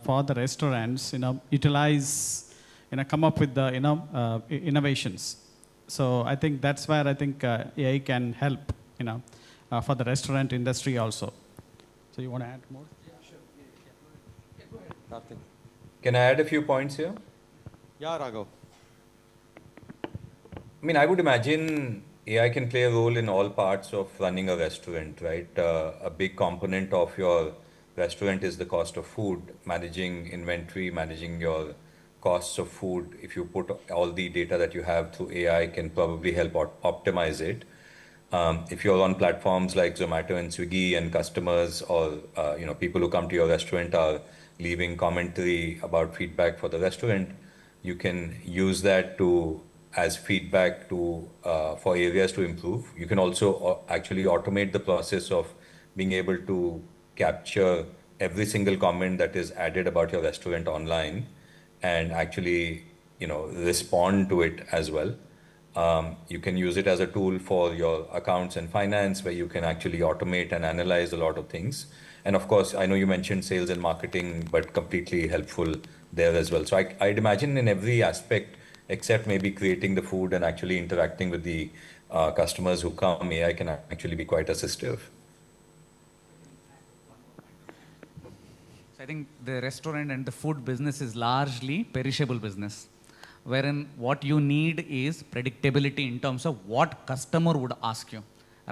for the restaurants, utilize, come up with the innovations. So I think that's where I think AI can help for the restaurant industry also. So you want to add more? Karthik. Can I add a few points here? Yeah, Raghav. I mean, I would imagine AI can play a role in all parts of running a restaurant, right? A big component of your restaurant is the cost of food, managing inventory, managing your costs of food. If you put all the data that you have through AI, can probably help optimize it. If you're on platforms like Zomato and Swiggy, and customers or people who come to your restaurant are leaving commentary about feedback for the restaurant, you can use that as feedback for areas to improve. You can also actually automate the process of being able to capture every single comment that is added about your restaurant online and actually respond to it as well. You can use it as a tool for your accounts and finance, where you can actually automate and analyze a lot of things. And of course, I know you mentioned sales and marketing, but completely helpful there as well. So I'd imagine in every aspect, except maybe creating the food and actually interacting with the customers who come, AI can actually be quite assistive. So I think the restaurant and the food business is largely perishable business, wherein what you need is predictability in terms of what customer would ask you,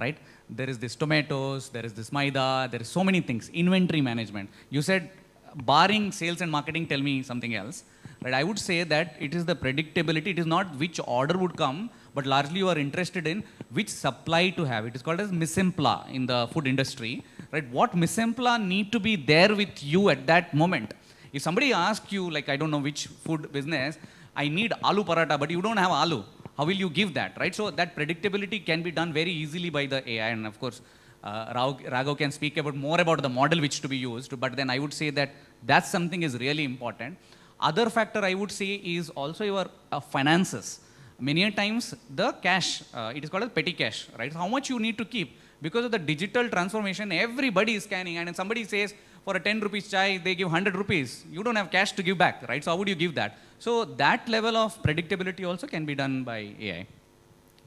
right? There is this tomatoes, there is this maida, there is so many things. Inventory management. You said, barring sales and marketing, tell me something else. Right? I would say that it is the predictability. It is not which order would come, but largely you are interested in which supply to have. It is called as misempla in the food industry. Right? What misempla need to be there with you at that moment? If somebody asks you, like, I don't know which food business, I need aloo paratha, but you don't have aloo. How will you give that, right? So that predictability can be done very easily by the AI. And of course, Raghav can speak more about the model which to be used. But then I would say that that's something is really important. Other factor I would say is also your finances. Many times the cash, it is called as petty cash, right? How much you need to keep. Because of the digital transformation, everybody is scanning. And if somebody says, for a 10 rupees chai, they give 100 rupees. You don't have cash to give back, right? So how would you give that? So that level of predictability also can be done by AI.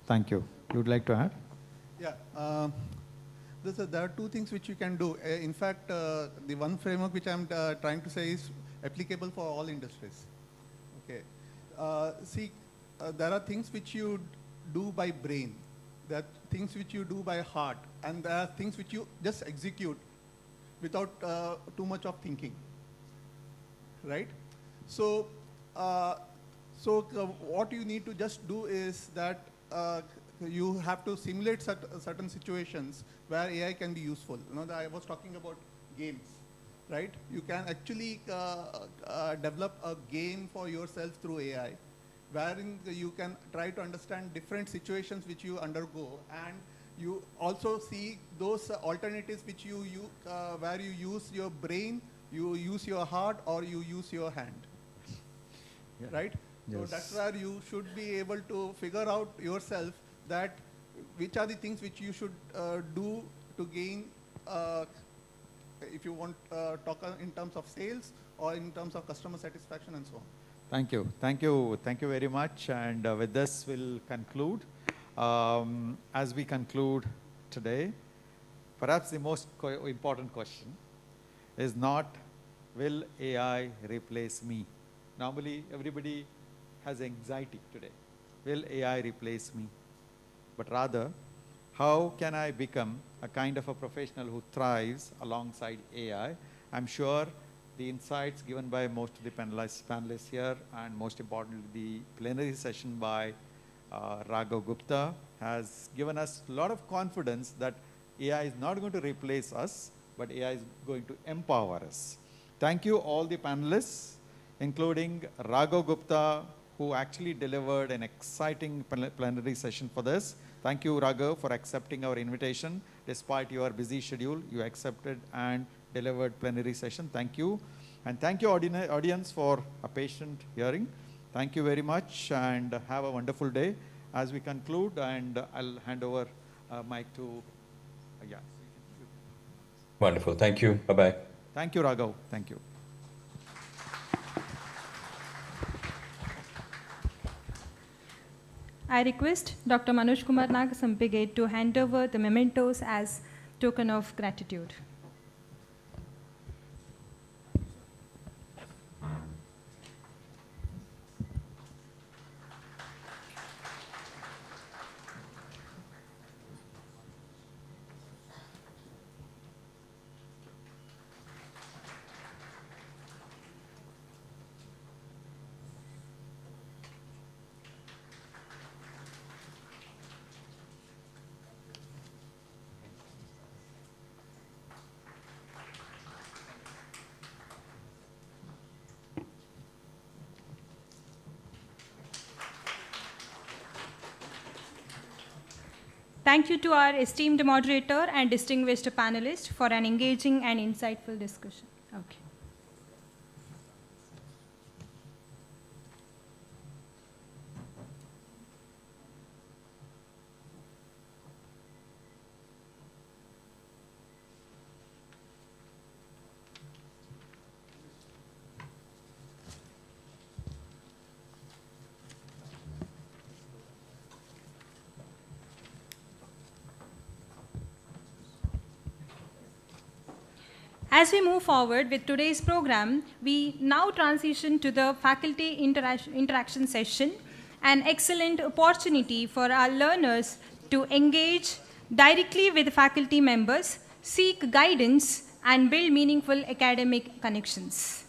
Thank you. You would like to add? Yeah. There are two things which you can do. In fact, the one framework which I'm trying to say is applicable for all industries. Okay. There are things which you do by brain. There are things which you do by heart. And there are things which you just execute without too much of thinking, right? So, what you need to just do is that you have to simulate certain situations where AI can be useful. I was talking about games, right? You can actually develop a game for yourself through AI, wherein you can try to understand different situations which you undergo, and you also see those alternatives which where you use your brain, you use your heart, or you use your hand, right? Yes. So that's where you should be able to figure out yourself that which are the things which you should do to gain, if you want talk in terms of sales or in terms of customer satisfaction and so on. Thank you. Thank you. Thank you very much. And with this, we'll conclude. As we conclude today, perhaps the most important question is not, will AI replace me? Normally, everybody has anxiety today. Will AI replace me? But rather, how can I become a kind of a professional who thrives alongside AI? I'm sure the insights given by most of the panelists here, and most importantly, the plenary session by Raghav Gupta has given us a lot of confidence that AI is not going to replace us, but AI is going to empower us. Thank you all the panelists, including Raghav Gupta, who actually delivered an exciting plenary session for this. Thank you, Raghav, for accepting our invitation. Despite your busy schedule, you accepted and delivered plenary session. Thank you. And thank you, audience, for a patient hearing. Thank you very much, and have a wonderful day. As we conclude, and I'll hand over mic to, yeah. Wonderful. Thank you. Bye-bye. Thank you, Raghav. Thank you. I request Dr. Manoj Kumar Nagasampige to hand over the mementos as token of gratitude. Thank you to our esteemed moderator and distinguished panelist for an engaging and insightful discussion. Okay. As we move forward with today's program, we now transition to the faculty interaction session, an excellent opportunity for our learners to engage directly with faculty members, seek guidance, and build meaningful academic connections.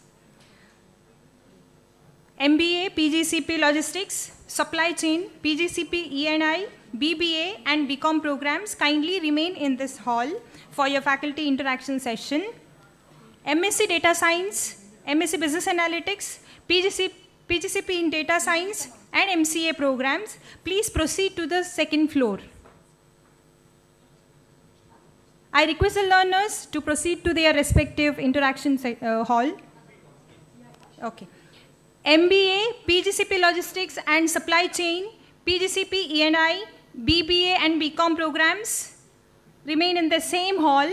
MBA, PGCP Logistics, Supply Chain, PGCP E&I, BBA, and BCom programs kindly remain in this hall for your faculty interaction session. MSc Data Science, MSc Business Analytics, PGCP in Data Science, and MCA programs, please proceed to the second floor. I request the learners to proceed to their respective interaction hall. Okay. MBA, PGCP Logistics and Supply Chain, PGCP E&I, BBA and BCom programs remain in the same hall.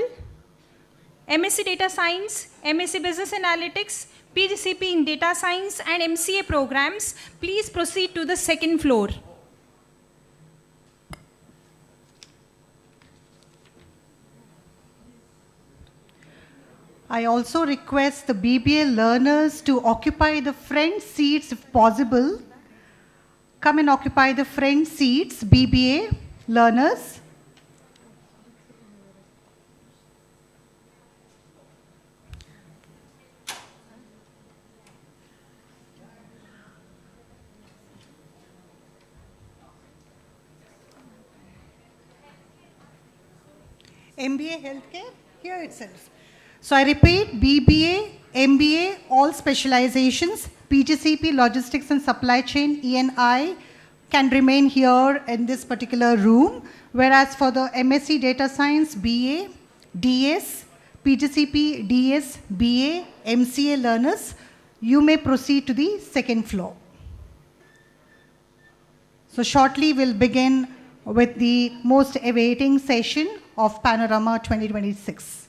MSc Data Science, MSc Business Analytics, PGCP in Data Science and MCA programs, please proceed to the second floor. I also request the BBA learners to occupy the front seats if possible. Come and occupy the front seats, BBA learners. MBA Healthcare, here itself. So I repeat, BBA, MBA, all specializations, PGCP, Logistics and Supply Chain, E&I can remain here in this particular room, whereas for the MSc Data Science, BA, DS, PGCP, DS, BA, MCA learners, you may proceed to the second floor. So shortly we'll begin with the most awaiting session of Panorama 2026.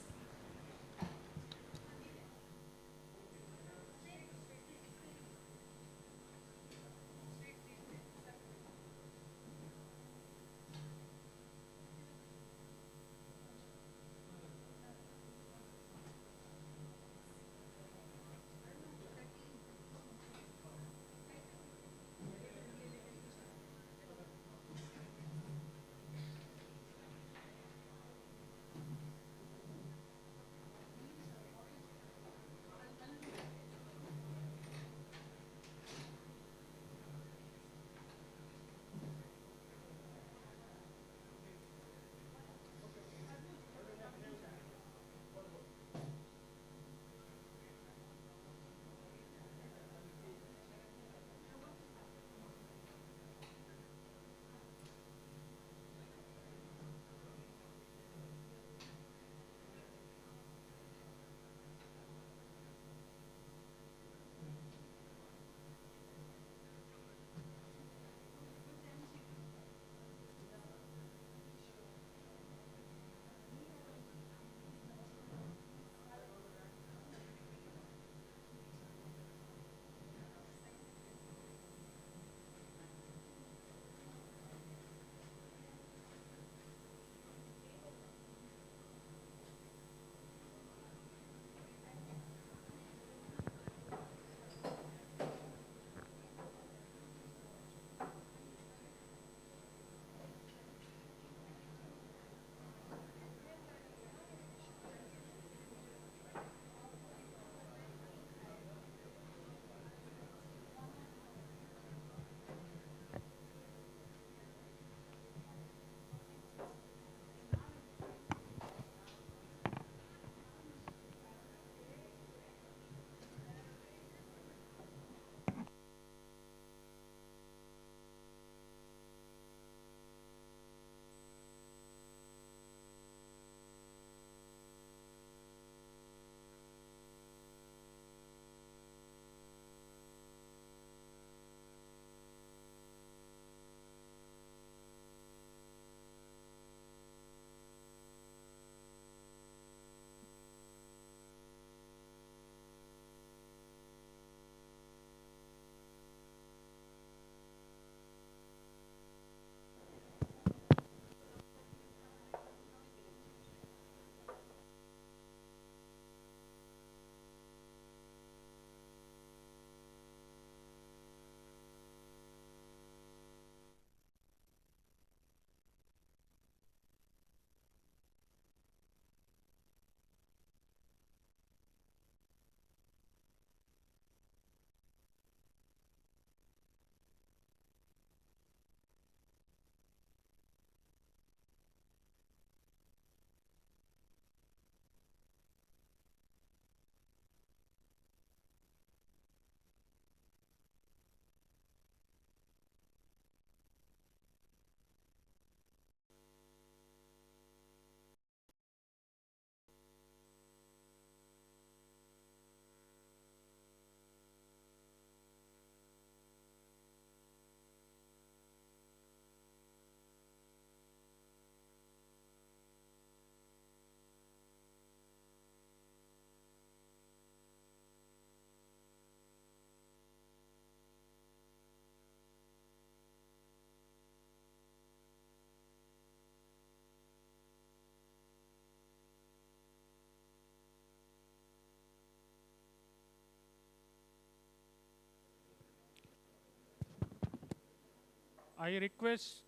I request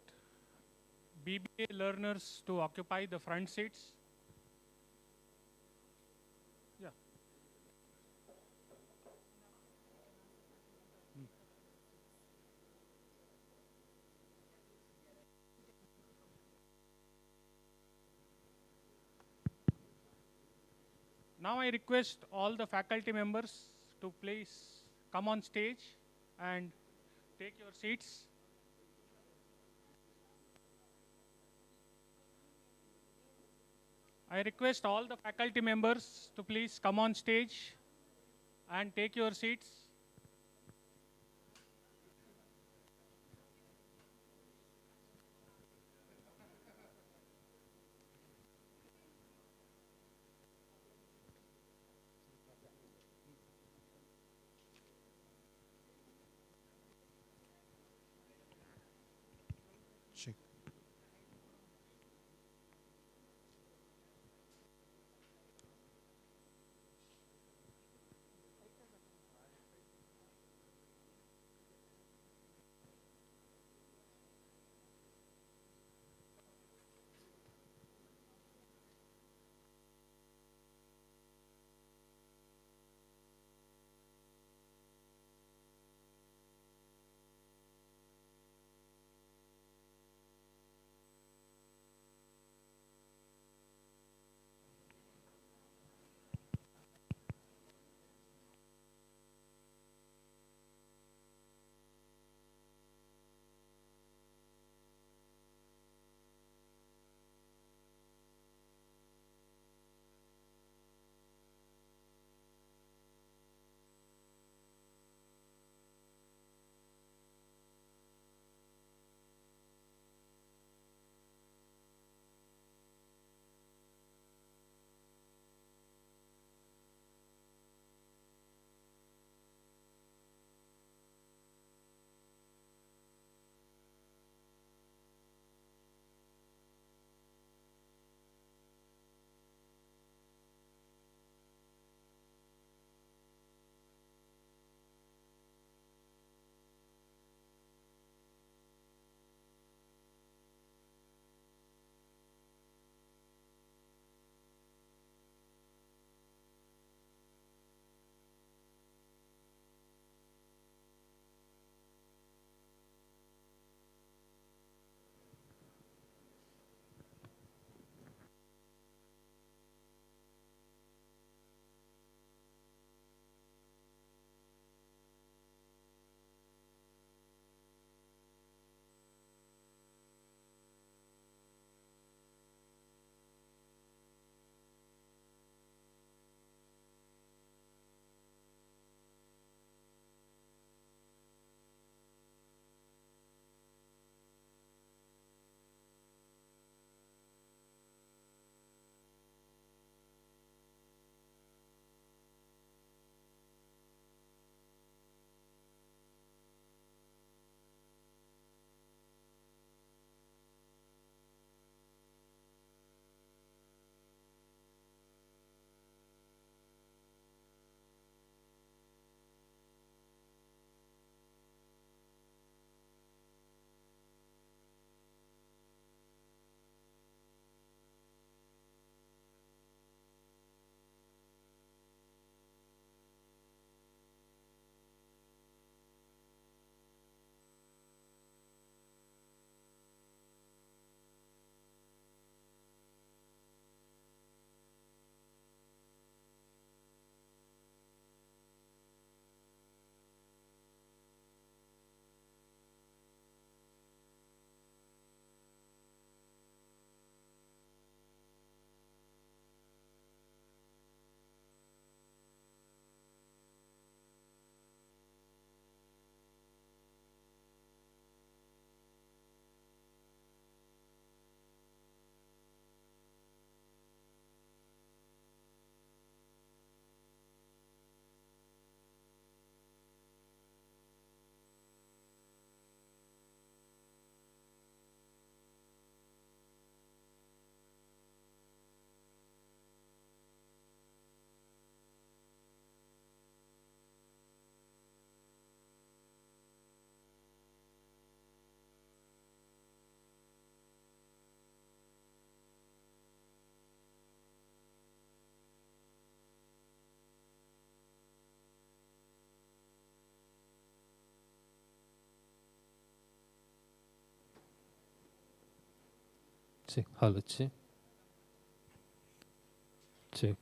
BBA learners to occupy the front seats. Yeah. Now I request all the faculty members to please come on stage and take your seats. I request all the faculty members to please come on stage and take your seats. Check. Check. Hello, check. Check.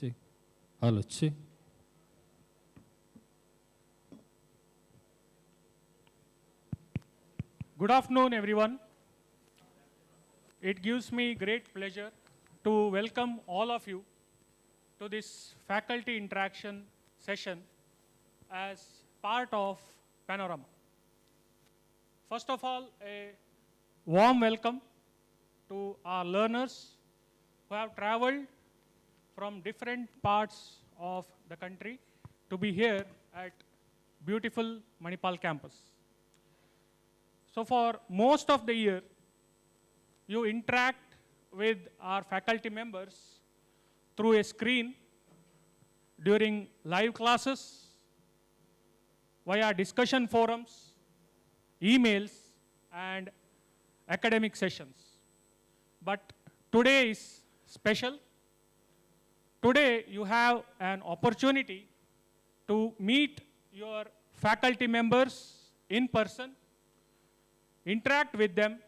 Check. Hello, check. Good afternoon, everyone. It gives me great pleasure to welcome all of you to this faculty interaction session as part of Panorama. First of all, a warm welcome to our learners who have traveled from different parts of the country to be here at beautiful Manipal campus. So for most of the year, you interact with our faculty members through a screen during live classes, via discussion forums, emails, and academic sessions. But today is special. Today you have an opportunity to meet your faculty members in person, interact with them,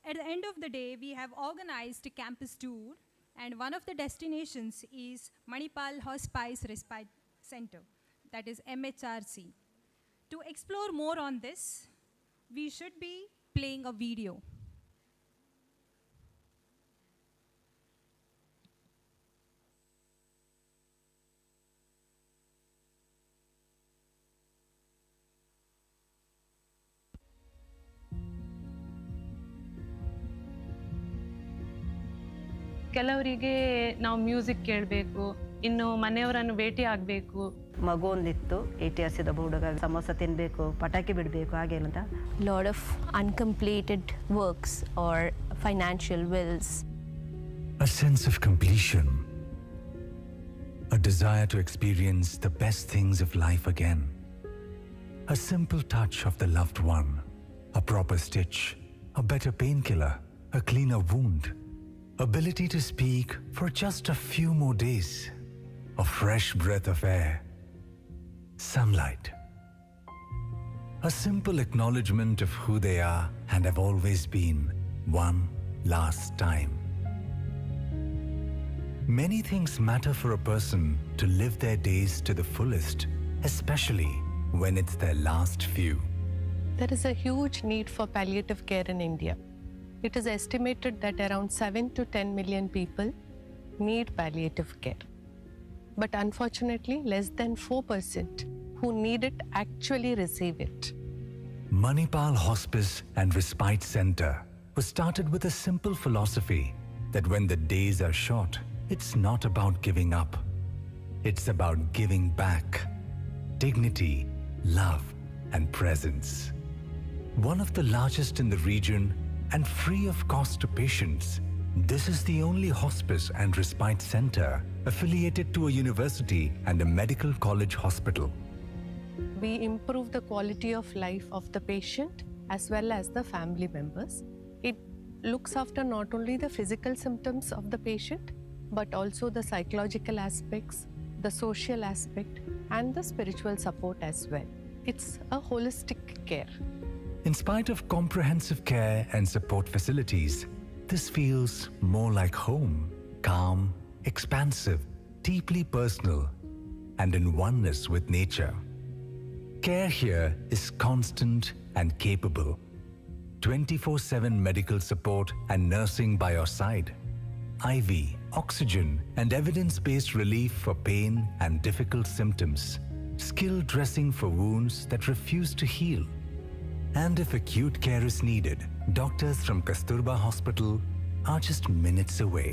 At the end of the day, we have organized a campus tour, and one of the destinations is Manipal Hospice Respite Center, that is MHRC. To explore more on this, we should be playing a video. ಕೆಲವರಿಗೆ ನಾವು music ಕೇಳಬೇಕು, ಇನ್ನು ಮನೆಯವರನ್ನು ಭೇಟಿ ಆಗಬೇಕು. ಮಗು ಒಂದಿತ್ತು, 8 ವರ್ಷದ ಹುಡುಗ ಸಮೋಸ ತಿನ್ನಬೇಕು, ಪಟಾಕಿ ಬಿಡಬೇಕು, ಹಾಗೆ ಅಂತ. Lot of uncompleted works or financial wills. A sense of completion. A desire to experience the best things of life again. A simple touch of the loved one. A proper stitch. A better painkiller. A cleaner wound. Ability to speak for just a few more days. A fresh breath of air. Sunlight. A simple acknowledgement of who they are and have always been, one last time. Many things matter for a person to live their days to the fullest, especially when it's their last few. There is a huge need for palliative care in India. It is estimated that around 7 to 10 million people need palliative care. But unfortunately, less than 4% who need it actually receive it. Manipal Hospice and Respite Center was started with a simple philosophy that when the days are short, it's not about giving up. It's about giving back. Dignity, love, and presence. One of the largest in the region and free of cost to patients, this is the only hospice and respite center affiliated to a university and a medical college hospital. We improve the quality of life of the patient as well as the family members. It looks after not only the physical symptoms of the patient, but also the psychological aspects, the social aspect, and the spiritual support as well. It's a holistic care. In spite of comprehensive care and support facilities, this feels more like home, calm, expansive, deeply personal, and in oneness with nature. Care here is constant and capable. 24/7 medical support and nursing by your side. IV, oxygen, and evidence-based relief for pain and difficult symptoms. Skilled dressing for wounds that refuse to heal. And if acute care is needed, doctors from Kasturba Hospital are just minutes away.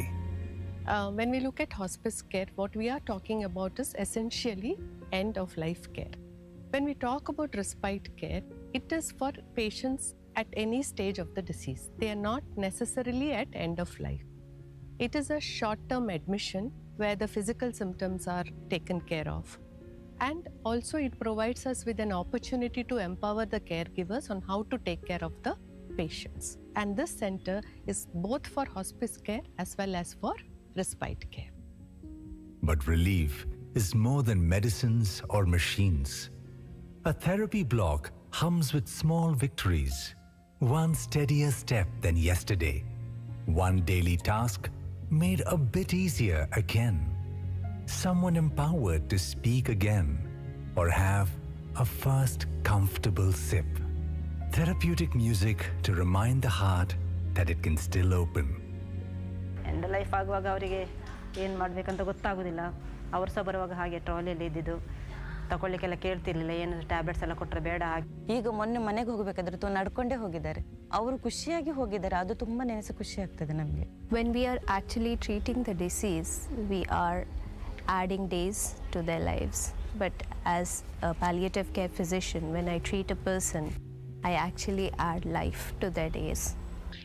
When we look at hospice care, what we are talking about is essentially end-of-life care. When we talk about respite care, it is for patients at any stage of the disease. They are not necessarily at end of life. It is a short-term admission where the physical symptoms are taken care of. And also it provides us with an opportunity to empower the caregivers on how to take care of the patients. And this center is both for hospice care as well as for respite care. But relief is more than medicines or machines. A therapy block hums with small victories. One steadier step than yesterday. One daily task made a bit easier again. Someone empowered to speak again or have a first comfortable sip. Therapeutic music to remind the heart that it can still open. End life ಆಗುವಾಗ ಅವರಿಗೆ ಏನು ಮಾಡಬೇಕಂತ ಗೊತ್ತಾಗೋದಿಲ್ಲ. ಅವ್ರು ಸಹ ಬರುವಾಗ ಹಾಗೆ ಟ್ರಾಲಿಯಲ್ಲಿ ಇದ್ದಿದ್ದು, ತಗೊಳ್ಳಿಕ್ಕೆಲ್ಲ ಕೇಳ್ತಿರ್ಲಿಲ್ಲ, ಏನು ಟ್ಯಾಬ್ಲೆಟ್ಸ್ ಎಲ್ಲ ಕೊಟ್ಟರೆ ಬೇಡ. ಈಗ ಮೊನ್ನೆ ಮನೆಗೆ ಹೋಗಬೇಕಾದ್ರೆ ನಡ್ಕೊಂಡೇ ಹೋಗಿದ್ದಾರೆ, ಅವರು ಖುಷಿಯಾಗಿ ಹೋಗಿದ್ದಾರೆ. ಅದು ತುಂಬ ನೆನೆಸಿ ಖುಷಿ ಆಗ್ತದೆ ನಮಗೆ. When we are actually treating the disease, we are adding days to their lives. But as a palliative care physician, when I treat a person, I actually add life to their days.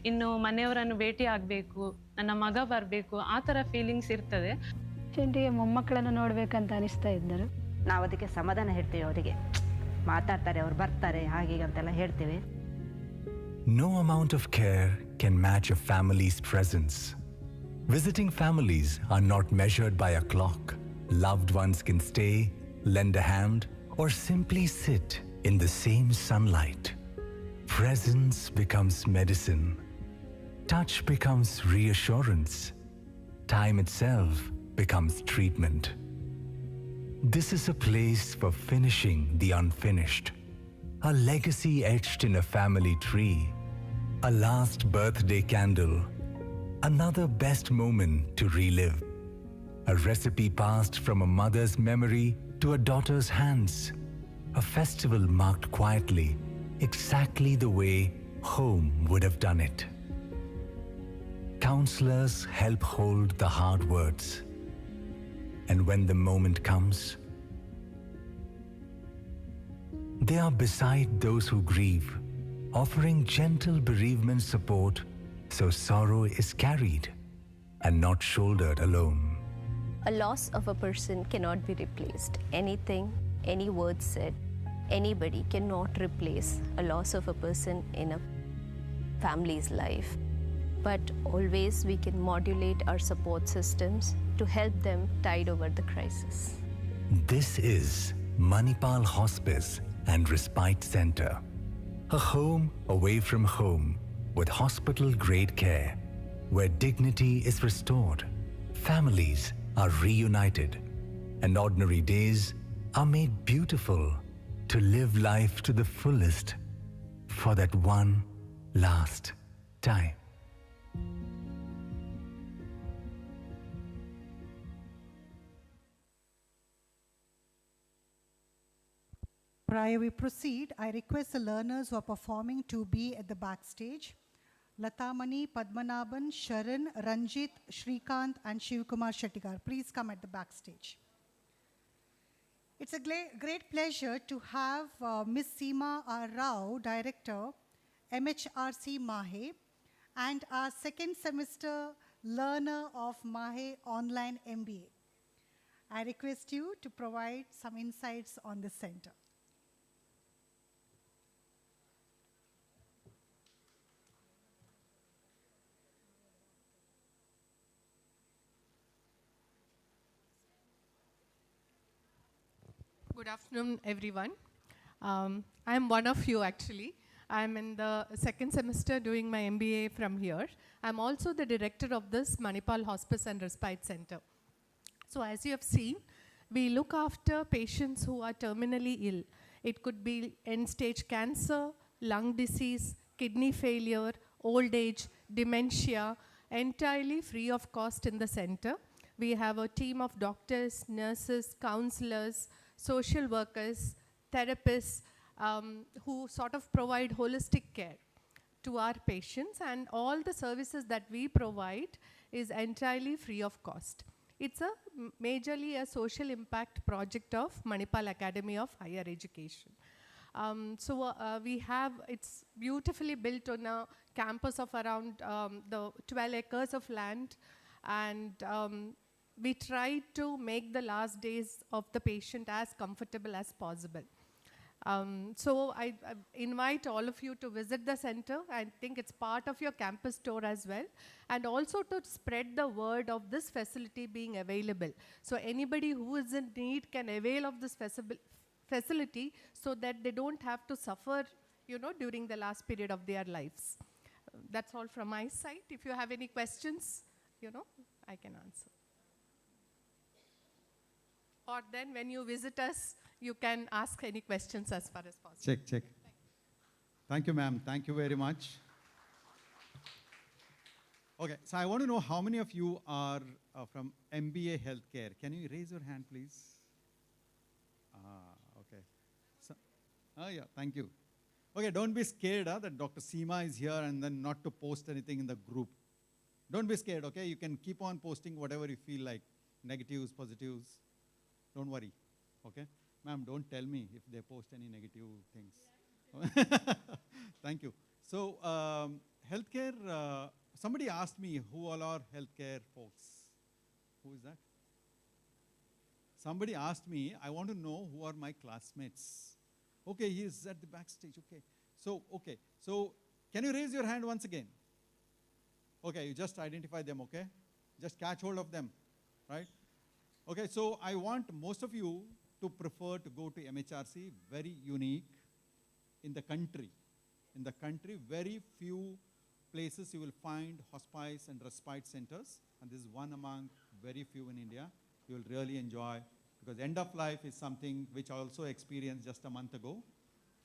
ಇನ್ನು ಮನೆಯವರನ್ನು ಭೇಟಿ ಆಗಬೇಕು, ನನ್ನ ಮಗ ಬರಬೇಕು, ಆ ಥರ feelings ಇರ್ತದೆ. ಪೇಷಂಟಿಗೆ ಮೊಮ್ಮಕ್ಕಳನ್ನು ನೋಡಬೇಕಂತ ಅನಿಸ್ತಾ ಇದ್ದರು. ನಾವು ಅದಕ್ಕೆ ಸಮಾಧಾನ ಹೇಳ್ತೀವಿ, ಅವರಿಗೆ ಮಾತಾಡ್ತಾರೆ, ಅವ್ರು ಬರ್ತಾರೆ, ಹಾಗೆ ಅಂತೆಲ್ಲ ಹೇಳ್ತೀವಿ. No amount of care can match a family's presence. Visiting families are not measured by a clock. Loved ones can stay, lend a hand, or simply sit in the same sunlight. Presence becomes medicine. Touch becomes reassurance. Time itself becomes treatment. This is a place for finishing the unfinished. A legacy etched in a family tree. A last birthday candle. Another best moment to relive. A recipe passed from a mother's memory to a daughter's hands. A festival marked quietly, exactly the way home would have done it. Counselors help hold the hard words. And when the moment comes, they are beside those who grieve, offering gentle bereavement support so sorrow is carried and not shouldered alone. A loss of a person cannot be replaced. Anything, any word said, anybody cannot replace a loss of a person in a family's life. But always we can modulate our support systems to help them tide over the crisis. This is Manipal Hospice and Respite Center. A home away from home with hospital-grade care, where dignity is restored, families are reunited, and ordinary days are made beautiful to live life to the fullest for that one last time. Prior we proceed, I request the learners who are performing to be at the backstage. Latamani, Padmanabhan, Sharan, Ranjit, Shrikant and Shivkumar Shettikar. Please come at the backstage. It's a great pleasure to have Ms. Seema R. Rao, Director, MHRC Mahe, and our second semester learner of Mahe Online MBA. I request you to provide some insights on the center. Good afternoon, everyone. I'm one of you, actually. I'm in the second semester doing my MBA from here. I'm also the director of this Manipal Hospice and Respite Center. So as you have seen, we look after patients who are terminally ill. It could be end-stage cancer, lung disease, kidney failure, old age, dementia, entirely free of cost in the center. We have a team of doctors, nurses, counselors, social workers, therapists, who sort of provide holistic care to our patients, and all the services that we provide is entirely free of cost. It's majorly a social impact project of Manipal Academy of Higher Education. It's beautifully built on a campus of around the 12 acres of land, and we try to make the last days of the patient as comfortable as possible. So I invite all of you to visit the center. I think it's part of your campus tour as well, and also to spread the word of this facility being available. So anybody who is in need can avail of this facility so that they don't have to suffer, during the last period of their lives. That's all from my side. If you have any questions, I can answer. Or then when you visit us, you can ask any questions as far as possible. Check. Thank you, ma'am. Thank you very much. Okay, so I want to know how many of you are from MBA Healthcare. Can you raise your hand, please? Okay. Yeah, thank you. Okay, don't be scared that Dr. Seema is here and then not to post anything in the group. Don't be scared, okay? You can keep on posting whatever you feel like, negatives, positives. Don't worry, okay? Ma'am, don't tell me if they post any negative things. Thank you. So, healthcare, somebody asked me who all are healthcare folks. Who is that? Somebody asked me, I want to know who are my classmates. Okay, he is at the backstage, okay. So, can you raise your hand once again? Okay, you just identify them, okay? Just catch hold of them, right? Okay, so I want most of you to prefer to go to MHRC, very unique in the country. In the country, very few places you will find hospice and respite centers, and this is one among very few in India. You will really enjoy, because end of life is something which I also experienced just a month ago.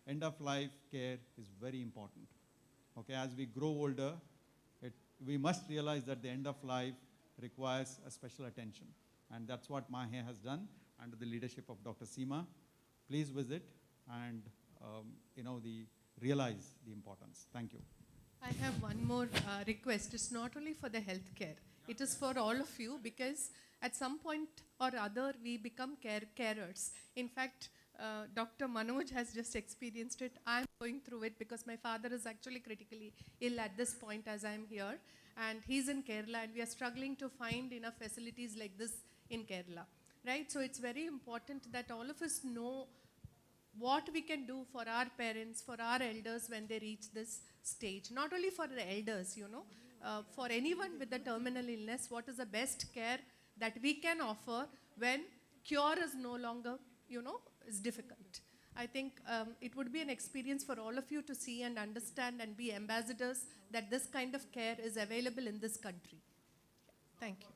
End of life care is very important. Okay, as we grow older, we must realize that the end of life requires a special attention. And that's what Mahe has done under the leadership of Dr. Seema. Please visit and realize the importance. Thank you. I have one more request. It's not only for the healthcare. It is for all of you, because at some point or other we become carers. In fact, Dr. Manoj has just experienced it. I'm going through it because my father is actually critically ill at this point as I'm here. And he's in Kerala, and we are struggling to find enough facilities like this in Kerala. Right? So it's very important that all of us know what we can do for our parents, for our elders when they reach this stage. Not only for the elders, for anyone with a terminal illness, what is the best care that we can offer when cure is no longer, is difficult. I think it would be an experience for all of you to see and understand and be ambassadors that this kind of care is available in this country. Thank you.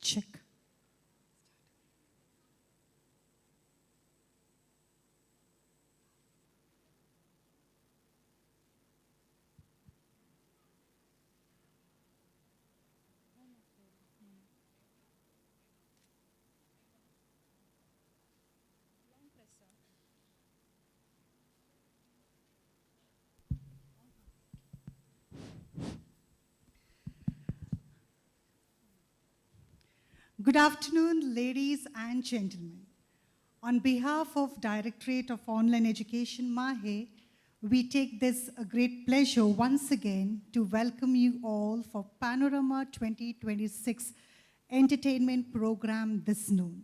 Check. Good afternoon, ladies and gentlemen. On behalf of Directorate of Online Education, Mahe, we take this a great pleasure once again to welcome you all for Panorama 2026 entertainment program this noon.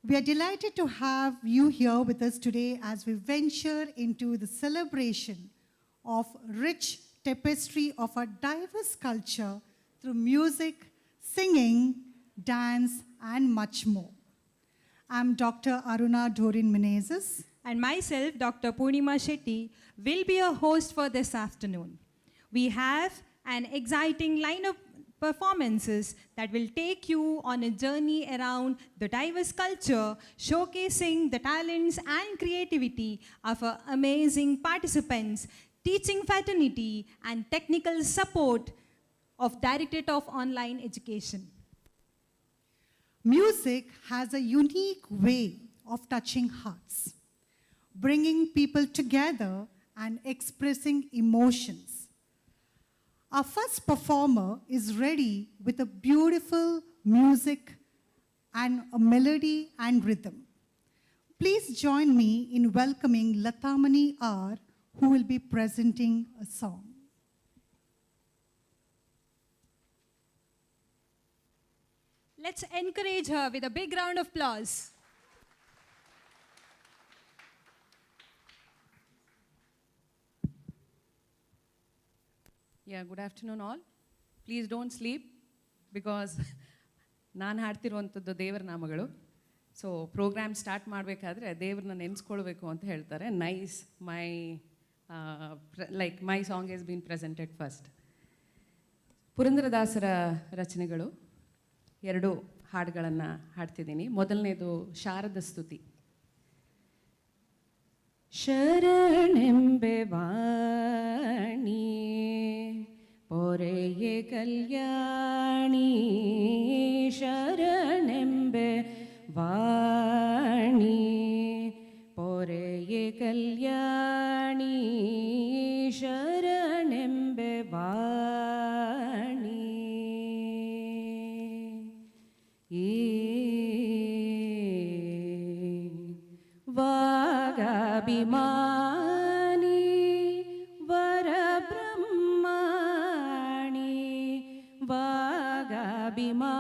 We are delighted to have you here with us today as we venture into the celebration of rich tapestry of our diverse culture through music, singing, dance, and much more. I'm Dr. Aruna Dorin Menezes. And myself, Dr. Purnima Shetty, will be a host for this afternoon. We have an exciting lineup of performances that will take you on a journey around the diverse culture, showcasing the talents and creativity of our amazing participants, teaching fraternity, and technical support of Directorate of Online Education. Music has a unique way of touching hearts, bringing people together and expressing emotions. Our first performer is ready with a beautiful music and a melody and rhythm. Please join me in welcoming Latamani R, who will be presenting a song. Let's encourage her with a big round of applause. Yeah, good afternoon all. Please don't sleep because ನಾನು ಹಾಡ್ತಿರುವಂಥದ್ದು ದೇವರ ನಾಮಗಳು. So program start ಮಾಡಬೇಕಾದ್ರೆ ದೇವ್ರನ್ನ ನೆನೆಸ್ಕೊಳ್ಬೇಕು ಅಂತ ಹೇಳ್ತಾರೆ. Nice, my song is been presented first. ಪುರಂದರದಾಸರ ರಚನೆಗಳು 2 ಹಾಡುಗಳನ್ನು ಹಾಡ್ತಿದ್ದೀನಿ. ಮೊದಲನೇದು ಶಾರದ ಸ್ತುತಿ. ಶರಣೆಂಬೆ ವಾಣಿ ಪೊರೆಯೇ ಕಲ್ಯಾಣಿ, ಶರಣೆಂಬೆ ವಾಣಿ ಪೊರೆಯೇ ಕಲ್ಯಾಣಿ, ಶರಣೆಂಬೆ ವಾಣಿ. ವಾಗಾಭಿಮಾನಿ ವರಬ್ರಹ್ಮಾಣಿ, ವಾಗಾಭಿಮಾನಿ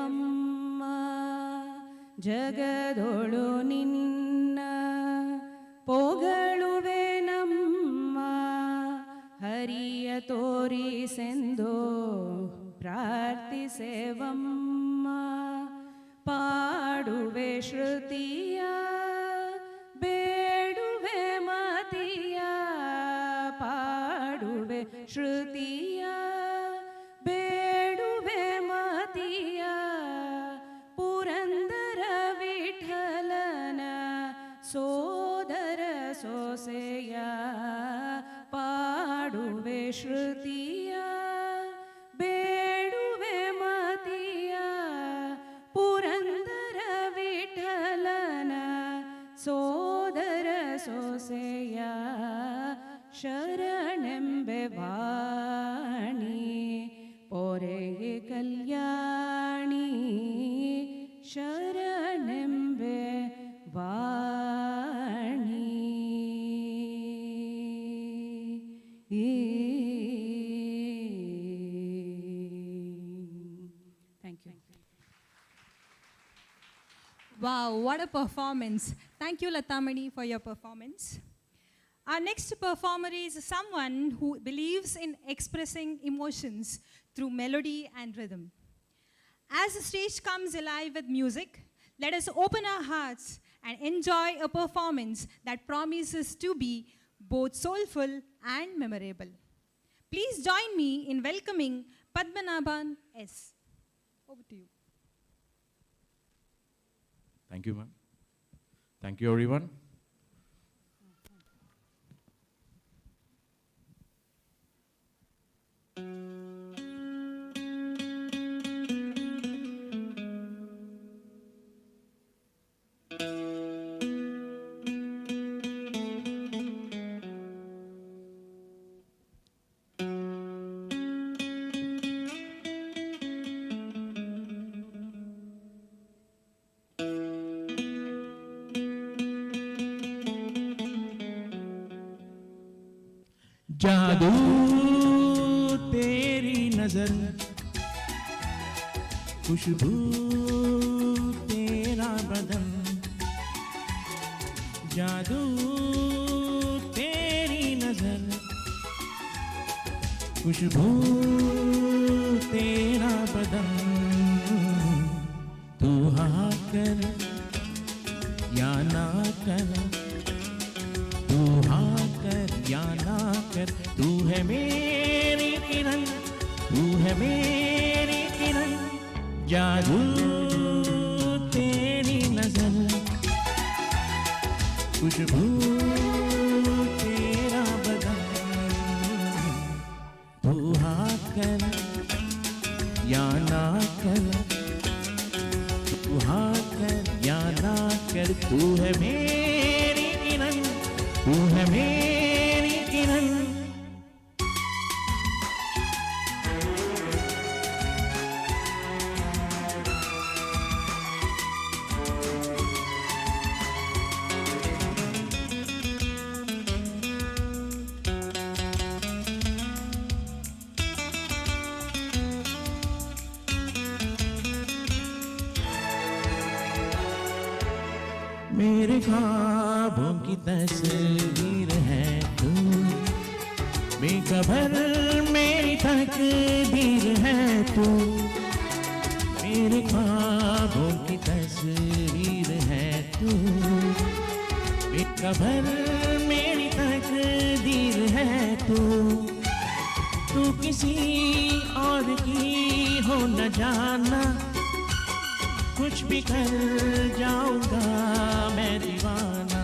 ಸೇವಮ್ಮ ಜಗದೊಳು ನಿನ್ನ ಪೊಗಳುವೆ ನಮ್ಮ ಹರಿಯ ತೋರಿಸೆಂದು ಪ್ರಾರ್ಥಿಸೇವಮ್ಮ ಪಾಡುವೆ ಶ್ರುತಿಯ ಬೇಡುವೆ ಮತಿಯ ಪಾಡುವೆ ಶ್ರುತಿಯ ಬೇಡುವೆ ಮತಿಯ ಪುರಂದರ ವಿಠಲನ ಸೋದರ ಸೊಸೆಯ ಪಾಡುವೆ ಶ್ರುತಿಯ ಬೇಡುವೆ ಮತಿಯ ಪುರಂದರ ವಿಠಲನ ಸೋದರ ಸೊಸೆಯ ಶರಣೆಂಬೆ ವಾಣಿ ಪೊರೆಗೆ ಕಲ್ಯಾಣಿ ಶರಣೆಂಬೆ ವಾಣಿ. Thank you. Wow, what a performance. Thank you, Latamani, for your performance. Our next performer is someone who believes in expressing emotions through melody and rhythm. As the stage comes alive with music, let us open our hearts and enjoy a performance that promises to be both soulful and memorable. Please join me in welcoming Padmanabhan S. Over to you. Thank you, ma'am. Thank you, everyone. जादू तेरी नजर खुशबू तेरा बदन जादू तेरी नजर खुशबू तेरा बदन तू हाँ कर या ना कर तू हाँ कर या ना कर तू है मेरी किरण तू है मेरी किरण जादू तेरी नजर खुशबू तेरा बदन तू हाँ कर या ना कर तू हाँ कर या ना कर तू है मेरी किरण तू है मेरी किरण मेरे ख्वाबों की तस्वीर है तू बेखबर मेरी तकदीर है तू मेरे ख्वाबों की तस्वीर है तू बेखबर मेरी तकदीर है तू तू किसी और की हो न जाना कुछ भी कर जाऊंगा मैं दीवाना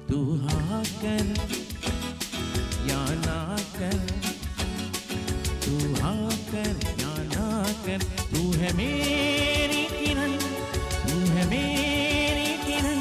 तू हाँ कर या ना कर तू हाँ कर या ना कर तू है मेरी किरण तू है मेरी किरण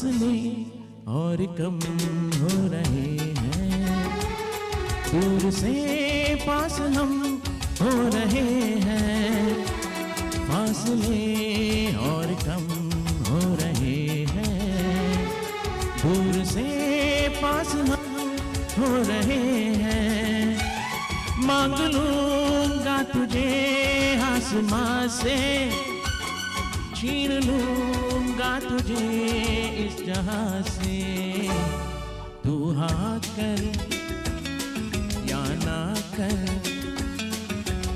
फासले और कम हो रहे हैं, दूर से पास हम हो रहे हैं, फासले और कम हो रहे हैं, दूर से पास हम हो रहे हैं। मांग लूंगा तुझे आसमां से, छीन लूंगा तुझे इस जहां से, तू हाँ कर या ना कर,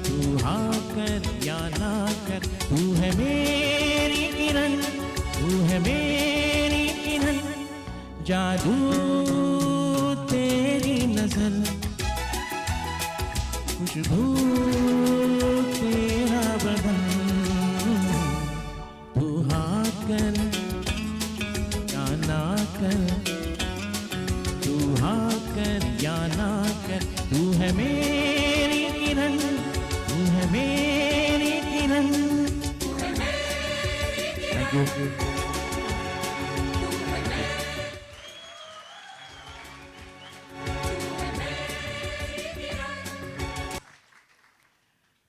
तू हाँ कर या ना कर, तू है मेरी किरण, तू है मेरी किरण, जादू तेरी नजर, खुशबू तेरा बदन, तू हाँ कर या ना कर, तू हाँ कर या ना कर, तू है मेरी किरण, तू है मेरी किरण। Thank you.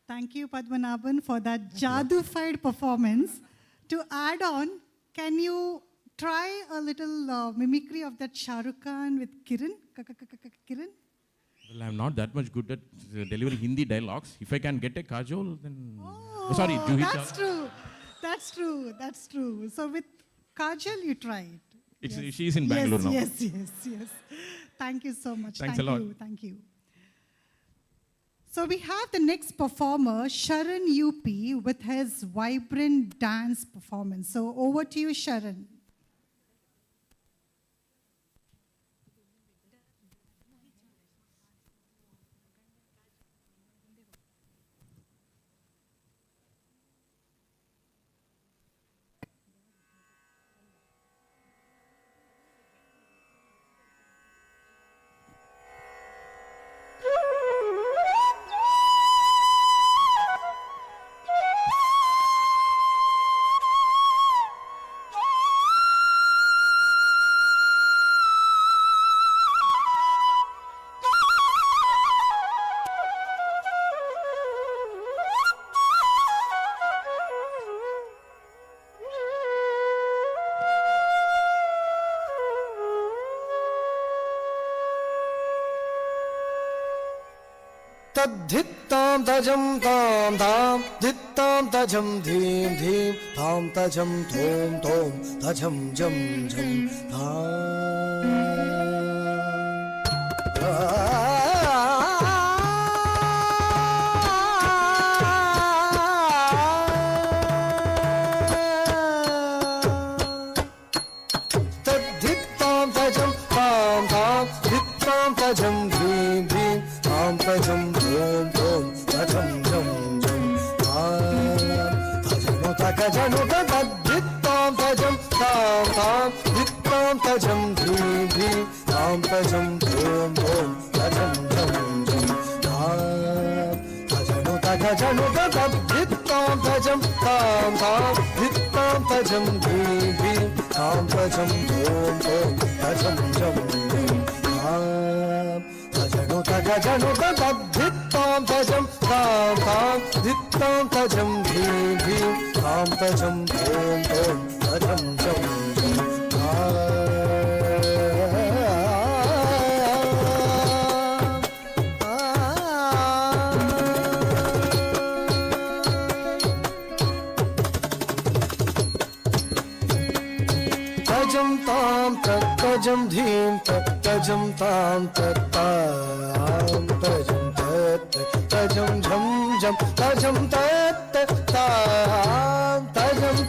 Thank you, Padmanabhan, for that jadoo-fied performance. To add on, can you try a little mimicry of that Shah Rukh Khan with Kiran? Kiran? Well, I'm not that much good at delivering Hindi dialogues. If I can get a Kajol, then... Oh, sorry, Juhi That's true. That's true. That's true. So with Kajal, you tried. Yes. She's in Bangalore now. Yes. Thank you so much. Thanks a lot. Thank you. So we have the next performer, Sharan UP, with his vibrant dance performance. So over to you, Sharan. तद्धित्तां तजं तां तां धित्तां तजं धीं धीं तां तजं थों थों तजं जं जं तद्धित्तां तजं तां तां धित्तां तजं धीं धीं तां तजं Tajano tadittam tajam tam tam dittam tajam dhim dhim tam tajam dhum dhum tajam jam jam tajano tadittam tajam tam tam dittam tajam dhim dhim tam tajam dhum dhum tajam jam jam tajano tadittam tajam tam tam dittam tajam dhim dhim tam tajam dhum dhum tajam jam tajam tam tajam dhim tajam tam tajam tajam jam jam tajam tajam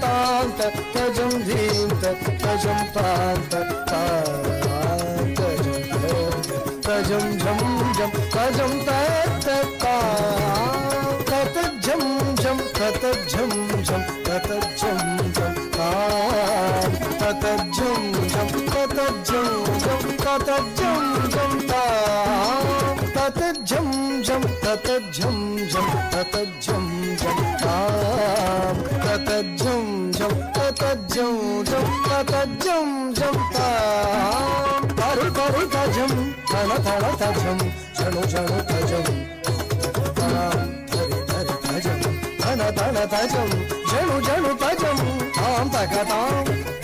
tam tajam dhim tajam tam tajam jam jam tajam tajam jam tajam jam tajam jam tajam jam tajam jam tajam jam tajam jam tajam jam tajam jam tajam jam tajam jam tajam jam tajam तज्जं जं तज्जं जं तारि तारि तजं तण तण तजं जणु जणु तजं तारि तारि तजं तण तण तजं जणु जणु तजं तां तगतां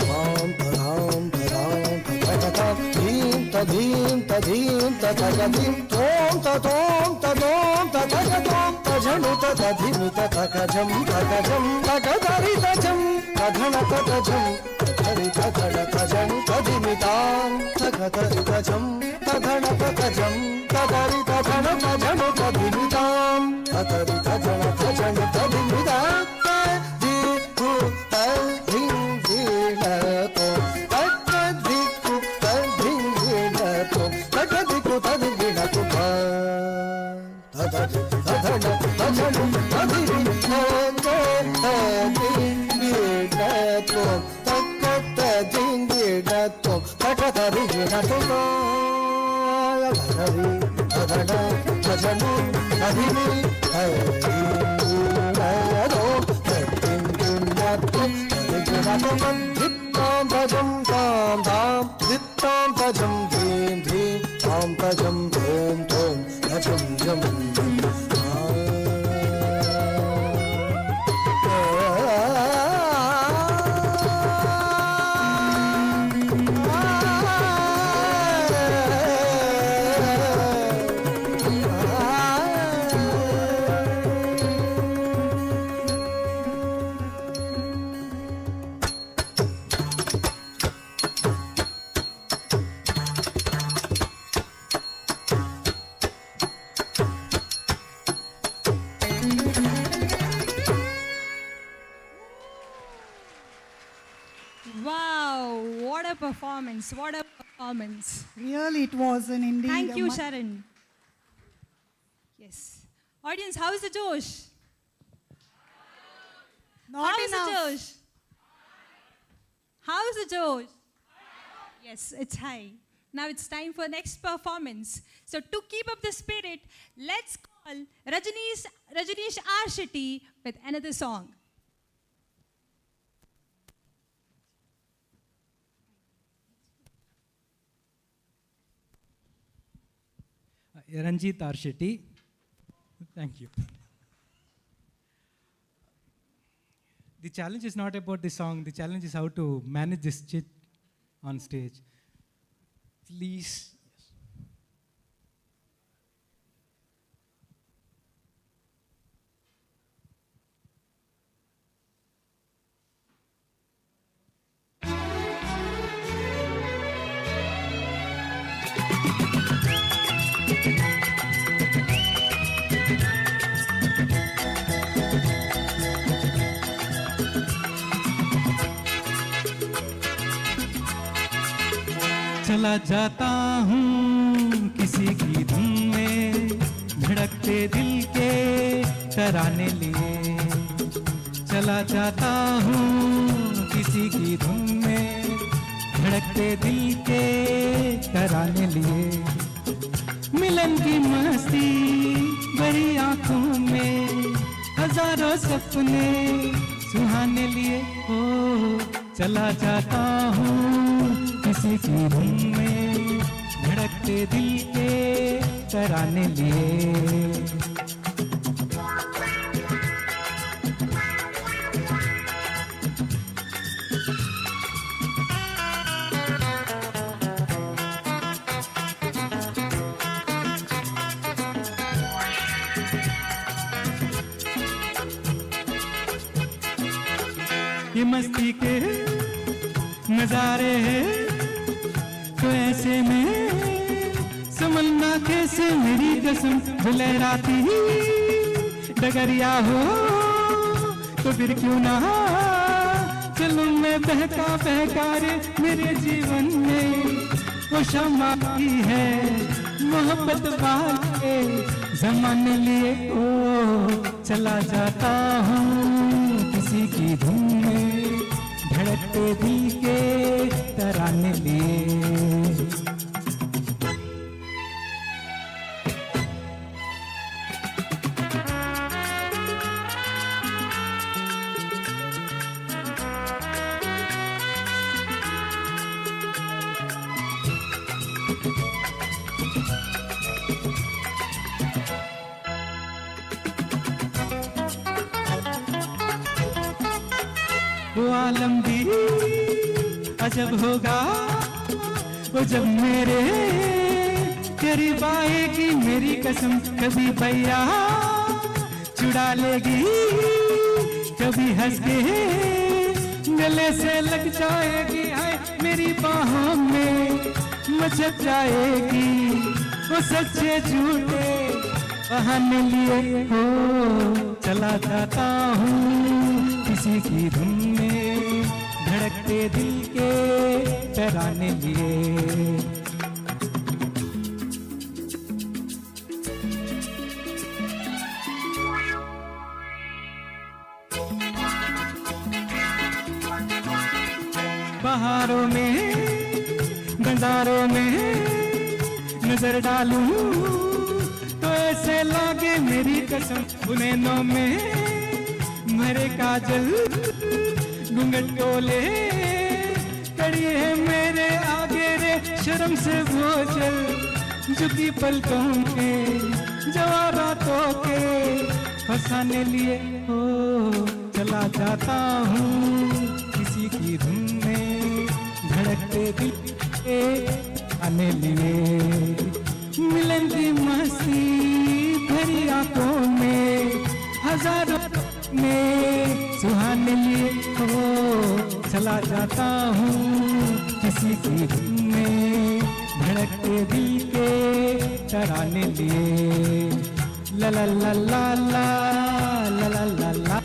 तां तदां तदां तगतां धीं तधीं तधीं ततगतिं तों ततों ततों ततगतों तजनु ततधिमि ततकजं तकजं तकधरि तजं तधन ततजं तधरि तधन तजनु तधिमितां तकधरि तजं तधन ततजं तधरि तधन तजनु तधिमितां तधरि तधन तजनु तधिमितां तधि तु तधिं धीरतो तकधिकु तधिं धीरतो तकधिकु तधिं धीरतो तधरि तधन तजनु तधिमितां तधिं तकतधिं तकतधिं भजनु अभिनि धित्तां भजं तां धां धित्तां भजं धीं धीं तां भजं धों धों भजं जं Wow, what a performance, what a performance. Really, it was an indeed. Thank you, Sharon. Yes. Audience, how is the Josh? Not how is enough. the Josh? How is the Josh? Yes, it's high. Now it's time for next performance. So to keep up the spirit, let's call Rajneesh R. Shetty with another song. Ranjit R. Shetty. Thank you. The challenge is not about the song. The challenge is how to manage this chit on stage. Please. चला जाता हूँ किसी की धुन में धड़कते दिल के तराने लिए चला जाता हूँ किसी की धुन में धड़कते दिल के तराने लिए मिलन की मस्ती भरी आंखों में हजारों सपने सुहाने लिए ओ चला जाता हूँ किसी की धुन में धड़कते दिल के तराने लिए ये मस्ती के नजारे हैं तो ऐसे में समझना कैसे मेरी कसम लहराती डगरिया हो तो फिर क्यों ना चलूं मैं बहका बहका रे मेरे जीवन में वो शम्मा की है मोहब्बत वाले जमाने लिए ओ चला जाता हूँ किसी की धुन में धड़कते दिल के तराने लिए आलम भी अजब होगा वो जब मेरे करीब आएगी मेरी कसम। कभी भैया चुड़ा लेगी, कभी हंस के गले से लग जाएगी। हाय मेरी बाहों में मचक जाएगी वो सच्चे झूठे बहाने लिए। हो चला जाता हूँ किसी की धुन में, धड़कते दिल के तराने लिए। बहारों में नजारों में नजर डालूं तो ऐसे लागे मेरी कसम। बुनेनों में मेरे काजल घूंघट टोले कड़ी है मेरे आगे रे शर्म से बोझल। झुकी पलकों में जवाबातों के फंसाने लिए। हो चला जाता हूँ किसी की धुन में, धड़कते दिल के आने लिए। मिलन की मस्ती भरी आंखों में हजारों में सुहाने लिए। हो चला जाता हूँ किसी की धुन में, धड़कते दिल के तराने लिए। ला ला ला ला ला ला ला ला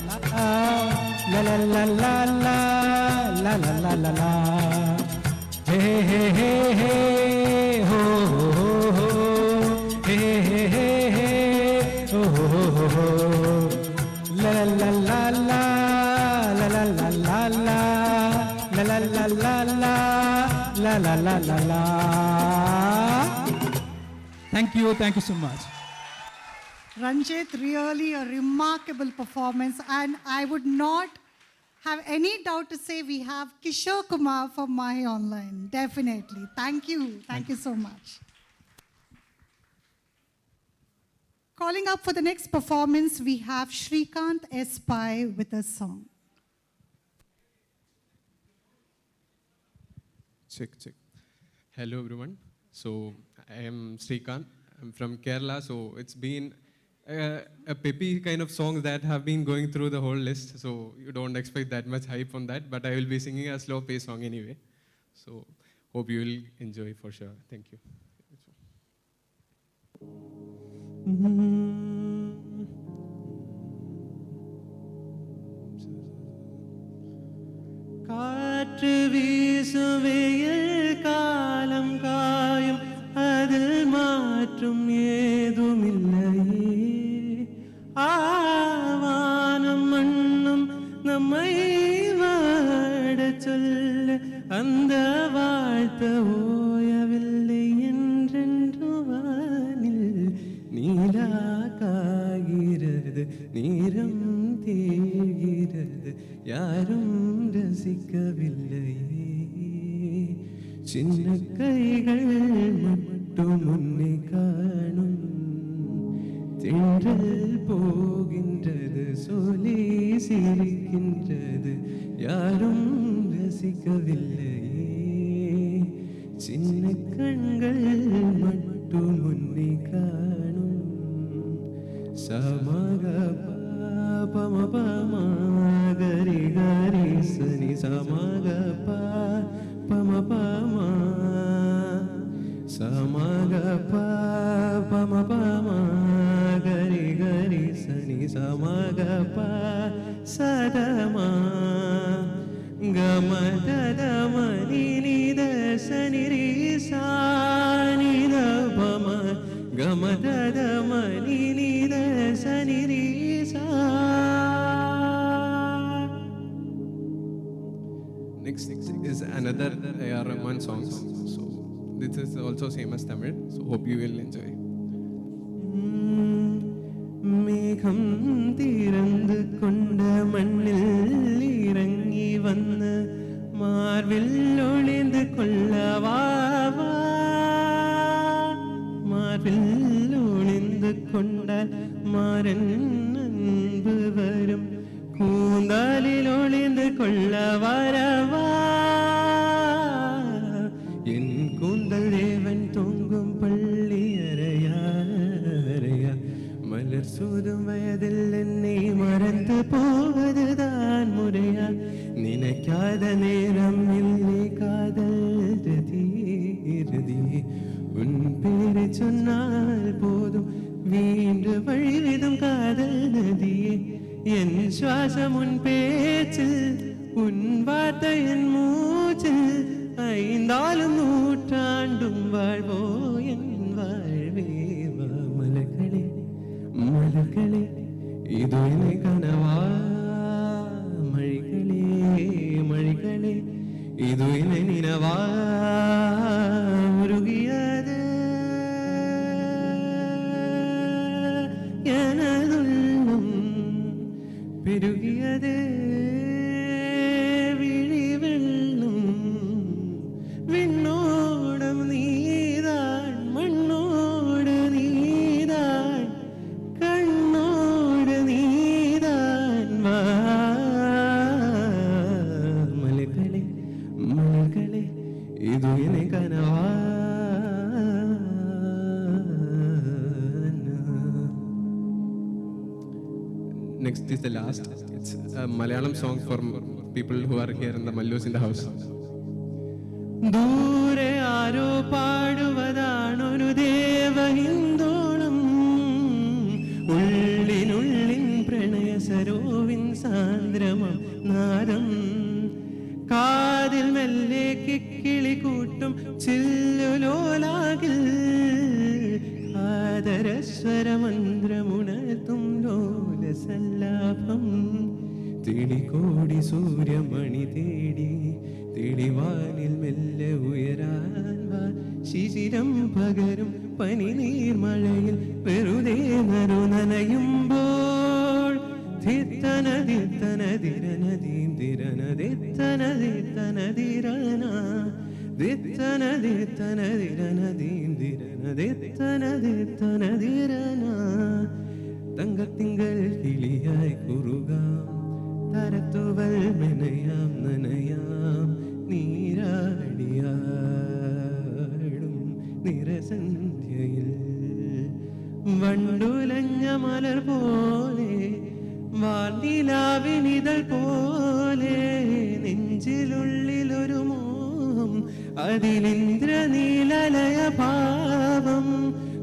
ला ला ला ला ला ला ला ला ला। हे हे हे हे हो हो हे हे हे हे हो हो। ला ला ला ला ला ला ला ला ला ला ला ला ला ला ला ला ला। Thank you so much. Ranjit, really a remarkable performance, and I would not have any doubt to say we have Kishore Kumar from Mahe Online. Definitely. Thank you. Thank you so much. Calling up for the next performance, we have Shrikant S. Pai with a song. Check. Hello everyone. So I am Shrikant. I'm from Kerala. So it's been a peppy kind of songs that have been going through the whole list. So you don't expect that much hype on that. But I will be singing a slow pace song anyway. So hope you will enjoy for sure. Thank you. காற்று வீசும் வெயில் காலம் காயும் அதில் மாற்றும் ஏதுமில்லையே ஆவானம் மண்ணும் நம்மை வாடச் சொல்ல அந்த வாழ்த்து ஓயவில்லை என்றென்று வானில் நீலா காகிறது நீரம் தேகிறது யாரும் ரசிக்கவில்லையே சின்ன கைகள் மட்டும் உன்னை காணும் தென்றல் போகின்றது சொல்லி சிரிக்கின்றது யாரும் ரசிக்கவில்லையே சின்ன கண்கள் மட்டும் உன்னை காணும் சமக பம பம கரி கரி சனி சமக பம பம சமக பம பம கரி கரி சனி சமக சதமா கம ததம நித சனி ரி சானி பம கம ததம நித சனி ரி Next is another A.R. Rahman song. So this is also same as Tamil. So hope you will enjoy. மேகம் திறந்து கொண்ட மண்ணில் இறங்கி வந்த மார்பில் ஒளிந்து கொள்ளவா மார்பில் ஒளிந்து கொண்டால் மாறன் அன்பு வரும் கூந்தாலில் ஒளிந்து கொள்ள வரவா என் கூந்தல் தேவன் தொங்கும் பள்ளி அறையா அறையா மலர் சூதும் வயதில் என்னை மறந்து போவதுதான் முறையா நினைக்காத நேரம் இல்லை காதல் ரதியே உன் பேரை சொன்னால் போதும் வீண்டு வழிவிதும் காதல் நதியே என் சுவாசம் உன் பேச்சில் உன் வார்த்தை என் மூச்சில் ஐந்தாலும் நூற்றாண்டும் வாழ்வோ என் வாழ்வே வா மலர்களே மலர்களே இது என்னை கனவா மழைகளே மழைகளே இது என்னை நினவா உருகியது எனதுள்ளம் பெருகியது விழி வெள்ளம் விண்ணோடம் நீதான் மண்ணோடு நீதான் கண்ணோடு நீதான் வா மலர்களே மலர்களே இது என்னை கனவா Next is the last. It's a Malayalam song for people who are here in the Mallus in the house. ദൂരെ ആരോ പാടുവതാണൊരു ദേവഹിന്ദോണം ഉള്ളിനുള്ളിൻ പ്രണയ സരോവിൻ സാന്ദ്രമം നാദം കാതിൽ മെല്ലെ കിക്കിളി കൂട്ടും ചില്ലുലോലാകിൽ ആദരസ്വരമന്ത്രമുണർത്തും ലോലസല്ലാഭം തിളികോടി സൂര്യമണി തേടി തെളിവാനിൽ മെല്ലെ ഉയരാൻ വാ ശിശിരം പകരും പനിനീർമഴയിൽ വെറുതെ നനയുമ്പോൾ തങ്കത്തിങ്കൾ കിളിയായി കുറുകാം തരത്തുവൽ മെനയാം നനയാം നീരാടിയാടും നിറസന്ധ്യയിൽ വണ്ടുലഞ്ഞ മലർ പോലെ വാർനിലാവിനിതൾ പോലെ നെഞ്ചിലുള്ളിലൊരു മോഹം അതിലിന്ദ്രനീലലയ ഭാവം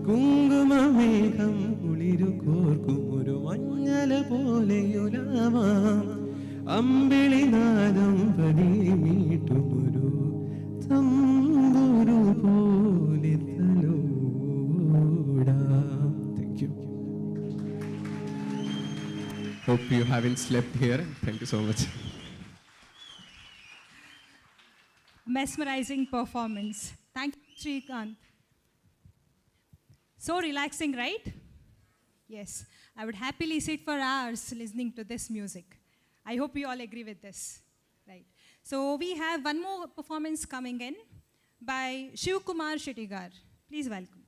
കുങ്കുമമേഘം കുളിരു കോർക്കും ഒരു മഞ്ഞല പോലെയുലാവാം അമ്പിളിനാദം പതിമീട്ടുമൊരു തമ്പുരു പോലെ തലോടാം. Thank you. Hope you haven't slept here. Thank you so much. Mesmerizing performance. Thank you, Srikanth. So relaxing, right? Yes, I would happily sit for hours listening to this music. I hope you all agree with this, right? So we have one more performance coming in by Shiv Kumar Shettigar. Please welcome.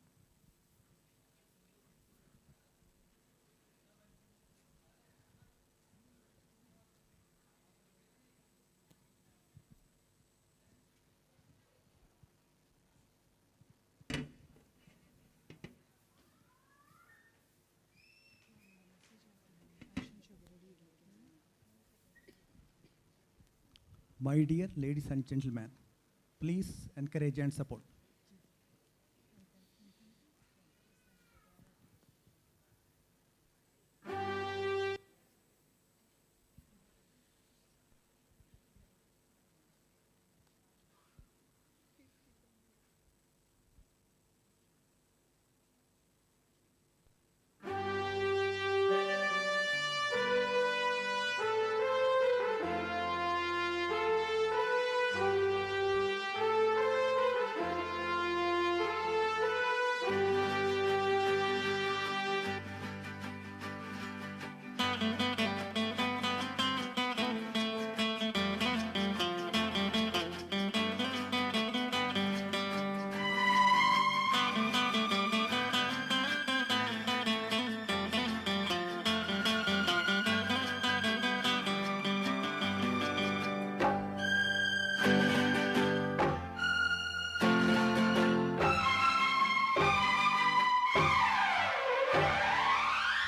My dear ladies and gentlemen, please encourage and support.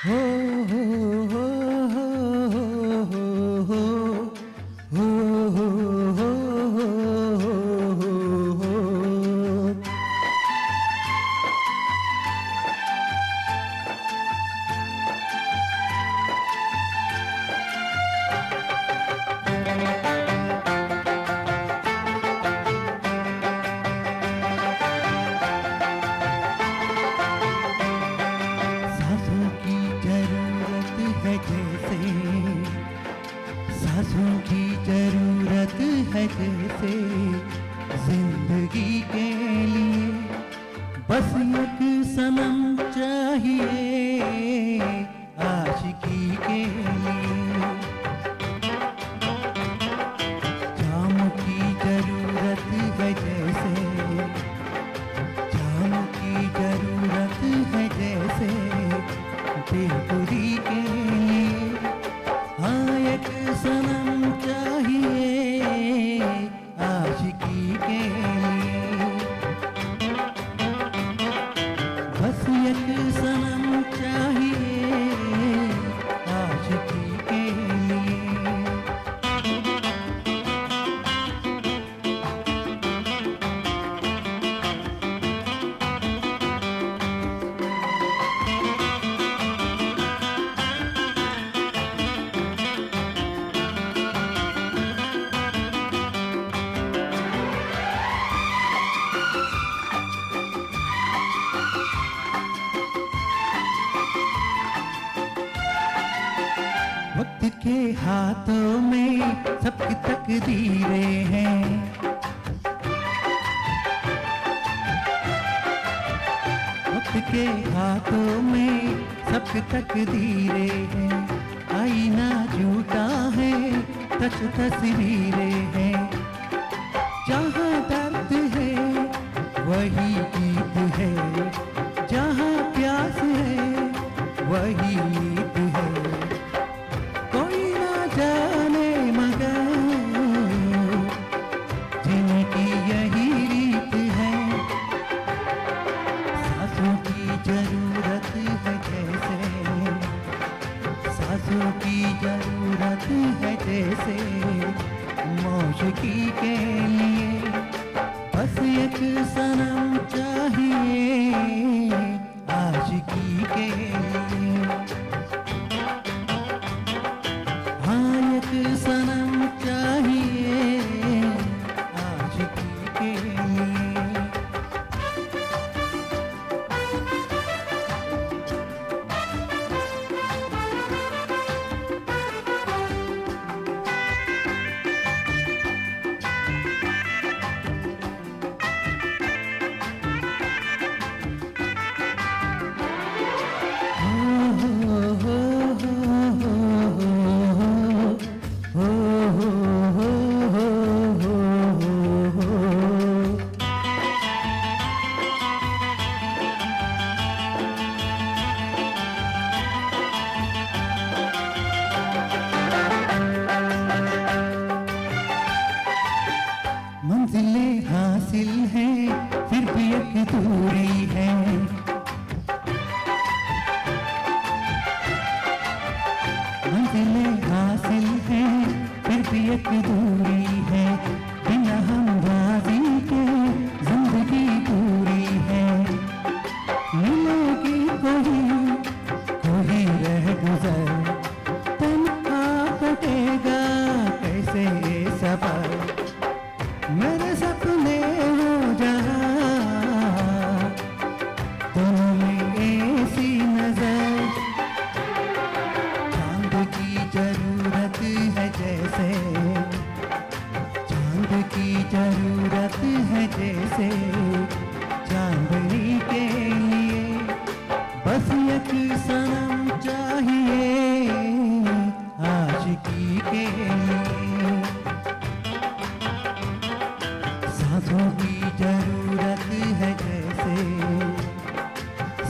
हो हो हो हो हो हो हो हो हो हो। सांसों की जरूरत है जैसे, सांसों की जरूरत है जैसे, जिंदगी के लिए बस एक सनम चाहिए आशिकी के लिए। जाम की जरूरत है जैसे, जाम की जरूरत है जैसे, बेगुरी के लिए हाँ एक सनम चाहिए आशिकी के लिए। बस एक सनम चाहिए आशिकी के लिए। वक्त के हाथों में सबकी तकदीरें हैं, वक्त के हाथों में सबकी तकदीरें हैं। आईना झूठा है सच तस्वीरें हैं, जहाँ दर्द है वही गीत है, जहाँ प्यास है वही नीत है। कोई ना जाने मगर जिनकी यही रीत है। सांसों की जरूरत है जैसे, सांसों की जरूरत है जैसे, मौशिकी के लिए बस एक सनम चाहिए आशिकी के लिए। हाँ एक सनम चाहिए आशिकी के लिए। मंजिलें हासिल हैं फिर भी एक दूरी है, मंजिलें हासिल हैं फिर भी एक दूरी है। बिना हमराजी के जिंदगी पूरी है। मिलेगी कोई कोई रह गुजर, तन्हा कटेगा कैसे ये सफर। मेरे सपने हो जहाँ दोनों में ऐसी नजर, चांद की जरूरत है जैसे, चांद की जरूरत है जैसे, चांदनी के लिए बस एक सनम चाहिए आशिकी के लिए। सांसों की जरूरत है जैसे,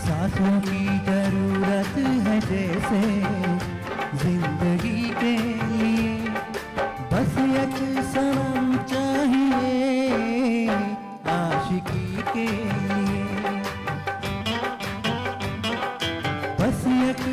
सांसों की जरूरत है जैसे, जिंदगी के लिए बस एक सनम चाहिए आशिकी के लिए। बस एक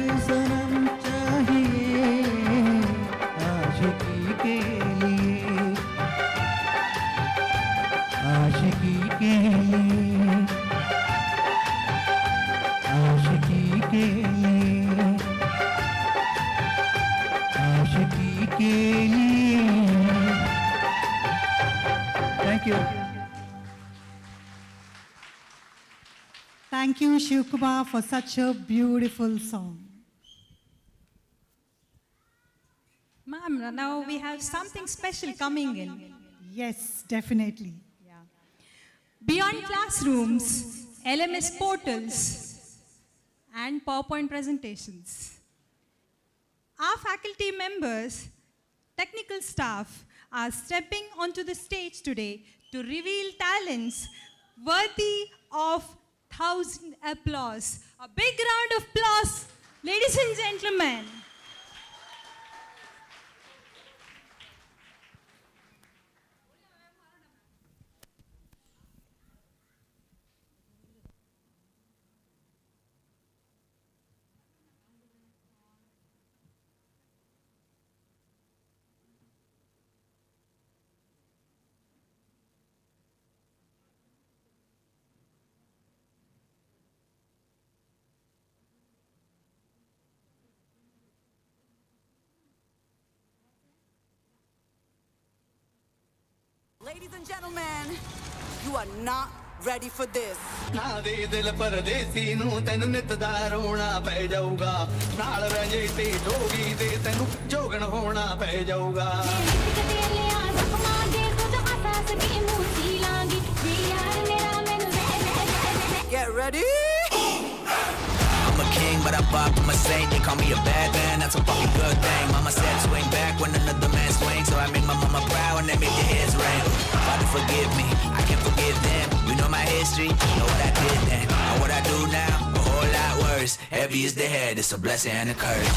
Thank you, Shivkumar, for such a beautiful song. Ma'am, now we have something special coming in. Yes, definitely. Beyond classrooms, LMS portals, and PowerPoint presentations. Our faculty members, technical staff are stepping onto the stage today to reveal talents worthy of 1,000 applause. A big round of applause, ladies and gentlemen. Ladies and gentlemen, you are not ready for this. ਦਿਲ ਪਰਦੇਸੀ ਨੂੰ ਤੈਨੂੰ ਨਿਤ ਦਾ ਰੋਣਾ ਪੈ ਜਾਊਗਾ ਨਾਲ ਰਹਿ ਤੇ ਜੋਗੀ ਤੇ ਤੈਨੂੰ ਜੋਗਣ ਹੋਣਾ ਪੈ ਜਾਊਗਾ Get ready? I'm a king, but I pop, I'm a saint. They call me a bad man, that's a fucking good thing. Mama said swing back when another man swings, so I make my mama proud and they make their heads ring. Father, forgive me, I can't forgive them. You know my history, know what I did then. Know what I do now, a whole lot worse. Heavy is the head, it's a blessing and a curse.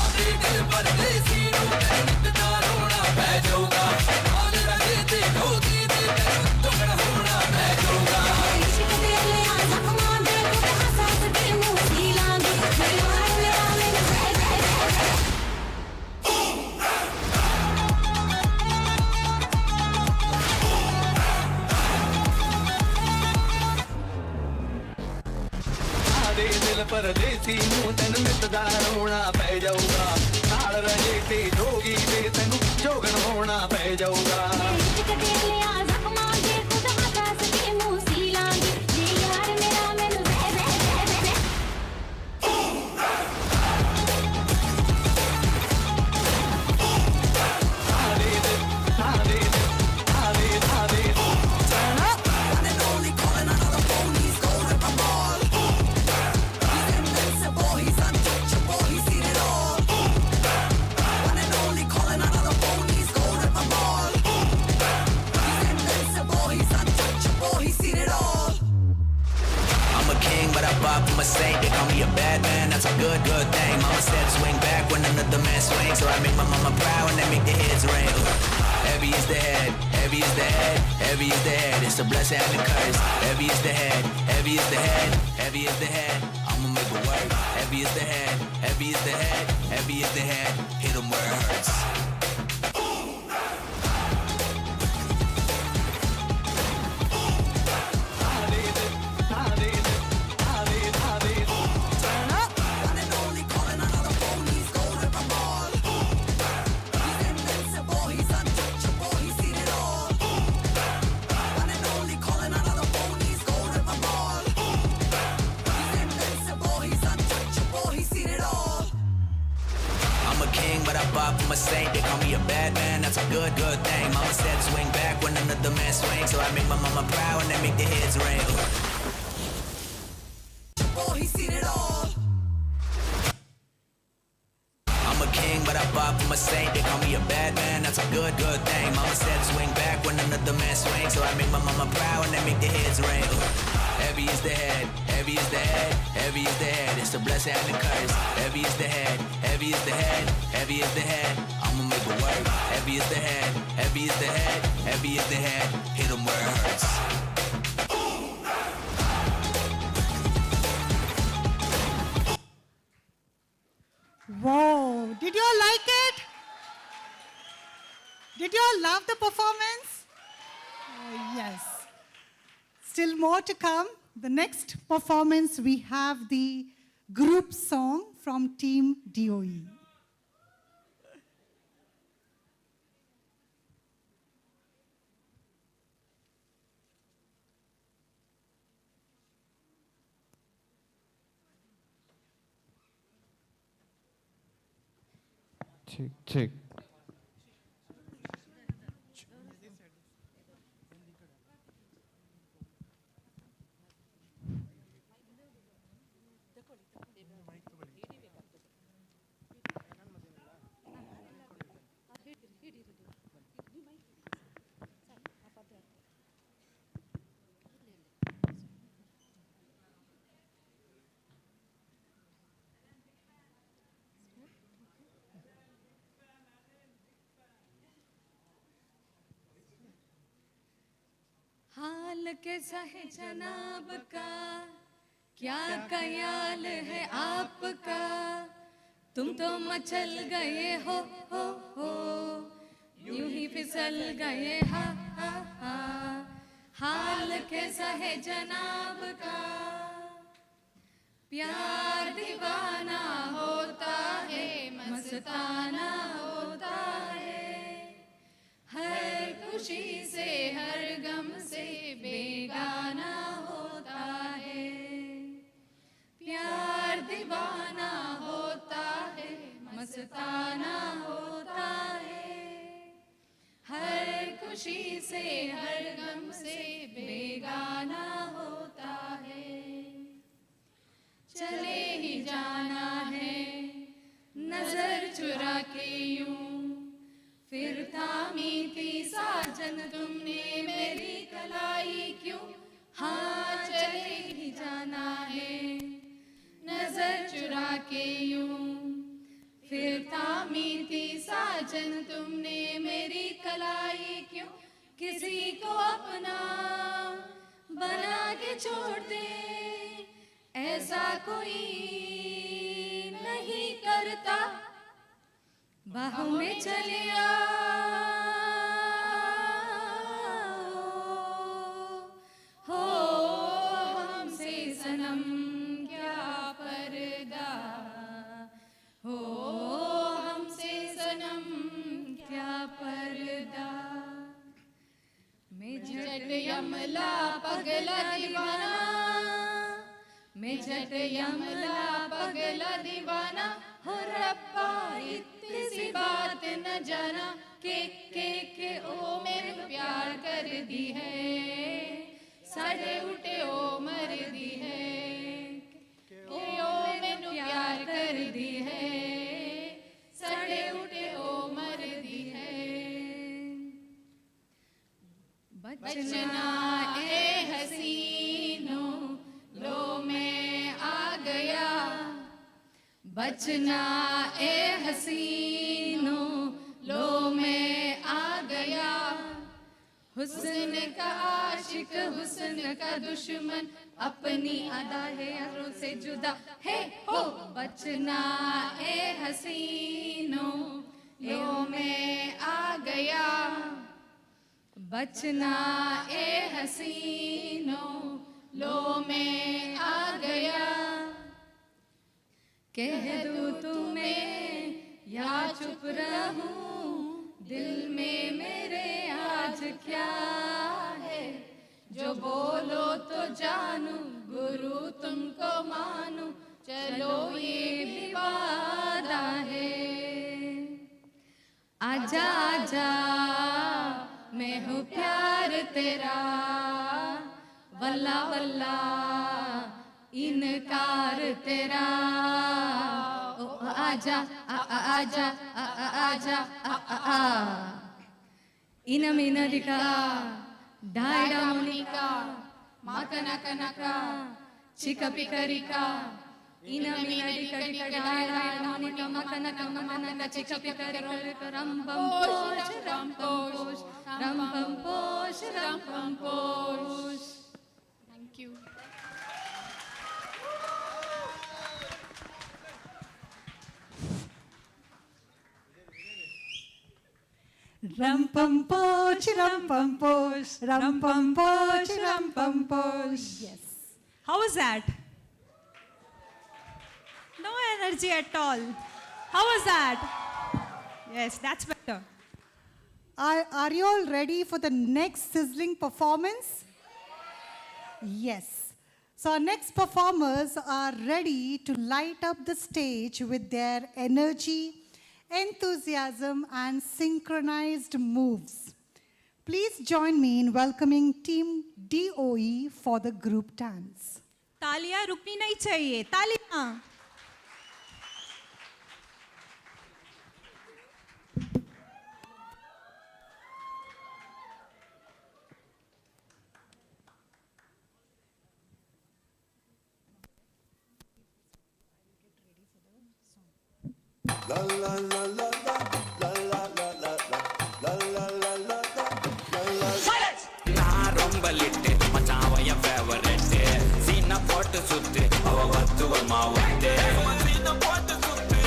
ਦਿਲ ਪਰਦੇਸੀ ਨੂੰ ਤੈਨੂੰ ਨਿਤ ਦਾ ਰੋਣਾ ਪੈ ਜਾਊਗਾ ਨਾਲ ਰਹਿ ਤੇ ਜੋਗੀ ਤੇ ਤੈਨੂੰ ਜੋਗਣ ਹੋਣਾ ਪੈ ਜਾਊਗਾ I'm a saint, they call me a bad man, that's a good, good thing. Mama said swing back when another man swings, so I make my mama proud and they make their heads ring. Heavy is the head, heavy is the head, heavy is the head, it's a blessing and a curse. Heavy is the head, heavy is the head, heavy is the head, I'ma make it work. Heavy is the head, heavy is the head, heavy is the head, hit 'em where it hurts. I'm a saint, they call me a bad man, that's a good, good thing. Mama said swing back when another man swings, so I make my mama proud and they make their heads ring. Boy, he's seen it all. I'm a king, but I pop, I'm a saint, they call me a bad man, that's a good, good thing. Mama said swing back when another man swings, so I make my mama proud and they make their heads ring. Heavy is the head, heavy is the head, heavy is the head, it's a blessing and a curse. Heavy is the head, heavy is the head, heavy is the head, I'ma make it work. Heavy is the head, heavy is the head, heavy is the head, hit 'em where it hurts. Whoa, did you all like it? Did you all love the performance? Yes. Still more to come. The next performance, we have the group song from Team DOE. check. हाल कैसा है जनाब का, क्या ख्याल है आपका, तुम तो मचल गए हो, यूं ही फिसल गए, हा हा हा। हाल कैसा है जनाब का, प्यार दीवाना होता है, मस्ताना होता है, हर खुशी से हर गम से बेगाना होता है। प्यार दीवाना होता है, मस्ताना होता है, हर खुशी से हर गम से बेगाना होता है। चले ही जाना है नजर चुरा के यूं, फिर थामी थी साजन तुमने मेरी कलाई क्यों। हाँ चले ही जाना है नजर चुरा के यूं, फिर थामी थी साजन तुमने मेरी कलाई क्यों। किसी को अपना बना के छोड़ दे, ऐसा कोई नहीं करता, बाहों में चले हो हमसे सनम क्या पर्दा, हो हमसे सनम क्या पर्दा। मैं झट यमला पगला दीवाना, मैं झट यमला पगला दीवाना, हो रब्बा इतनी सी बात न जाना, के ओ मेरे प्यार कर दी है, साढ़े उठे ओ मर दी है, के ओ मैनू प्यार कर दी है, साढ़े उठे ओ मर दी है। बचना ए हसीनो लो मैं आ गया, बचना ए हसीनो लो मैं आ गया, हुस्न का आशिक हुस्न का दुश्मन, अपनी अदा है यारों से जुदा है हो। बचना ए हसीनो लो मैं आ गया, बचना ए हसीनो लो मैं आ गया। कह दूं तुम्हें या चुप रहूं, दिल में मेरे आज क्या है, जो बोलो तो जानू गुरु तुमको मानू, चलो ये भी वादा है। आजा आजा मैं हूँ प्यार तेरा, वल्ला वल्ला इनकार तेरा, ओ आजा आजा आजा आ इनमिनदिका डायडा मुनिका माकनका नका चिकपिकरिका इनमिनदिका डायडा मुनिका माकनका माकनका चिकपिकरिका रंपम पोष रंपम पोष रंपम पोष रंपम पोष। Thank you. Ram pam poch, ram pam poch, ram pam poch, ram pam poch. Yes. How was that? No energy at all. How was that? Yes, that's better. Are you all ready for the next sizzling performance? Yes. So our next performers are ready to light up the stage with their energy, enthusiasm, and synchronized moves. Please join me in welcoming Team DOE for the group dance. तालियां रुकनी नहीं चाहिए, तालियां. La la la la la la la la la la la la la la. Silence! நான் ரொம்ப lid மச்சாவைய favourite சீனா போட்டு சுத்து அவ வத்துவ மாவட்டு சீனா போட்டு சுத்து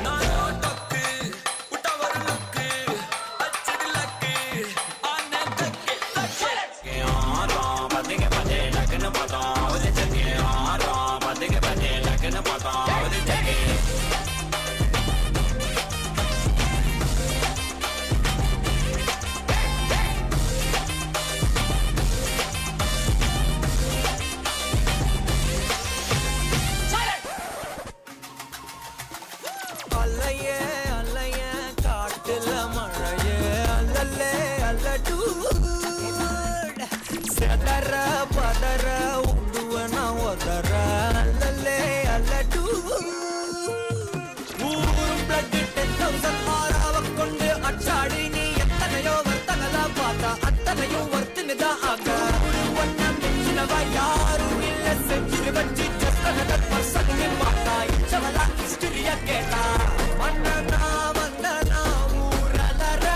நான் டக்கு உட்ட வர லுக்கு அச்சடி லக்கு ஆனே தக்கே தக்கே ஆரா பதேங்க பதே லக்கன பதா அவதே தக்கே ஆரா பதேங்க பதே லக்கன பதா அவதே தக்கே அல்லையே அல்லையே காட்டுல மழையே அல்லல்லே அல்லடூ செதற பதற உடுவன ஒதற அல்லல்லே அல்லடூ ஊரும் பிளட் 10,000 ஆறாவ கொண்டு அச்சாடி நீ எத்தனையோ வர்த்தகலா பார்த்தா அத்தனையும் வர்த்தினுதா ஆக ஒன்னம் மிஞ்சினவா யாரும் இல்ல செஞ்சிரு வச்சு just another person in பார்த்தா இச்சவலா ஹிஸ்டரியா கேட்டா மன்னனா வந்தனா ஊரலர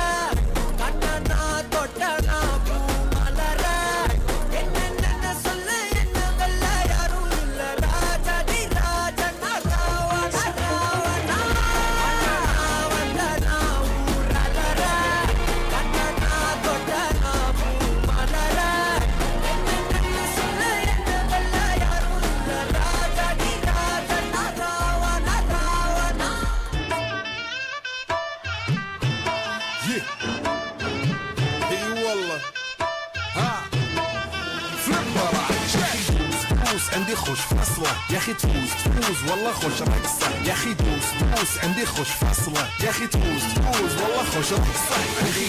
கண்ணனா தொட்டனா பூமலர என்னென்ன சொல்ல என்ன வல்ல யாரும் இல்ல ராஜாதி ராஜனா ராவண ராவணா மன்னனா வந்தனா ஊரலர கண்ணனா தொட்டனா பூமலர என்னென்ன சொல்ல என்ன வல்ல யாரும் இல்ல ராஜாதி ராஜனா ராவண ராவணா. اي والله ها فليبر تفوز عندي خوش فاصلة يا اخي تفوز والله خوش رقصة يا اخي تفوز عندي خوش فاصلة يا اخي تفوز والله خوش رقصة عندي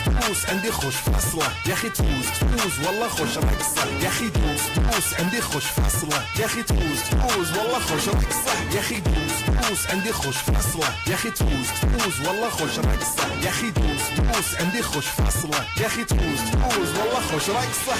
تفوز عندي خوش فاصلة يا اخي تفوز والله خوش رقصة يا اخي تفوز عندي خوش فاصلة يا اخي تفوز والله خوش رقصة يا اخي تفوز عندي خوش فاصلة يا اخي تفوز والله خوش رقصة يا اخي تفوز عندي خوش فاصلة يا اخي تفوز والله خوش رقصة.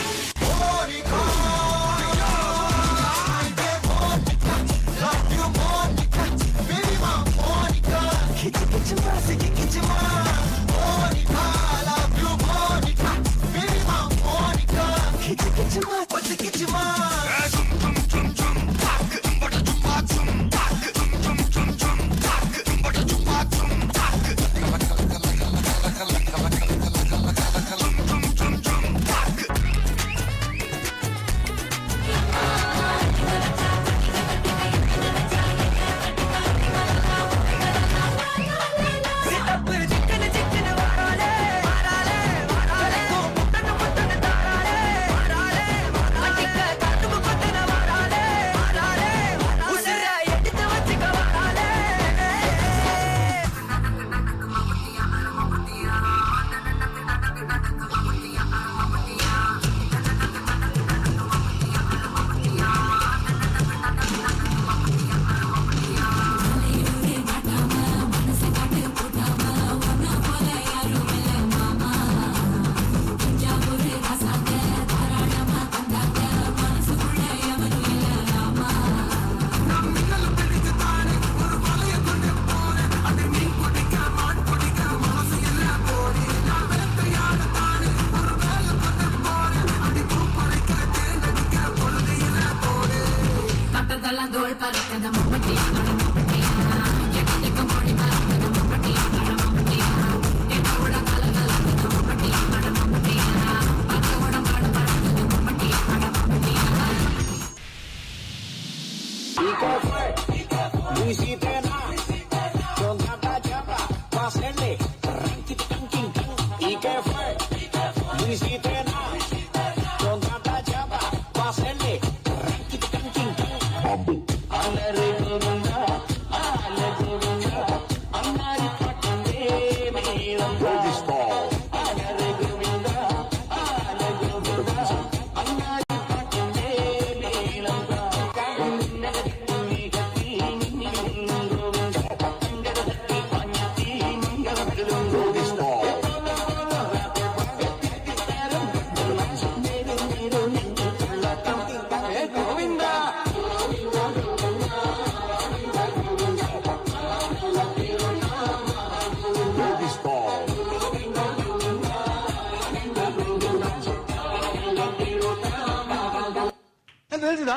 ಎಂತ ಹೇಳ್ತಿದ್ದ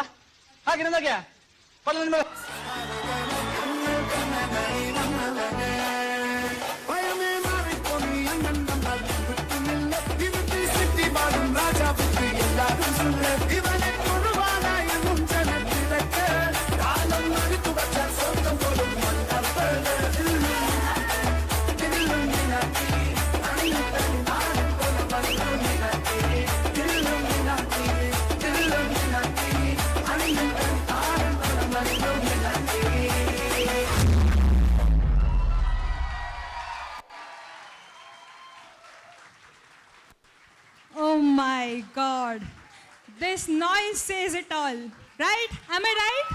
ಹಾಗೆ ನಂದಾಗೆ ಪಲ್ಲ ನಿಮ್ಮ Oh my God. This noise says it all. Right? Am I right?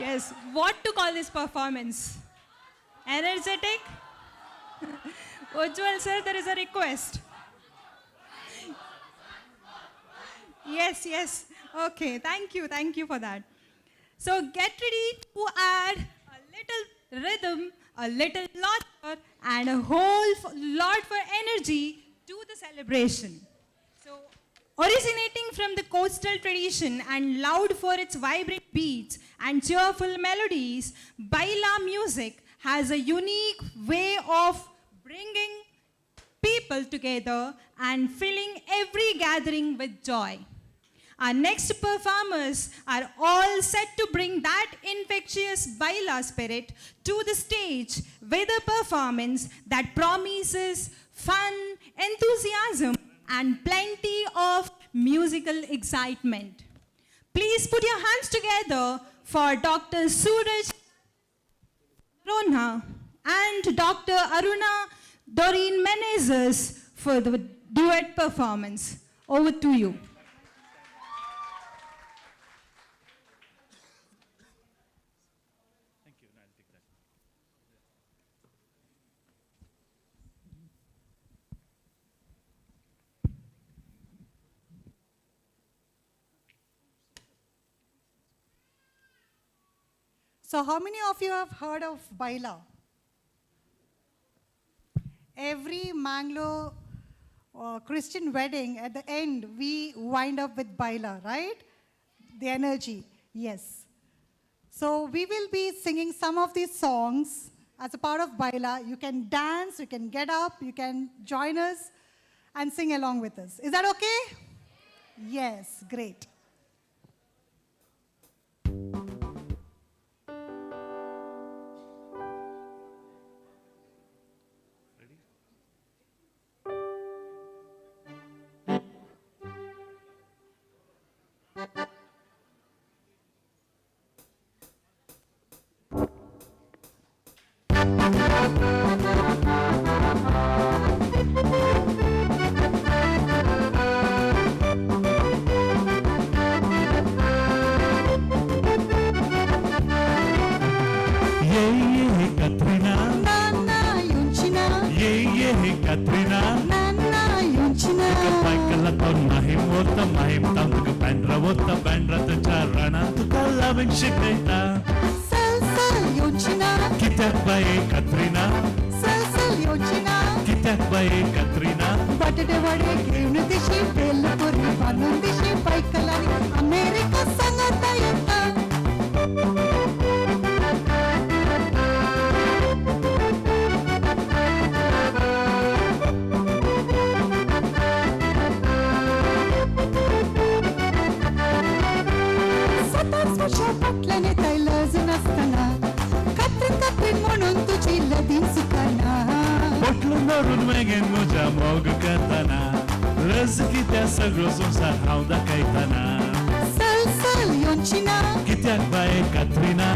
Yes. What to call this performance? Energetic? Ujjwal sir, there is a request. Yes. Okay. Thank you for that. So get ready to add a little rhythm, a little laughter, and a whole lot for energy to the celebration. So, originating from the coastal tradition and loud for its vibrant beats and cheerful melodies, Baila music has a unique way of bringing people together and filling every gathering with joy. Our next performers are all set to bring that infectious Baila spirit to the stage with a performance that promises fun, enthusiasm, and plenty of musical excitement. Please put your hands together for Dr. Suraj Rona and Dr. Aruna Doreen Menezes for the duet performance. Over to you. So how many of you have heard of Baila? Every Manglo Christian wedding, at the end, we wind up with Baila, right? The energy, yes. So we will be singing some of these songs as a part of Baila. You can dance, you can get up, you can join us and sing along with us. Is that okay? Yes, great. Katrina Paikala ton mahim wota mahim tam ka bandra wota bandra ta charana tu kalavin shikaita Sal yonchina Kitak bae Katrina Sal yonchina Kitak bae Katrina Batade vade grevnu dishi belpuri banun dishi paikalani America sangata yata Patlane tailors nastana Katrin म्हणून तुझी लदीन सुखाना Botlu marun megen moja mogu katana Rezki त्या सगळं संसार हावदा kaitana Sal yonchina Kitak bae Katrina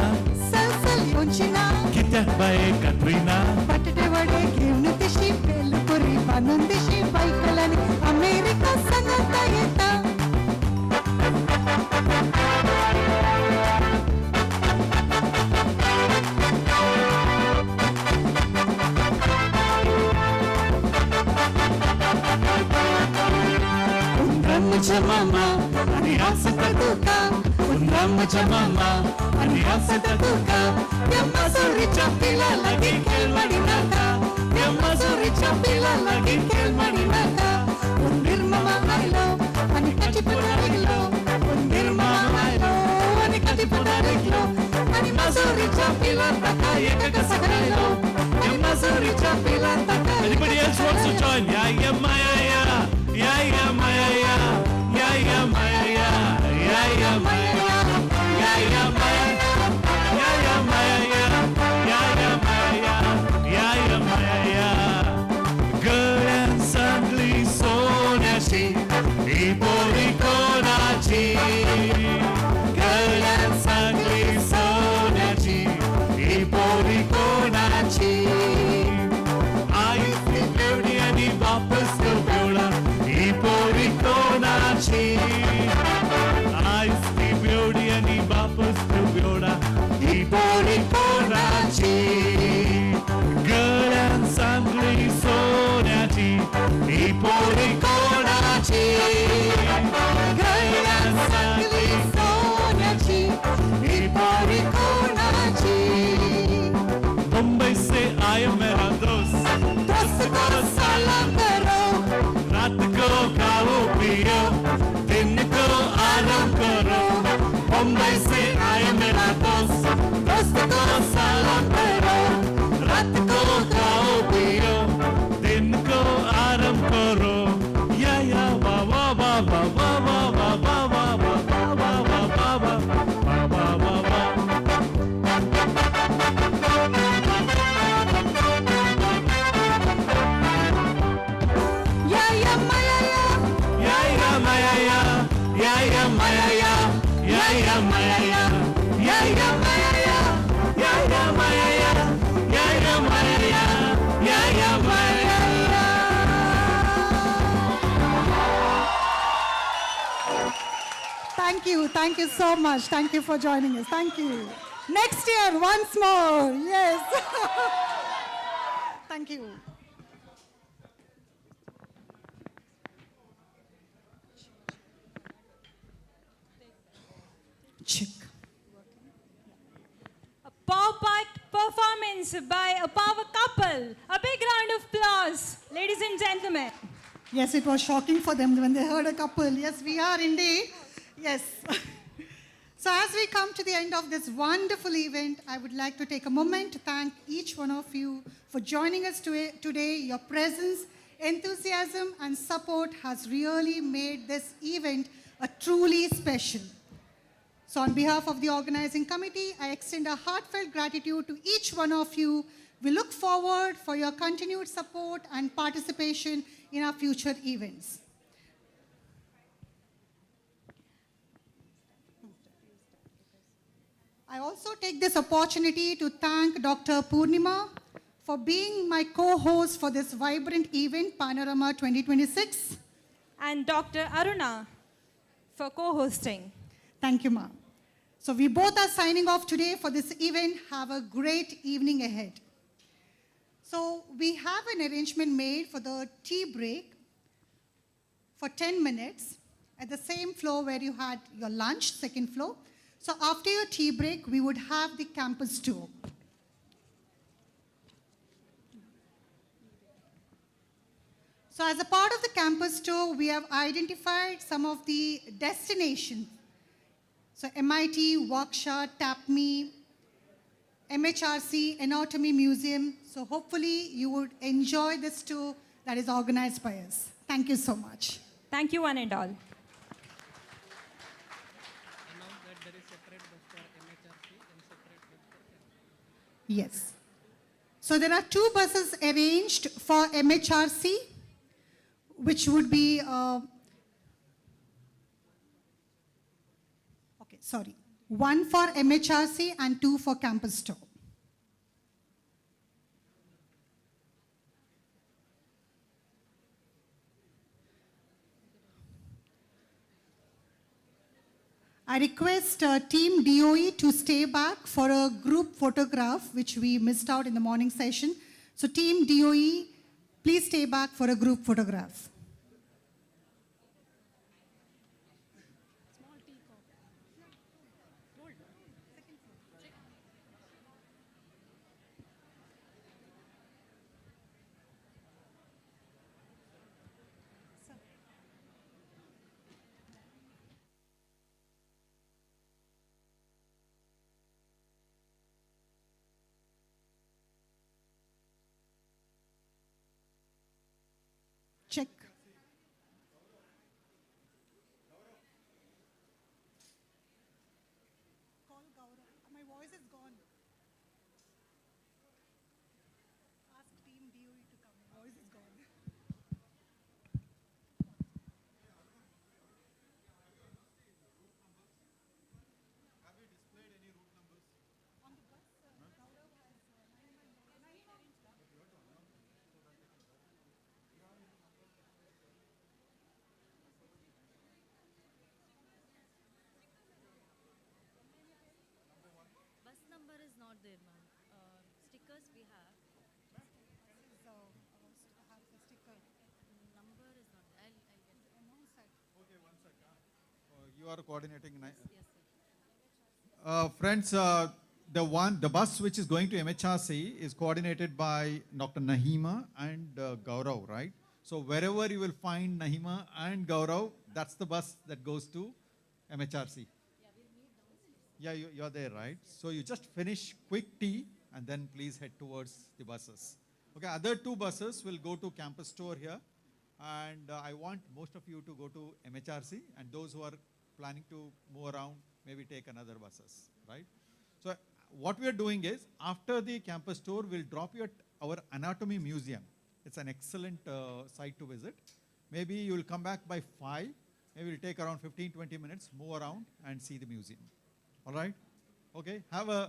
Sal yonchina Kitak bae Katrina Batade vade grevnu dishi belpuri banun dishi paikalani America sangata yeta Mama asa tatuka unrama jamama ani asa tatuka yamma suri chapila lagi kel madinaka yamma suri chapila lagi kel madinaka undir mama ailo ani kati punareglo undir mama ailo ani kati punareglo ani masuri chapila taka yeka sakalo yamma suri chapila taka. Anybody else wants to join? Yeah, yeah, Maya, yeah, yeah, yeah, Maya, yeah, yeah, yeah, Maya, yeah, yeah, yeah, Maya, yeah, yeah, Maya, yeah, yeah, Maya, yeah, yeah, yeah, Maya, yeah, yeah, Maya, yeah. Good and suddenly so nasty, Iporikonachi. Good and suddenly so nasty, Iporikonachi. वापस तो ब्योड़ा ई पोरी को नाची ice की ब्योड़िया नी वापस तो ब्योड़ा ई पोरी को नाची girl and sangli so nachi ई पोरी को नाची girl and sangli so nachi ई पोरी को नाची मुंबई से आया मेरा दोस्त को सलाम करो रात को खाओ पियो दिन को आराम करो मुंबई से आए मेरा दोस्त को सलाम करो रात को खाओ पियो दिन को आराम करो या वा वा वा वा वा वा वा वा वा वा वा वा वा वा वा वा. Thank you so much. Thank you for joining us. Thank you. Next year, once more. Yes. Thank you. Check. A pop-art performance by a power couple. A big round of applause, ladies and gentlemen. Yes, it was shocking for them when they heard a couple. Yes, we are indeed. Yes. So as we come to the end of this wonderful event, I would like to take a moment to thank each one of you for joining us today. Your presence, enthusiasm, and support has really made this event a truly special. So on behalf of the organizing committee, I extend a heartfelt gratitude to each one of you. We look forward for your continued support and participation in our future events. I also take this opportunity to thank Dr. Purnima for being my co-host for this vibrant event, Panorama 2026. And Dr. Aruna for co-hosting. Thank you, ma'am. So we both are signing off today for this event. Have a great evening ahead. So we have an arrangement made for the tea break for 10 minutes at the same floor where you had your lunch, second floor. So after your tea break, we would have the campus tour. So as a part of the campus tour, we have identified some of the destinations. So MIT, Waksha, TAPME, MHRC, Anatomy Museum. So hopefully you would enjoy this tour that is organized by us. Thank you so much. Thank you one and all. Yes. So there are 2 buses arranged for MHRC, which would be, sorry, 1 for MHRC and 2 for campus tour. I request Team DOE to stay back for a group photograph, which we missed out in the morning session. So Team DOE, please stay back for a group photograph. You are coordinating. Friends, the bus which is going to MHRC is coordinated by Dr. Nahima and Gaurav, right? So wherever you will find Nahima and Gaurav, that's the bus that goes to MHRC. Yeah, you're there, right? So you just finish quick tea and then please head towards the buses. Okay, other two buses will go to campus store here. And I want most of you to go to MHRC, and those who are planning to move around, maybe take another buses, right? So what we are doing is, after the campus tour, we'll drop you at our anatomy museum. It's an excellent site to visit. Maybe you'll come back by 5. Maybe we'll take around 15-20 minutes, move around and see the museum. All right? Okay, have a